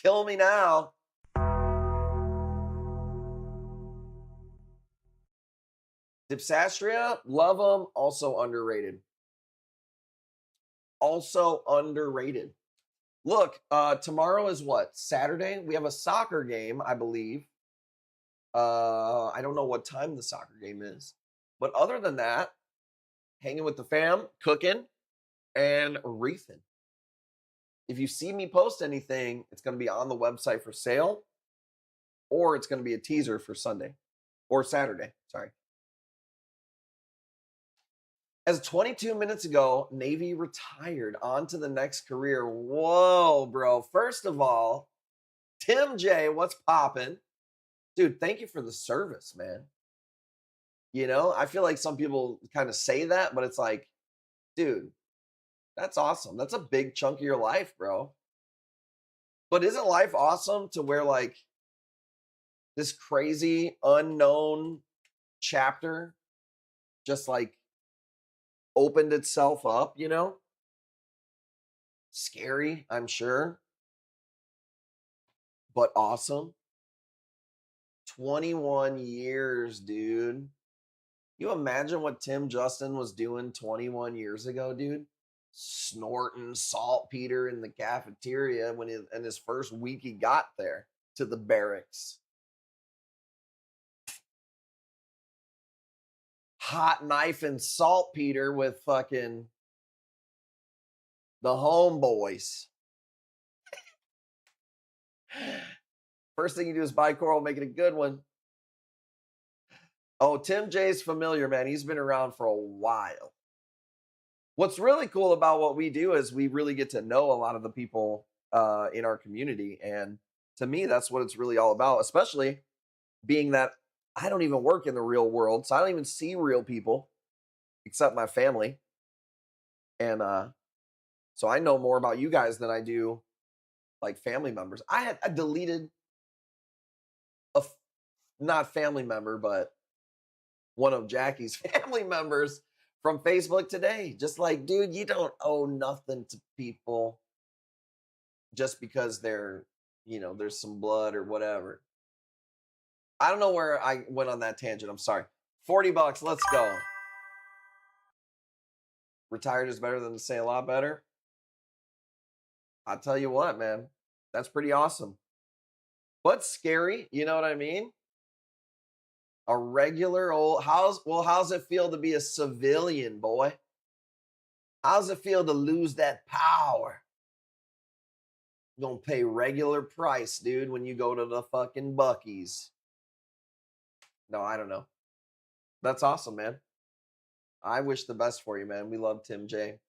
Kill me now. Dipsastria, love them. Also underrated. Also underrated. Look, tomorrow is what? Saturday? We have a soccer game, I believe. I don't know what time the soccer game is. But other than that, hanging with the fam, cooking, and reefing. If you see me post anything, it's going to be on the website for sale, or it's going to be a teaser for Sunday or Saturday. Sorry. As 22 minutes ago, Navy retired on to the next career. Whoa, bro. First of all, Tim J, what's poppin'? Dude, thank you for the service, man. You know, I feel like some people kind of say that, but it's like, dude, that's awesome. That's a big chunk of your life, bro. But isn't life awesome to where like this crazy unknown chapter just like opened itself up, you know? Scary, I'm sure. But awesome. 21 years, dude. You imagine what Tim Justin was doing 21 years ago, dude? Snorting saltpeter in the cafeteria when in his first week he got there to the barracks. Hot knife and saltpeter with fucking the homeboys. First thing you do is buy coral, make it a good one. Oh, Tim J's familiar, man. He's been around for a while. What's really cool about what we do is we really get to know a lot of the people in our community. And to me, that's what it's really all about, especially being that I don't even work in the real world. So I don't even see real people except my family. And so I know more about you guys than I do like family members. I deleted not family member, but one of Jackie's family members from Facebook today. Just like, dude, you don't owe nothing to people just because they're, there's some blood or whatever. I don't know where I went on that tangent. I'm sorry. $40. Let's go. Retired is better than to say a lot better. I'll tell you what, man. That's pretty awesome. But scary, you know what I mean? A regular old how's it feel to be a civilian, boy? How's it feel to lose that power? You're gonna pay regular price, dude, when you go to the fucking Buc-ee's. No, I don't know. That's awesome, man. I wish the best for you, man. We love Tim J.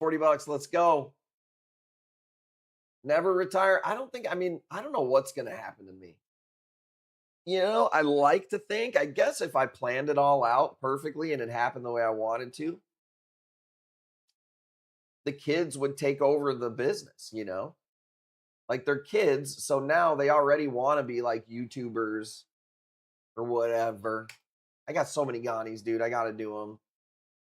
$40, let's go. Never retire. I don't know what's gonna happen to me. I like to think, I guess if I planned it all out perfectly and it happened the way I wanted to, the kids would take over the business, like they're kids. So now they already want to be like YouTubers or whatever. I got so many Ganis, dude. I got to do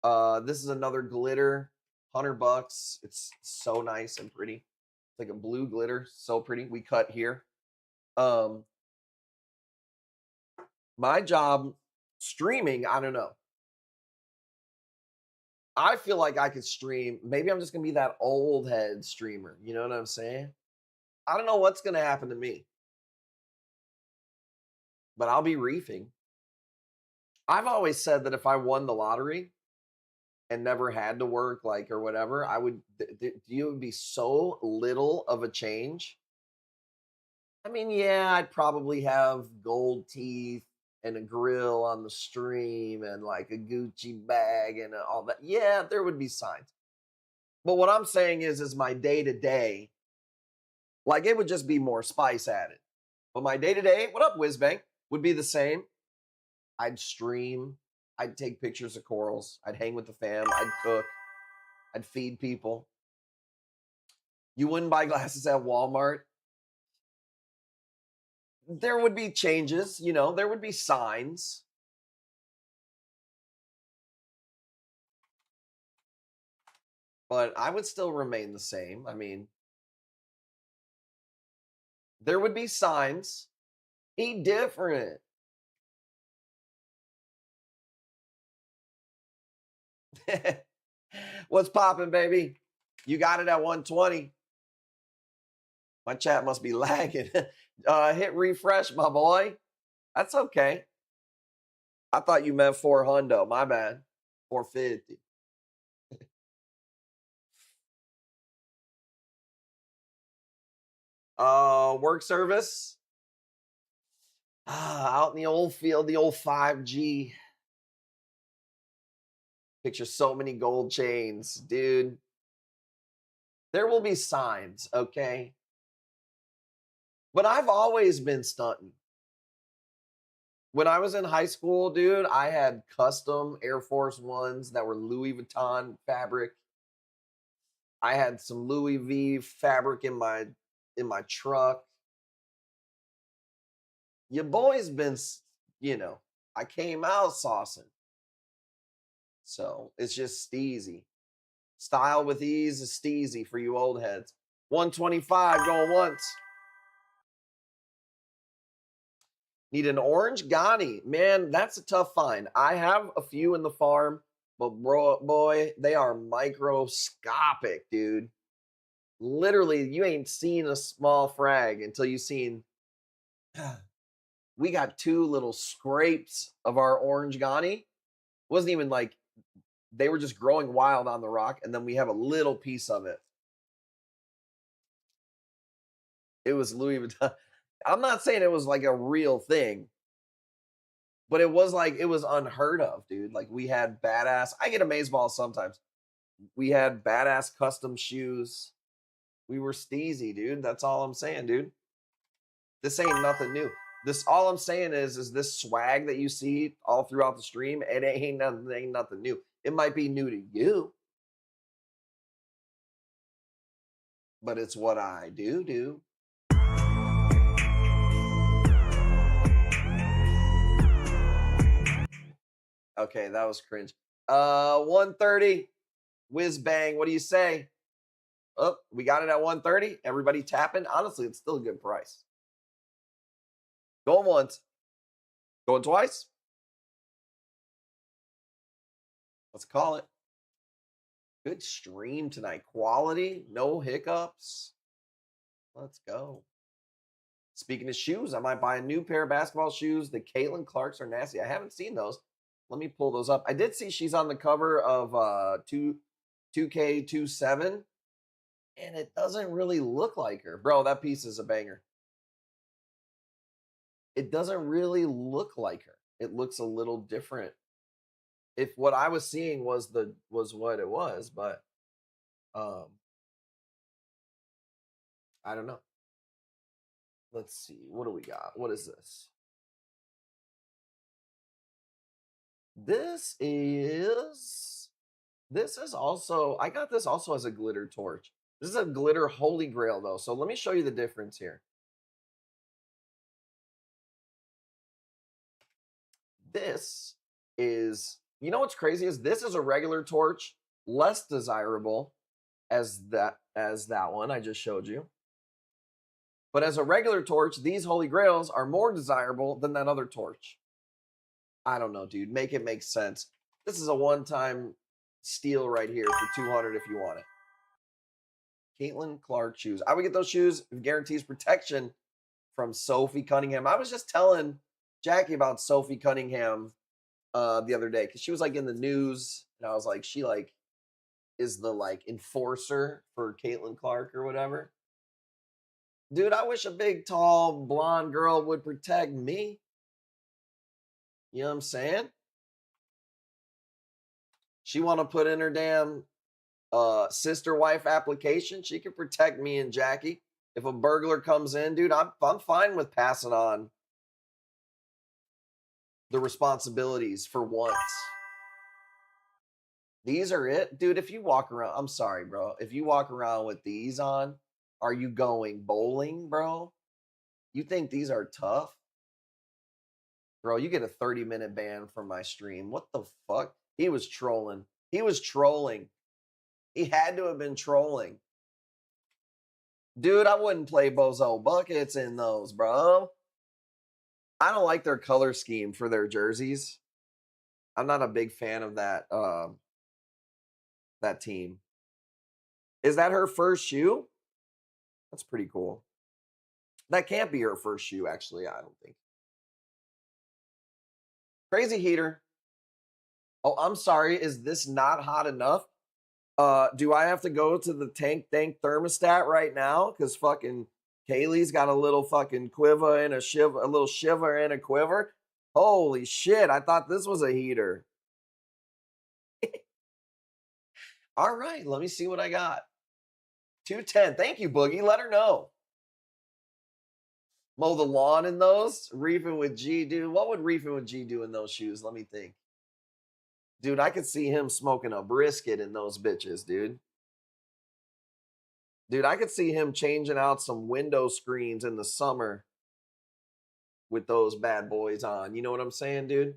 them. This is another glitter, $100. It's so nice and pretty. It's like a blue glitter. So pretty. We cut here. My job streaming, I don't know. I feel like I could stream. Maybe I'm just going to be that old head streamer. You know what I'm saying? I don't know what's going to happen to me. But I'll be reefing. I've always said that if I won the lottery and never had to work or whatever, you would be so little of a change. I mean, yeah, I'd probably have gold teeth and a grill on the stream and like a Gucci bag and all that. Yeah, there would be signs. But what I'm saying is my day-to-day, it would just be more spice added. But my day-to-day, what up, Whizbang, would be the same. I'd stream. I'd take pictures of corals. I'd hang with the fam. I'd cook. I'd feed people. You wouldn't buy glasses at Walmart. There would be changes, there would be signs. But I would still remain the same. I mean, there would be signs. Be different. What's popping, baby? You got it at 120. My chat must be lagging. Hit refresh, my boy. That's okay. I thought you meant 400. My bad. 450. Work service. Out in the old field, the old 5G. Picture so many gold chains, dude. There will be signs, okay? But I've always been stunting. When I was in high school, dude, I had custom Air Force Ones that were Louis Vuitton fabric. I had some Louis V fabric in my truck. Your boy's been, I came out saucing. So it's just steezy. Style with ease is steezy for you old heads. 125 going once. Need an orange Ghani. Man, that's a tough find. I have a few in the farm, but boy, they are microscopic, dude. Literally, you ain't seen a small frag until you've seen. We got two little scrapes of our orange Ghani. Wasn't even they were just growing wild on the rock, and then we have a little piece of it. It was Louis Vuitton. I'm not saying it was a real thing, but it was it was unheard of, dude. We had badass. I get amazeballs sometimes. We had badass custom shoes. We were steezy, dude. That's all I'm saying, dude. This ain't nothing new. This all I'm saying is this swag that you see all throughout the stream, it ain't nothing new. It might be new to you, but it's what I do. Okay, that was cringe. 130. Whiz bang. What do you say? Oh, we got it at 130. Everybody tapping. Honestly, it's still a good price. Going once. Going twice. Let's call it. Good stream tonight. Quality. No hiccups. Let's go. Speaking of shoes, I might buy a new pair of basketball shoes. The Caitlin Clarks are nasty. I haven't seen those. Let me pull those up. I did see she's on the cover of 2K27, and it doesn't really look like her. Bro, that piece is a banger. It doesn't really look like her. It looks a little different. If what I was seeing was what it was, but I don't know. Let's see. What do we got? What is this? This is also, I got this also as a glitter torch. This is a glitter holy grail though. So let me show you the difference here. This is, you know what's crazy is this is a regular torch, less desirable as that one I just showed you. But as a regular torch, these holy grails are more desirable than that other torch. I don't know, dude. Make it make sense. This is a one-time steal right here for 200 if you want it. Caitlin Clark shoes. I would get those shoes. It guarantees protection from Sophie Cunningham. I was just telling Jackie about Sophie Cunningham the other day because she was like in the news, and I was like, she like is the like enforcer for Caitlin Clark or whatever. Dude, I wish a big, tall, blonde girl would protect me. You know what I'm saying? She want to put in her damn sister wife application. She can protect me and Jackie. If a burglar comes in, dude, I'm fine with passing on the responsibilities for once. These are it. Dude, if you walk around, I'm sorry, bro. If you walk around with these on, are you going bowling, bro? You think these are tough? Bro, you get a 30-minute ban from my stream. What the fuck? He was trolling. He was trolling. He had to have been trolling. Dude, I wouldn't play Bozo Buckets in those, bro. I don't like their color scheme for their jerseys. I'm not a big fan of that that team. Is that her first shoe? That's pretty cool. That can't be her first shoe, actually. I don't think. Crazy heater. Oh, I'm sorry. Is this not hot enough? Do I have to go to the tank thermostat right now? Because fucking Kaylee's got a little fucking quiver and a little shiver and a quiver. Holy shit. I thought this was a heater. All right. Let me see what I got. 210. Thank you, Boogie. Let her know. Mow the lawn in those? Reefing with G, dude. What would Reefing with G do in those shoes? Let me think. Dude, I could see him smoking a brisket in those bitches, dude. Dude, I could see him changing out some window screens in the summer with those bad boys on. You know what I'm saying, dude?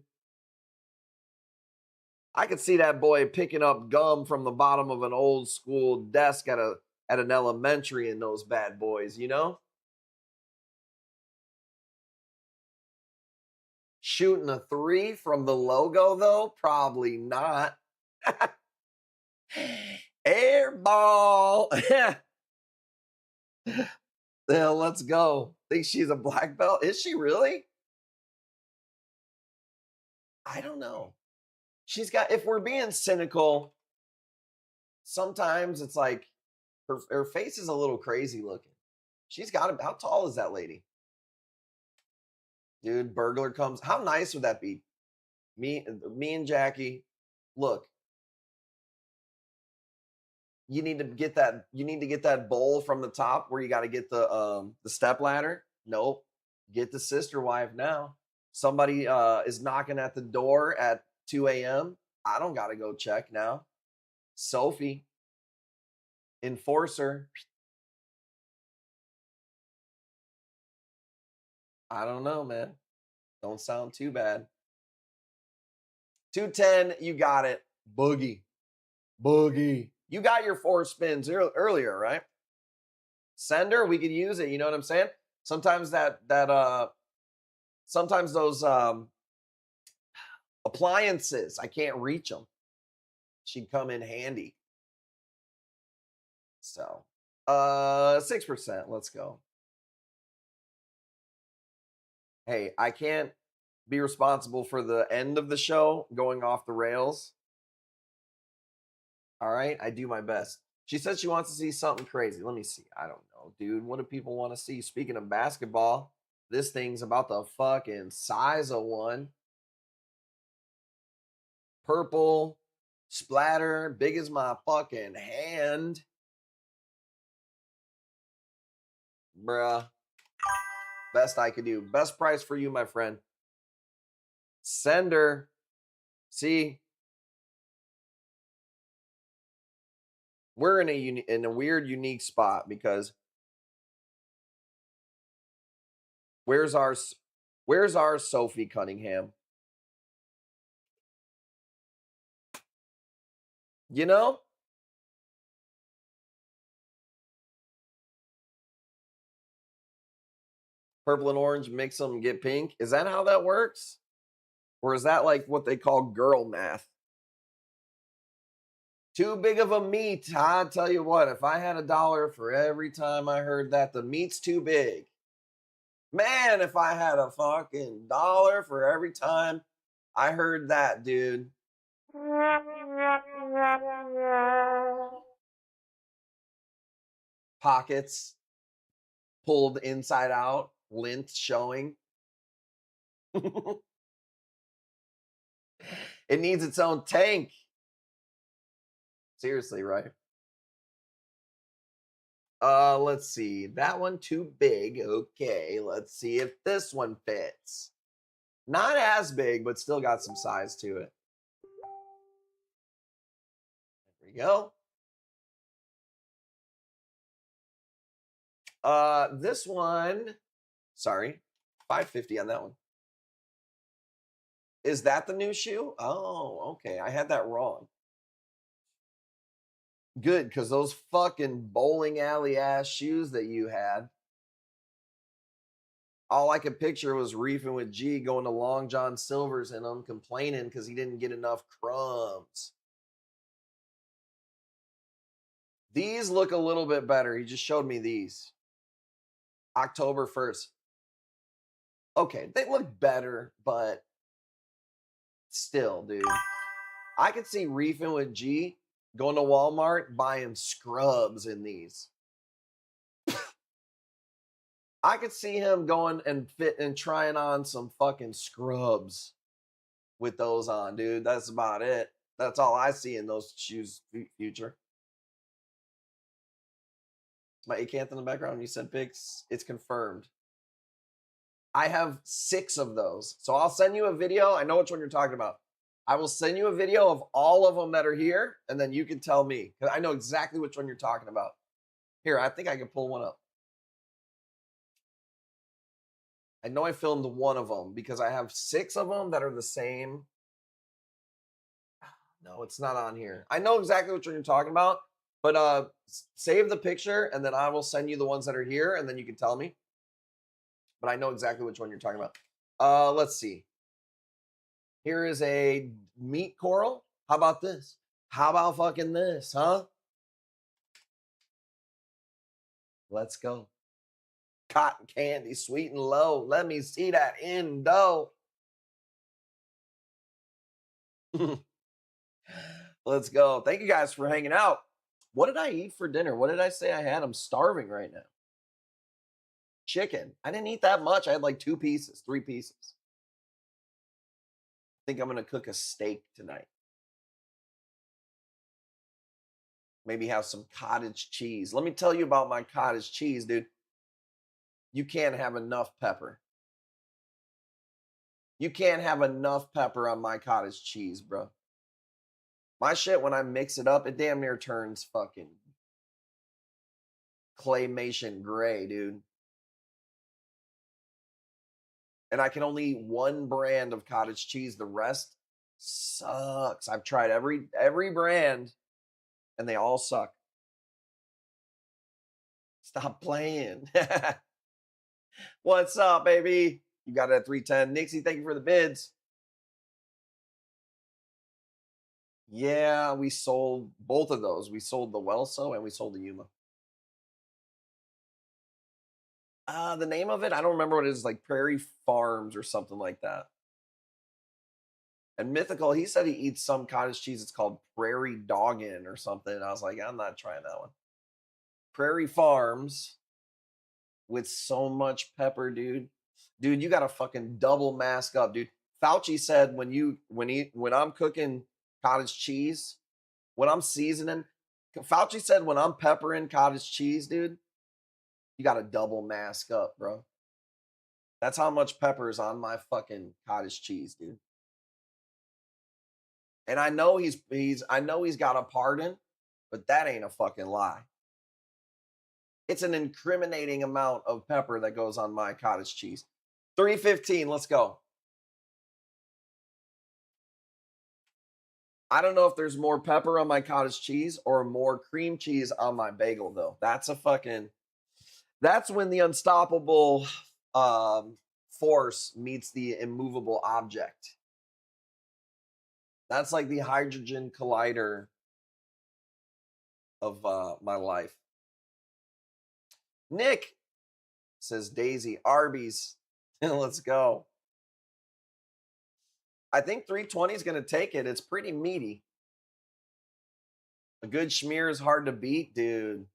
I could see that boy picking up gum from the bottom of an old school desk at an elementary in those bad boys, you know? Shooting a 3 from the logo, though? Probably not. Airball. Yeah, let's go. Think she's a black belt? Is she really? I don't know. She's got, if we're being cynical, sometimes it's like her face is a little crazy looking. She's got, how tall is that lady? Dude, burglar comes. How nice would that be? Me and Jackie, look. You need to get that. You need to get that bowl from the top where you got to get the step ladder. Nope. Get the sister wife now. Somebody is knocking at the door at 2 a.m. I don't got to go check now. Sophie, enforcer. I don't know, man. Don't sound too bad. 210, you got it. Boogie. Boogie. You got your 4 spins earlier, right? Sender, we could use it. You know what I'm saying? Sometimes sometimes those appliances, I can't reach them. She'd come in handy. So, 6%. Let's go. Hey, I can't be responsible for the end of the show going off the rails. All right, I do my best. She said she wants to see something crazy. Let me see. I don't know, dude. What do people want to see? Speaking of basketball, this thing's about the fucking size of one. Purple, splatter, big as my fucking hand. Bruh. Best I could do. Best price for you, my friend. Sender. See? We're in a weird, unique spot because where's our Sophie Cunningham? You know? Purple and orange, mix them and get pink. Is that how that works? Or is that like what they call girl math? Too big of a meat. I tell you what, if I had $1 for every time I heard that the meat's too big. Man, if I had a fucking $1 for every time I heard that, dude. Pockets pulled inside out, lint showing. It needs its own tank. Seriously, right? Let's see. That one too big. Okay, let's see if this one fits. Not as big, but still got some size to it. There we go. This one, sorry, $5.50 on that one. Is that the new shoe? Oh, okay. I had that wrong. Good, because those fucking bowling alley ass shoes that you had, all I could picture was Reefing with G going to Long John Silver's and I'm complaining because he didn't get enough crumbs. These look a little bit better. He just showed me these. October 1st. Okay, they look better, but still, dude. I could see Reefing with G going to Walmart buying scrubs in these. I could see him going and trying on some fucking scrubs with those on, dude. That's about it. That's all I see in those shoes, future. My Acanth in the background. You said pics. It's confirmed. I have 6 of those. So I'll send you a video. I know which one you're talking about. I will send you a video of all of them that are here, and then you can tell me. Because I know exactly which one you're talking about. Here, I think I can pull one up. I know I filmed one of them because I have 6 of them that are the same. No, it's not on here. I know exactly which one you're talking about, but save the picture, and then I will send you the ones that are here, and then you can tell me. But I know exactly which one you're talking about. Let's see. Here is a meat coral. How about this? How about fucking this, huh? Let's go. Cotton candy, sweet and low. Let me see that endo. Let's go. Thank you guys for hanging out. What did I eat for dinner? What did I say I had? I'm starving right now. Chicken. I didn't eat that much. I had like 2 pieces, 3 pieces. I think I'm going to cook a steak tonight. Maybe have some cottage cheese. Let me tell you about my cottage cheese, dude. You can't have enough pepper. You can't have enough pepper on my cottage cheese, bro. My shit, when I mix it up, it damn near turns fucking claymation gray, dude. And I can only eat one brand of cottage cheese. The rest sucks. I've tried every brand and they all suck. Stop playing. What's up, baby? You got it at 310. Nixie, thank you for the bids. Yeah, we sold both of those. We sold the Welso and we sold the Yuma. The name of it, I don't remember what it is, like Prairie Farms or something like that. And Mythical, he said he eats some cottage cheese. It's called Prairie Doggin or something. And I was like, I'm not trying that one. Prairie Farms with so much pepper, dude. Dude, you got to fucking double mask up, dude. Fauci said when I'm cooking cottage cheese, when I'm seasoning, Fauci said when I'm peppering cottage cheese, dude, you got to double mask up, bro. That's how much pepper is on my fucking cottage cheese, dude. And I know he's got a pardon, but that ain't a fucking lie. It's an incriminating amount of pepper that goes on my cottage cheese. 315, let's go. I don't know if there's more pepper on my cottage cheese or more cream cheese on my bagel, though. That's when the unstoppable force meets the immovable object. That's like the hydrogen collider of my life. Nick says Daisy, Arby's. Let's go. I think 320 is going to take it. It's pretty meaty. A good schmear is hard to beat, dude.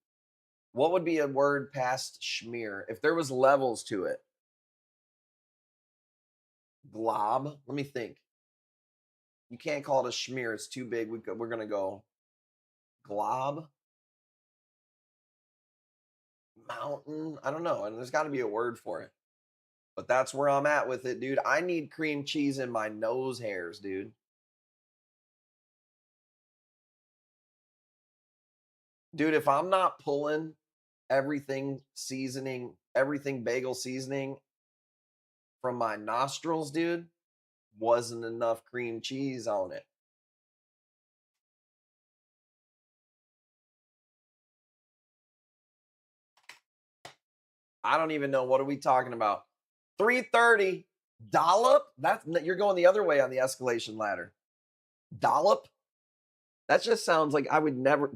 What would be a word past schmear if there was levels to it? Glob. Let me think. You can't call it a schmear. It's too big. We're going to go glob. Mountain. I don't know. And there's got to be a word for it. But that's where I'm at with it, dude. I need cream cheese in my nose hairs, dude. Dude, if I'm not pulling everything seasoning, everything bagel seasoning from my nostrils, dude, wasn't enough cream cheese on it. I don't even know. What are we talking about? 330 dollop? You're going the other way on the escalation ladder. Dollop? That just sounds like I would never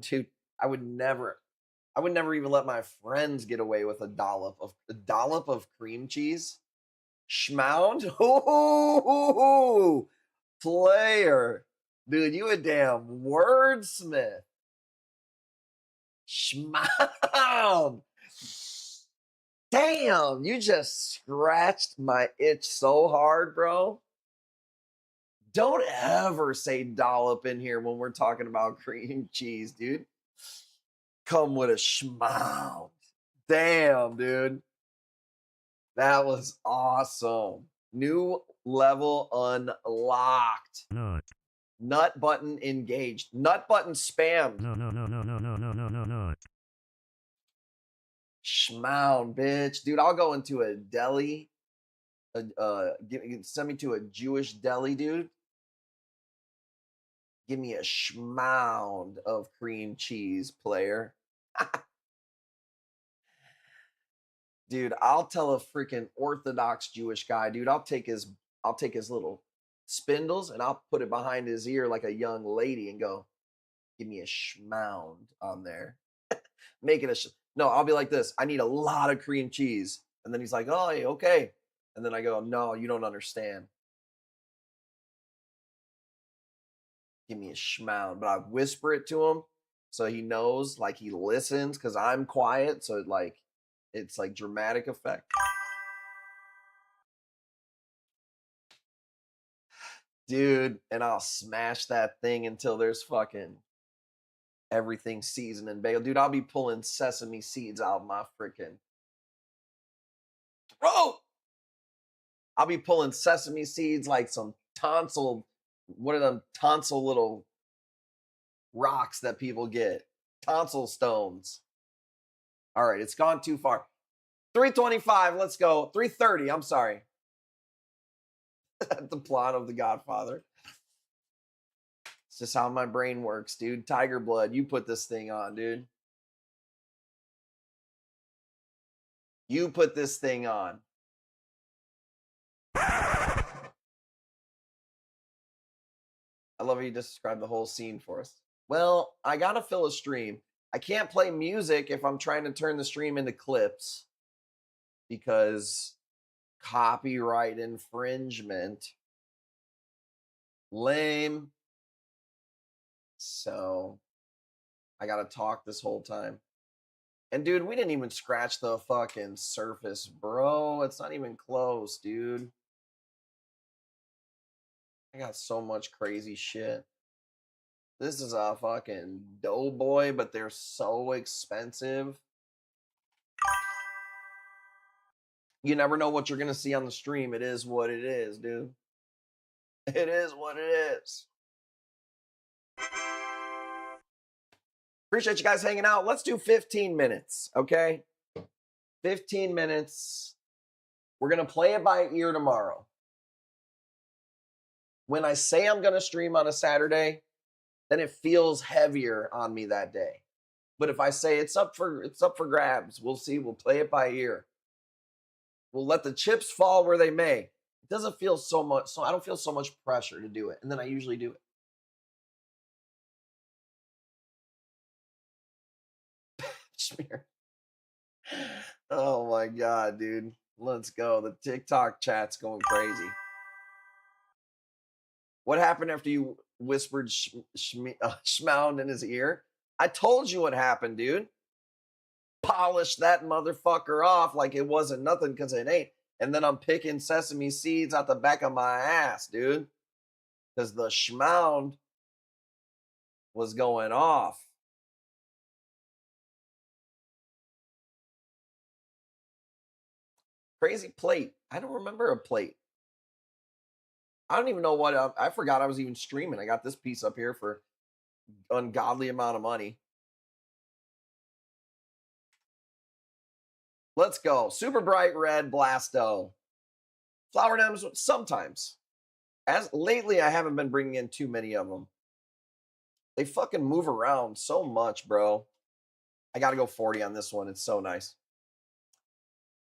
even let my friends get away with a dollop of cream cheese. Schmound? Ooh, player. Dude, you a damn wordsmith. Schmound. Damn, you just scratched my itch so hard, bro. Don't ever say dollop in here when we're talking about cream cheese, dude. Come with a schmound. Damn, dude. That was awesome. New level unlocked. Nut button engaged. Nut button spammed. No. Schmound, bitch. Dude, I'll go into a deli. Send me to a Jewish deli, dude. Give me a schmound of cream cheese, player. Dude, I'll tell a freaking Orthodox Jewish guy, dude, I'll take his little spindles and I'll put it behind his ear like a young lady and go, give me a schmound on there. Make it no, I'll be like this. I need a lot of cream cheese. And then he's like, oh, okay. And then I go, no, you don't understand. Give me a schmound. But I whisper it to him so he knows, like he listens because I'm quiet. So it's like dramatic effect. Dude, and I'll smash that thing until there's fucking Everything seasoned and bagel. Dude, I'll be pulling sesame seeds out of my freaking throat. I'll be pulling sesame seeds like some tonsil, what are them tonsil little rocks that people get? Tonsil stones. All right, it's gone too far. 325, let's go. 330, I'm sorry. The plot of The Godfather. It's just how my brain works, dude. Tiger blood, you put this thing on, dude. You put this thing on. I love how you just described the whole scene for us. Well, I gotta fill a stream. I can't play music if I'm trying to turn the stream into clips because copyright infringement. Lame. So I gotta talk this whole time. And dude, we didn't even scratch the fucking surface, bro. It's not even close, dude. I got so much crazy shit. This is a fucking Doughboy, but they're so expensive. You never know what you're going to see on the stream. It is what it is, dude. It is what it is. Appreciate you guys hanging out. Let's do 15 minutes, okay? 15 minutes. We're going to play it by ear tomorrow. When I say I'm going to stream on a Saturday, then it feels heavier on me that day. But if I say it's up for grabs, we'll see. We'll play it by ear. We'll let the chips fall where they may. It doesn't feel so much, so I don't feel so much pressure to do it. And then I usually do it. Schmear. Oh my God, dude. Let's go. The TikTok chat's going crazy. What happened after you whispered schmound in his ear? I told you what happened, dude. Polish that motherfucker off like it wasn't nothing because it ain't. And then I'm picking sesame seeds out the back of my ass, dude. Because the schmound was going off. Crazy plate. I don't remember a plate. I don't even know what. I forgot I was even streaming. I got this piece up here for ungodly amount of money. Let's go. Super bright red Blasto. Flower M's sometimes. As lately, I haven't been bringing in too many of them. They fucking move around so much, bro. I got to go 40 on this one. It's so nice.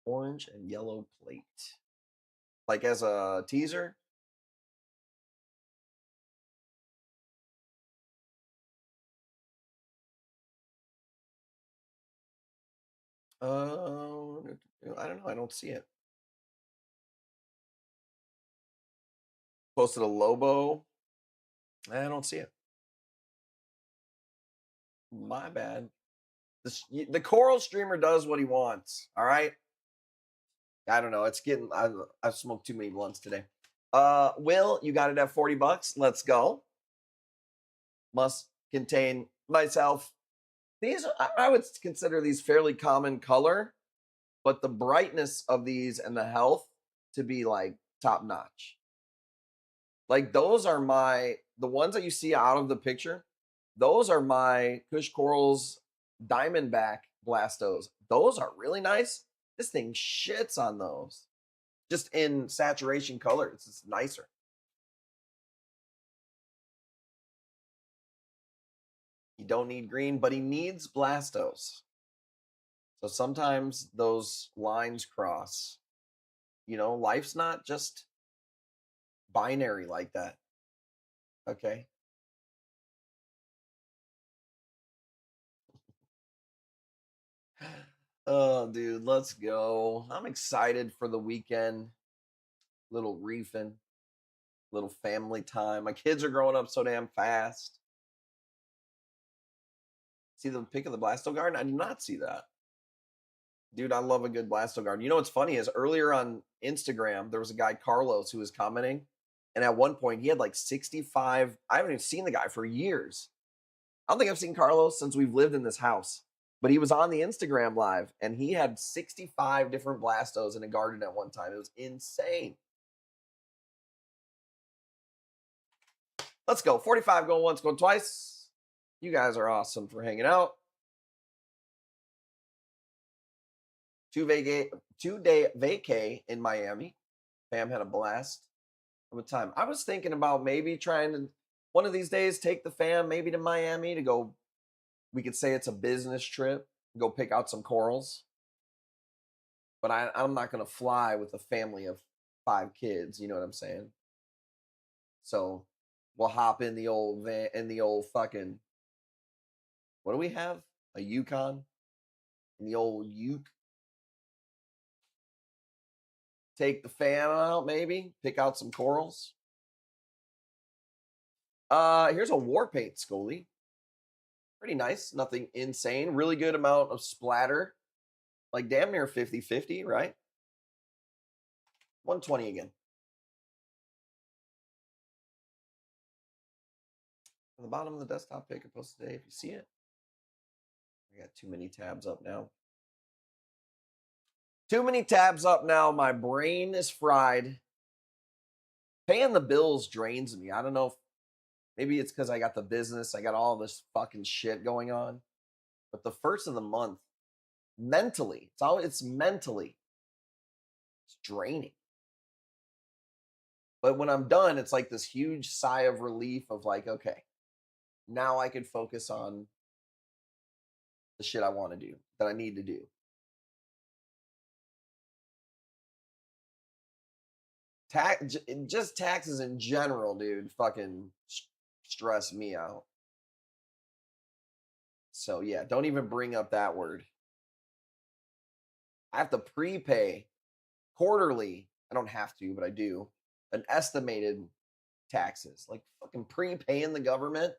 Orange and yellow plate. Like as a teaser. I don't know. I don't see it. Posted a Lobo. I don't see it. My bad. The Coral streamer does what he wants. All right. I don't know. It's getting. I've smoked too many blunts today. Will, you got it at $40. Let's go. Must contain myself. These I would consider these fairly common color, but the brightness of these and the health to be like top notch. Like those are the ones that you see out of the picture. Those are my Kush Corals Diamondback Blastos. Those are really nice. This thing shits on those. Just in saturation color, it's just nicer. You don't need green, but he needs Blastos. So sometimes those lines cross. You know, life's not just binary like that. Okay. Oh, dude, let's go. I'm excited for the weekend. Little reefing, little family time. My kids are growing up so damn fast. See the pic of the Blasto Garden? I did not see that. Dude, I love a good Blasto Garden. You know what's funny is earlier on Instagram, there was a guy, Carlos, who was commenting. And at one point, he had like 65. I haven't even seen the guy for years. I don't think I've seen Carlos since we've lived in this house, but he was on the Instagram live and he had 65 different Blastos in a garden at one time. It was insane. Let's go. 45 going once, going twice. You guys are awesome for hanging out. 2-day vacay in Miami. Fam had a blast of a time. I was thinking about maybe trying to one of these days take the fam maybe to Miami to go. We could say it's a business trip. Go pick out some corals. But I'm not gonna fly with a family of 5 kids. You know what I'm saying? So we'll hop in the old van in the old fucking. What do we have? A Yukon. In the old Uke. Take the fam out, maybe. Pick out some corals. Here's a war paint Scully. Pretty nice. Nothing insane. Really good amount of splatter. Like damn near 50-50, right? 120 again. On the bottom of the desktop pick I posted today, if you see it. I got too many tabs up now. Too many tabs up now. My brain is fried. Paying the bills drains me. I don't know if maybe it's because I got the business. I got all this fucking shit going on. But the first of the month, mentally, it's mentally. It's draining. But when I'm done, it's like this huge sigh of relief of like, okay, now I can focus on the shit I want to do, that I need to do. Just taxes in general, dude, fucking stress me out. So yeah, don't even bring up that word. I have to prepay quarterly. I don't have to, but I do. An estimated taxes. Like fucking prepaying the government.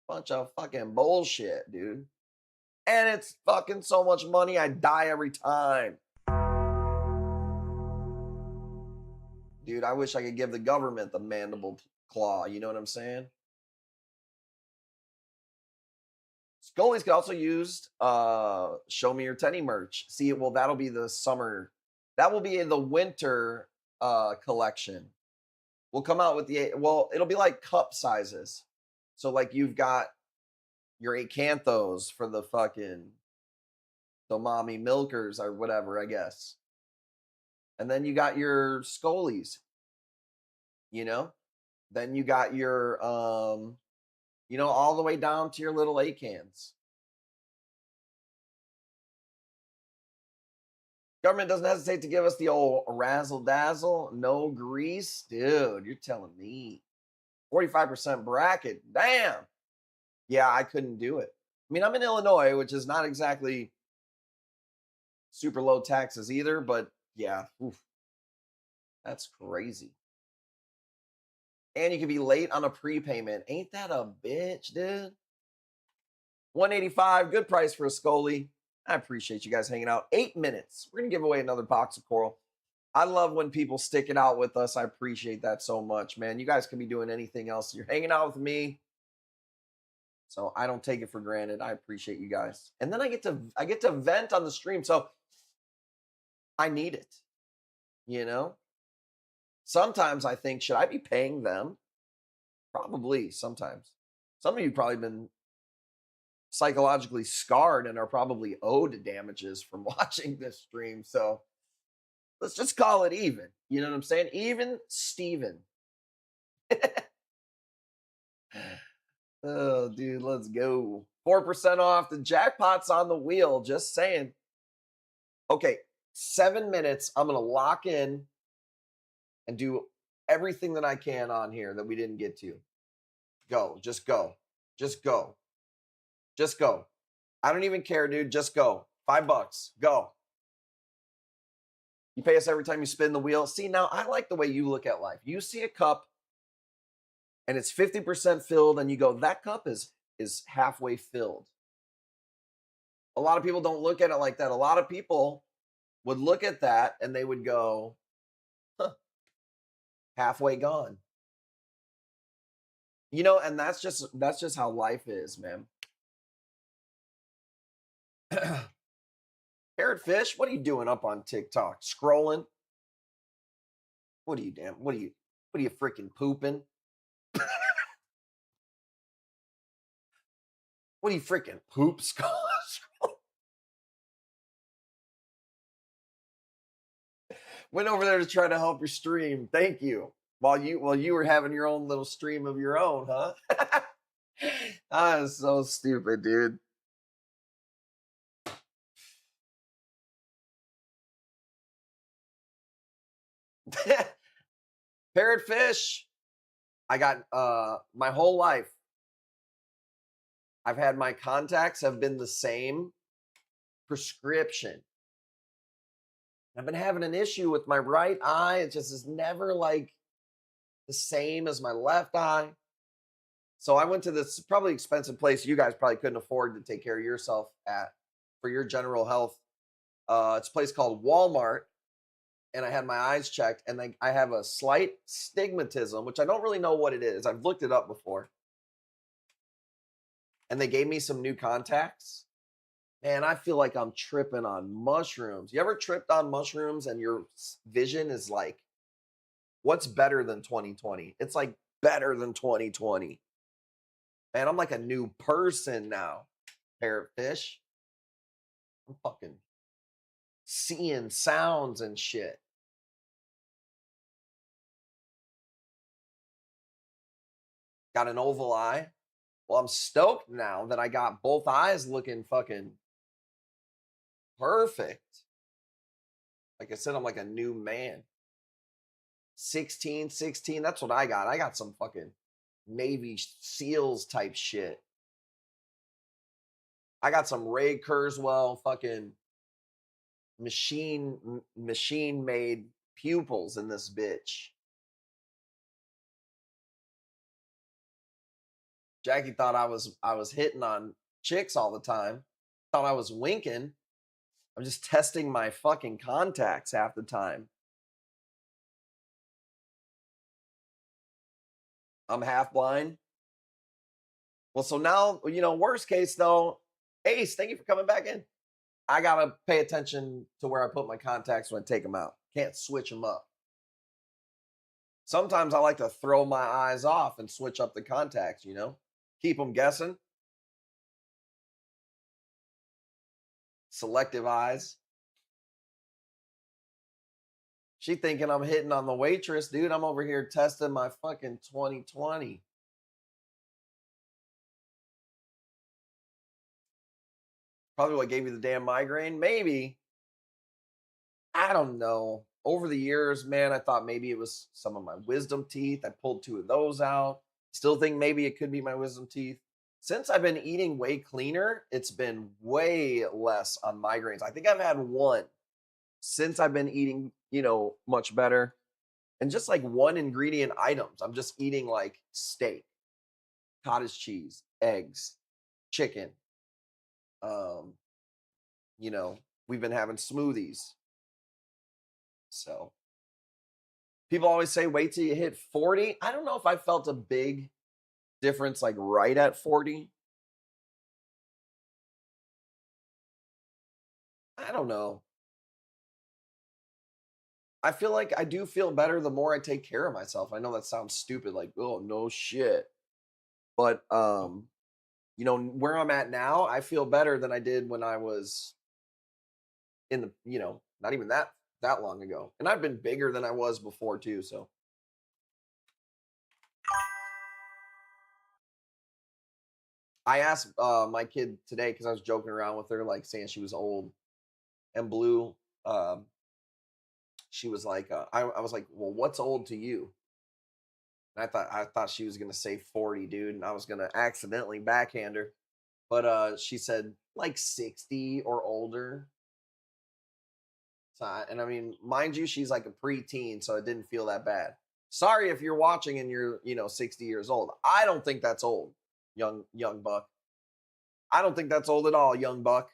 Bunch of fucking bullshit, dude. And it's fucking so much money, I die every time. Dude, I wish I could give the government the mandible claw. You know what I'm saying? Scully's could also use Show Me Your Tenny merch. See, well, that'll be the summer. That will be in the winter collection. We'll come out with it'll be like cup sizes. So like you've got your acanthos for the fucking mommy milkers or whatever, I guess. And then you got your Scolies, you know? Then you got your, all the way down to your little acans. Government doesn't hesitate to give us the old razzle-dazzle, no grease. Dude, you're telling me. 45% bracket, damn. Yeah, I couldn't do it. I mean, I'm in Illinois, which is not exactly super low taxes either, but yeah, oof, that's crazy. And you can be late on a prepayment. Ain't that a bitch, dude? 185, good price for a Scully. I appreciate you guys hanging out. 8 minutes. We're going to give away another box of coral. I love when people stick it out with us. I appreciate that so much, man. You guys can be doing anything else. You're hanging out with me. So I don't take it for granted. I appreciate you guys. And then I get to vent on the stream. So I need it. You know? Sometimes I think, should I be paying them? Probably sometimes. Some of you probably been psychologically scarred and are probably owed damages from watching this stream. So let's just call it even. You know what I'm saying? Even Steven. Oh, dude, let's go. 4% off. The jackpot's on the wheel. Just saying. Okay, 7 minutes. I'm going to lock in and do everything that I can on here that we didn't get to. Go. Just go. Just go. Just go. I don't even care, dude. Just go. $5. Go. You pay us every time you spin the wheel. See, now I like the way you look at life. You see a cup and it's 50% filled and you go, that cup is halfway filled. A lot of people don't look at it like that. A lot of people would look at that and they would go, huh, halfway gone. You know, and that's just how life is, man. Parrotfish, what are you doing up on TikTok? Scrolling? What are you damn? What are you freaking pooping? What are you freaking poop skull? Went over there to try to help your stream. Thank you. While you were having your own little stream of your own, huh? Ah, so stupid, dude. Parrotfish. I got my whole life. I've had my contacts have been the same prescription. I've been having an issue with my right eye. It just is never like the same as my left eye. So I went to this probably expensive place you guys probably couldn't afford to take care of yourself at for your general health. It's a place called Walmart, and I had my eyes checked, and I have a slight stigmatism, which I don't really know what it is. I've looked it up before. And they gave me some new contacts. Man, I feel like I'm tripping on mushrooms. You ever tripped on mushrooms and your vision is like, what's better than 2020? It's like better than 2020. Man, I'm like a new person now, Parrotfish. I'm fucking seeing sounds and shit. Got an oval eye. Well, I'm stoked now that I got both eyes looking fucking perfect. Like I said, I'm like a new man. 16, that's what I got. I got some fucking Navy SEALs type shit. I got some Ray Kurzweil fucking machine made pupils in this bitch. Jackie thought I was hitting on chicks all the time. Thought I was winking. I'm just testing my fucking contacts half the time. I'm half blind. Well, so now, you know, worst case though, Ace, thank you for coming back in. I gotta pay attention to where I put my contacts when I take them out. Can't switch them up. Sometimes I like to throw my eyes off and switch up the contacts, you know? Keep them guessing. Selective eyes. She thinking I'm hitting on the waitress, dude. I'm over here testing my fucking 2020. Probably what gave you the damn migraine. Maybe. I don't know. Over the years, man, I thought maybe it was some of my wisdom teeth. I pulled 2 of those out. Still think maybe it could be my wisdom teeth. Since I've been eating way cleaner, it's been way less on migraines. I think I've had 1 since I've been eating, you know, much better. And just like 1 ingredient items. I'm just eating like steak, cottage cheese, eggs, chicken. You know, we've been having smoothies. So people always say, wait till you hit 40. I don't know if I felt a big difference like right at 40. I don't know. I feel like I do feel better the more I take care of myself. I know that sounds stupid, like, oh, no shit. But you know, where I'm at now, I feel better than I did when I was in the, you know, not even that long ago. And I've been bigger than I was before too, so. I asked my kid today because I was joking around with her, like saying she was old. And Blue, she was like, I was like, well, what's old to you? And I thought she was gonna say 40, dude, and I was gonna accidentally backhand her. But she said like 60 or older. So, and I mean, mind you, she's like a preteen, so it didn't feel that bad. Sorry if you're watching and you're, you know, 60 years old. I don't think that's old, young buck. I don't think that's old at all, young buck.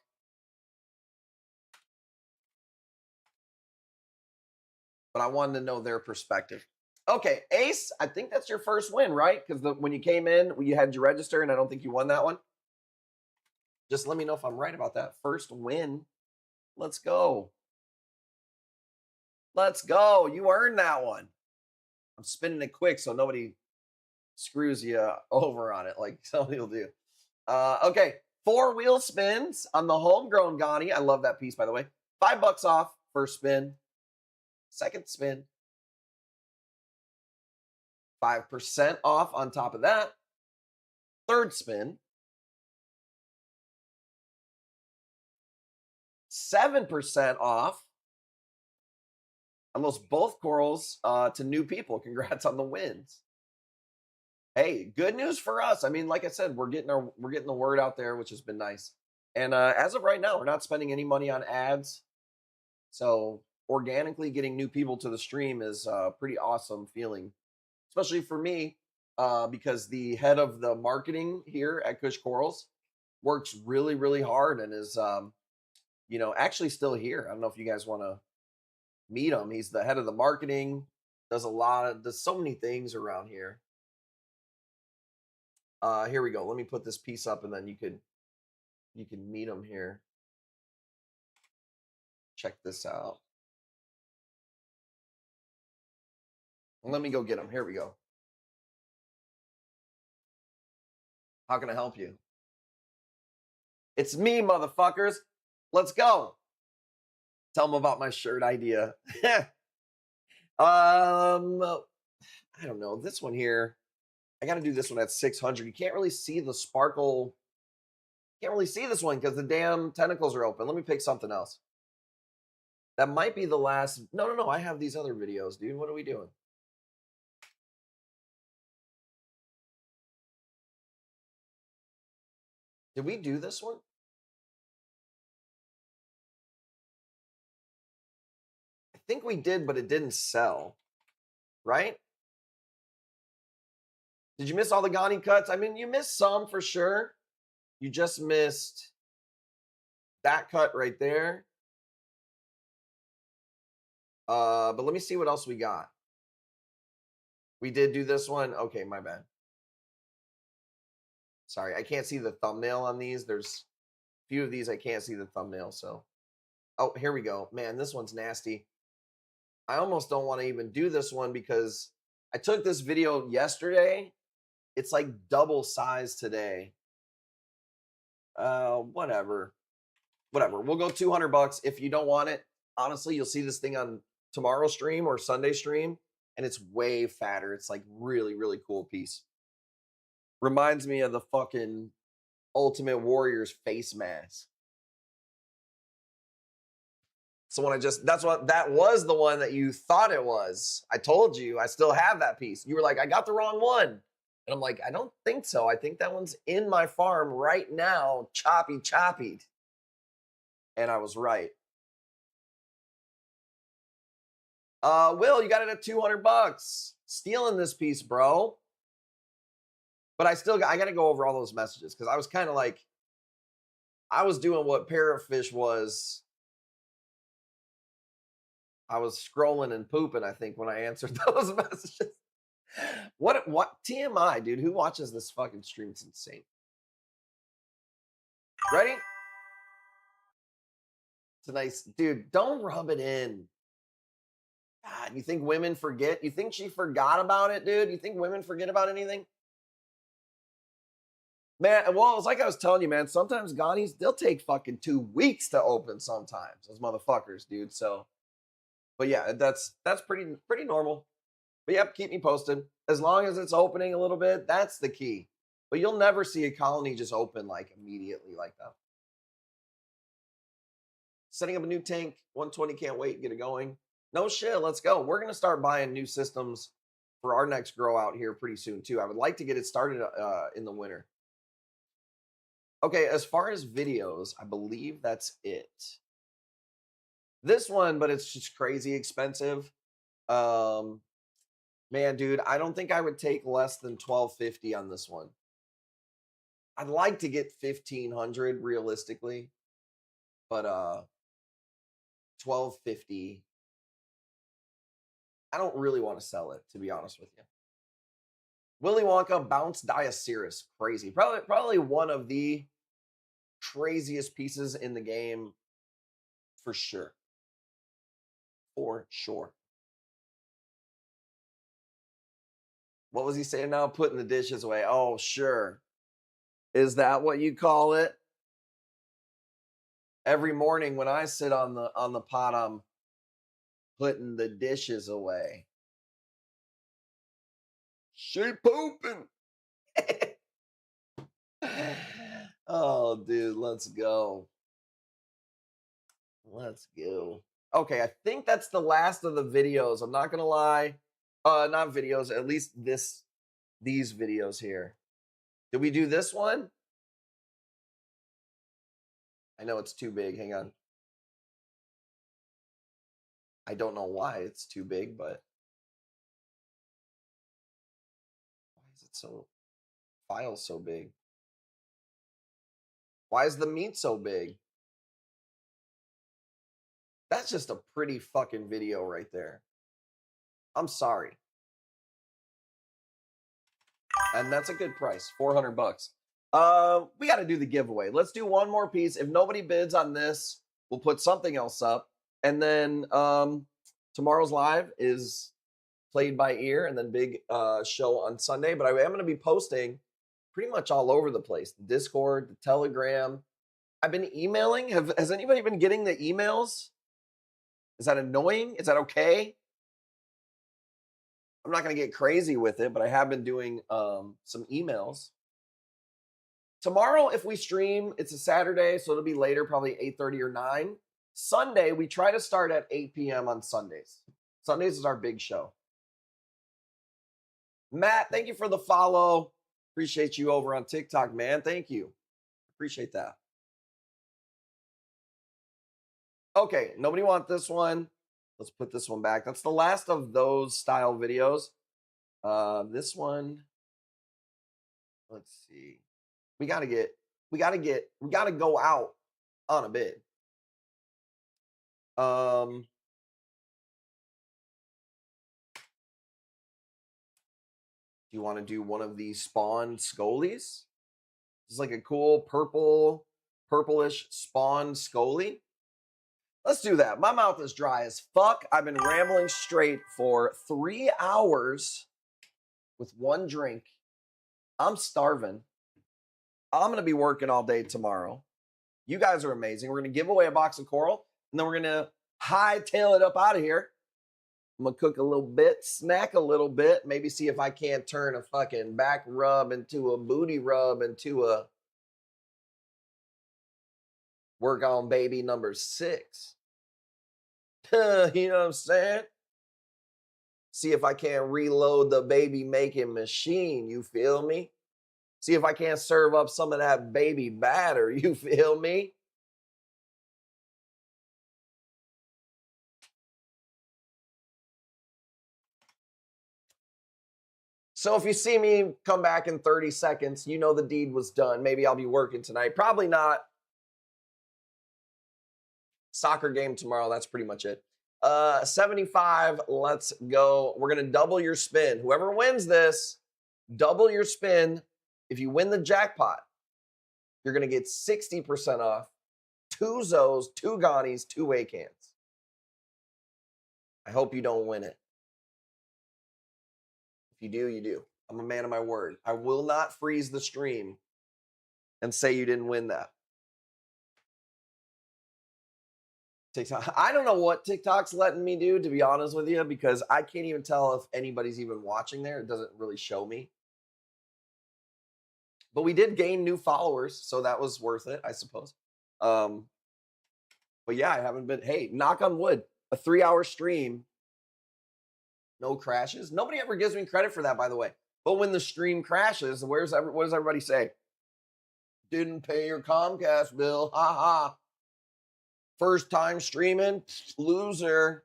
But I wanted to know their perspective. Okay, Ace, I think that's your first win, right? Because when you came in, you had your register, and I don't think you won that one. Just let me know if I'm right about that. First win. Let's go. Let's go. You earned that one. I'm spinning it quick so nobody screws you over on it like some people do. Okay, 4 wheel spins on the homegrown Ghani. I love that piece, by the way. $5 off first spin. Second spin. 5% off on top of that. Third spin. 7% off on those both corals to new people. Congrats on the wins. Hey, good news for us. I mean, like I said, we're getting the word out there, which has been nice. And as of right now, we're not spending any money on ads. So organically getting new people to the stream is a pretty awesome feeling, especially for me, because the head of the marketing here at Kush Corals works really, really hard and is, actually still here. I don't know if you guys want to meet him. He's the head of the marketing, does so many things around here. Here we go. Let me put this piece up and then you can meet him here. Check this out. Let me go get him. Here we go. How can I help you? It's me, motherfuckers. Let's go. Tell them about my shirt idea. I don't know. This one here, I got to do this one at 600. You can't really see the sparkle. Can't really see this one because the damn tentacles are open. Let me pick something else. That might be the last. No. I have these other videos, dude. What are we doing? Did we do this one? I think we did, but it didn't sell. Right? Did you miss all the Ghani cuts? I mean, you missed some for sure. You just missed that cut right there. But let me see what else we got. We did do this one. Okay, my bad. Sorry, I can't see the thumbnail on these. There's a few of these I can't see the thumbnail, so. Oh, here we go. Man, this one's nasty. I almost don't want to even do this one because I took this video yesterday. It's like double size today. Whatever. We'll go $200 if you don't want it. Honestly, you'll see this thing on tomorrow's stream or Sunday stream, and it's way fatter. It's like really, really cool piece. Reminds me of the fucking Ultimate Warrior's face mask. So when that was the one that you thought it was. I told you, I still have that piece. You were like, I got the wrong one. And I'm like, I don't think so. I think that one's in my farm right now, choppy. And I was right. Will, you got it at $200. Stealing this piece, bro. But I got to go over all those messages because I was kind of like, I was doing what Parrotfish was. I was scrolling and pooping, I think, when I answered those messages. What TMI, dude? Who watches this fucking stream? It's insane. Ready? It's a nice, dude. Don't rub it in. God, you think women forget? You think she forgot about it, dude? You think women forget about anything? Man, well, it's like I was telling you, man. Sometimes Ghanis, they'll take fucking 2 weeks to open sometimes. Those motherfuckers, dude. So, but yeah, that's pretty normal. But yep, keep me posted. As long as it's opening a little bit, that's the key. But you'll never see a colony just open like immediately like that. Setting up a new tank, 120, can't wait, get it going. No shit, let's go. We're going to start buying new systems for our next grow out here pretty soon too. I would like to get it started in the winter. Okay, as far as videos, I believe that's it. This one, but it's just crazy expensive. Man, dude, I don't think I would take less than $1,250 on this one. I'd like to get $1,500 realistically, but $1,250. I don't really want to sell it, to be honest with you. Willy Wonka Bounce Diaceres. Crazy. Probably one of the craziest pieces in the game for sure. For sure. What was he saying now? Putting the dishes away. Oh, sure. Is that what you call it? Every morning when I sit on the pot, I'm putting the dishes away. She pooping. Oh, dude, let's go. Let's go. Okay, I think that's the last of the videos. I'm not gonna lie. Not videos, at least these videos here. Did we do this one? I know it's too big. Hang on. I don't know why it's too big, but why is it so file so big? Why is the meat so big? That's just a pretty fucking video right there. I'm sorry. And that's a good price, 400 bucks. We got to do the giveaway. Let's do one more piece. If nobody bids on this, we'll put something else up. And then tomorrow's live is played by ear, and then big show on Sunday. But I am going to be posting pretty much all over the place. The Discord, the Telegram. I've been emailing. Has anybody been getting the emails? Is that annoying? Is that okay? I'm not going to get crazy with it, but I have been doing some emails. Tomorrow, if we stream, it's a Saturday, so it'll be later, probably 8:30 or 9. Sunday, we try to start at 8 p.m. on Sundays. Sundays is our big show. Matt, thank you for the follow. Appreciate you over on TikTok, man. Thank you. Appreciate that. Okay, nobody want this one. Let's put this one back. That's the last of those style videos. This one, let's see. We gotta go out on a bid. Do you want to do one of these spawn scolies? It's like a cool purplish spawn scolie. Let's do that. My mouth is dry as fuck. I've been rambling straight for 3 hours with one drink. I'm starving. I'm going to be working all day tomorrow. You guys are amazing. We're going to give away a box of coral, and then we're going to hightail it up out of here. I'm going to cook a little bit, snack a little bit, maybe see if I can't turn a fucking back rub into a booty rub into a work on baby number 6. You know what I'm saying? See if I can't reload the baby making machine. You feel me? See if I can't serve up some of that baby batter. You feel me? So if you see me come back in 30 seconds, you know the deed was done. Maybe I'll be working tonight. Probably not. Soccer game tomorrow. That's pretty much it. 75. Let's go. We're going to double your spin. Whoever wins this, double your spin. If you win the jackpot, you're going to get 60% off 2 Zos, 2 Ghanies, 2 whey cans. I hope you don't win it. If you do, you do. I'm a man of my word. I will not freeze the stream and say you didn't win that. TikTok. I don't know what TikTok's letting me do, to be honest with you, because I can't even tell if anybody's even watching there. It doesn't really show me. But we did gain new followers, so that was worth it, I suppose. But yeah, I haven't been. Hey, knock on wood, a 3-hour stream, no crashes. Nobody ever gives me credit for that, by the way. But when the stream crashes, what does everybody say? Didn't pay your Comcast bill. Ha ha. First time streaming, loser.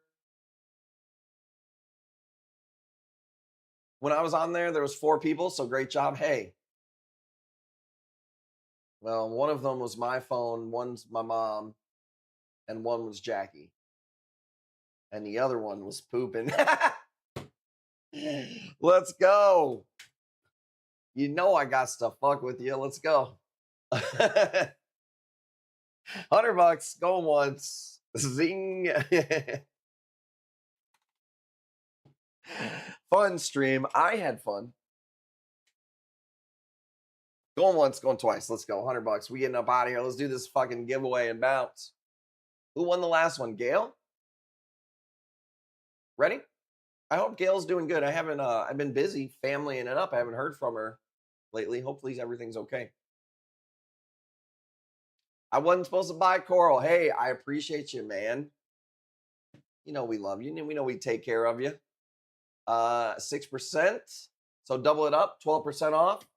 When I was on there was 4 people, so great job. Hey. Well, one of them was my phone, one's my mom, and one was Jackie. And the other one was pooping. Let's go. You know I got to fuck with you. Let's go. $100 going once. Zing. Fun stream. I had fun. Going once, going twice. Let's go. $100. We getting up out of here. Let's do this fucking giveaway and bounce. Who won the last one? Gail? Ready? I hope Gail's doing good. I haven't I've been busy familying it up. I haven't heard from her lately. Hopefully everything's okay. I wasn't supposed to buy coral. Hey, I appreciate you, man. You know we love you. We know we take care of you. 6%. So double it up, 12% off.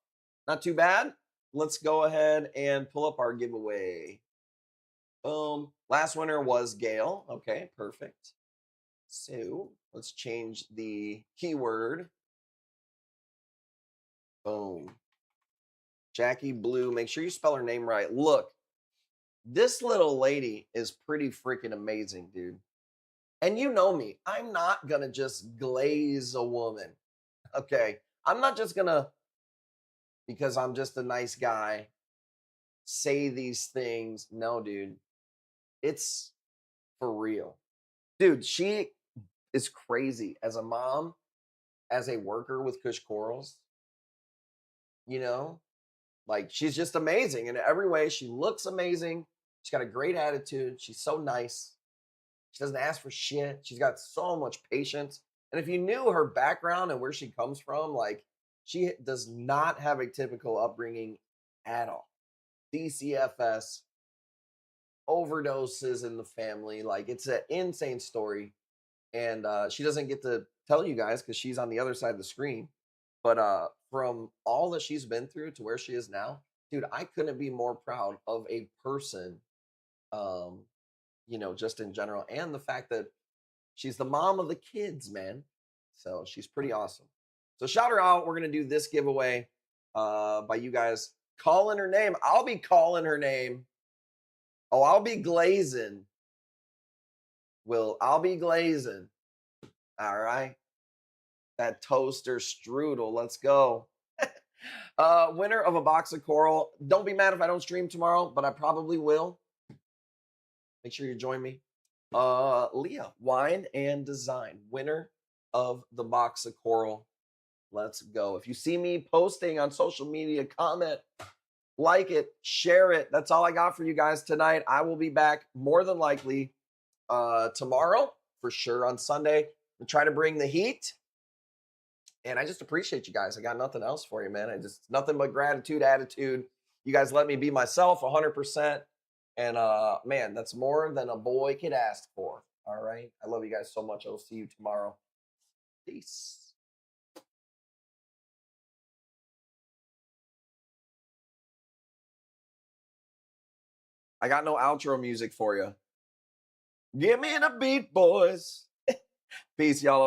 Not too bad. Let's go ahead and pull up our giveaway. Boom. Last winner was Gail. Okay, perfect. So let's change the keyword. Boom. Jackie Blue. Make sure you spell her name right. Look, this little lady is pretty freaking amazing, dude. And you know me. I'm not going to just glaze a woman. Okay. I'm not just going to, because I'm just a nice guy, say these things. No, dude. It's for real. Dude, she is crazy as a mom, as a worker with Kush Corals. You know, like she's just amazing in every way. She looks amazing. She's got a great attitude. She's so nice. She doesn't ask for shit. She's got so much patience. And if you knew her background and where she comes from, like she does not have a typical upbringing at all. DCFS, overdoses in the family. Like it's an insane story. And she doesn't get to tell you guys because she's on the other side of the screen. But from all that she's been through to where she is now, dude, I couldn't be more proud of a person, you know, just in general. And the fact that she's the mom of the kids, man. So she's pretty awesome. So shout her out. We're going to do this giveaway by you guys calling her name. I'll be calling her name. Oh, I'll be glazing. I'll be glazing. All right. That toaster strudel. Let's go. Winner of a box of coral. Don't be mad if I don't stream tomorrow, but I probably will. Make sure you join me. Leah, wine and design. Winner of the box of coral. Let's go. If you see me posting on social media, comment, like it, share it. That's all I got for you guys tonight. I will be back more than likely tomorrow, for sure, on Sunday. We'll try to bring the heat. And I just appreciate you guys. I got nothing else for you, man. Nothing but gratitude, attitude. You guys let me be myself 100%. And man, that's more than a boy could ask for. All right. I love you guys so much. I'll see you tomorrow. Peace. I got no outro music for you. Give me the beat, boys. Peace, y'all.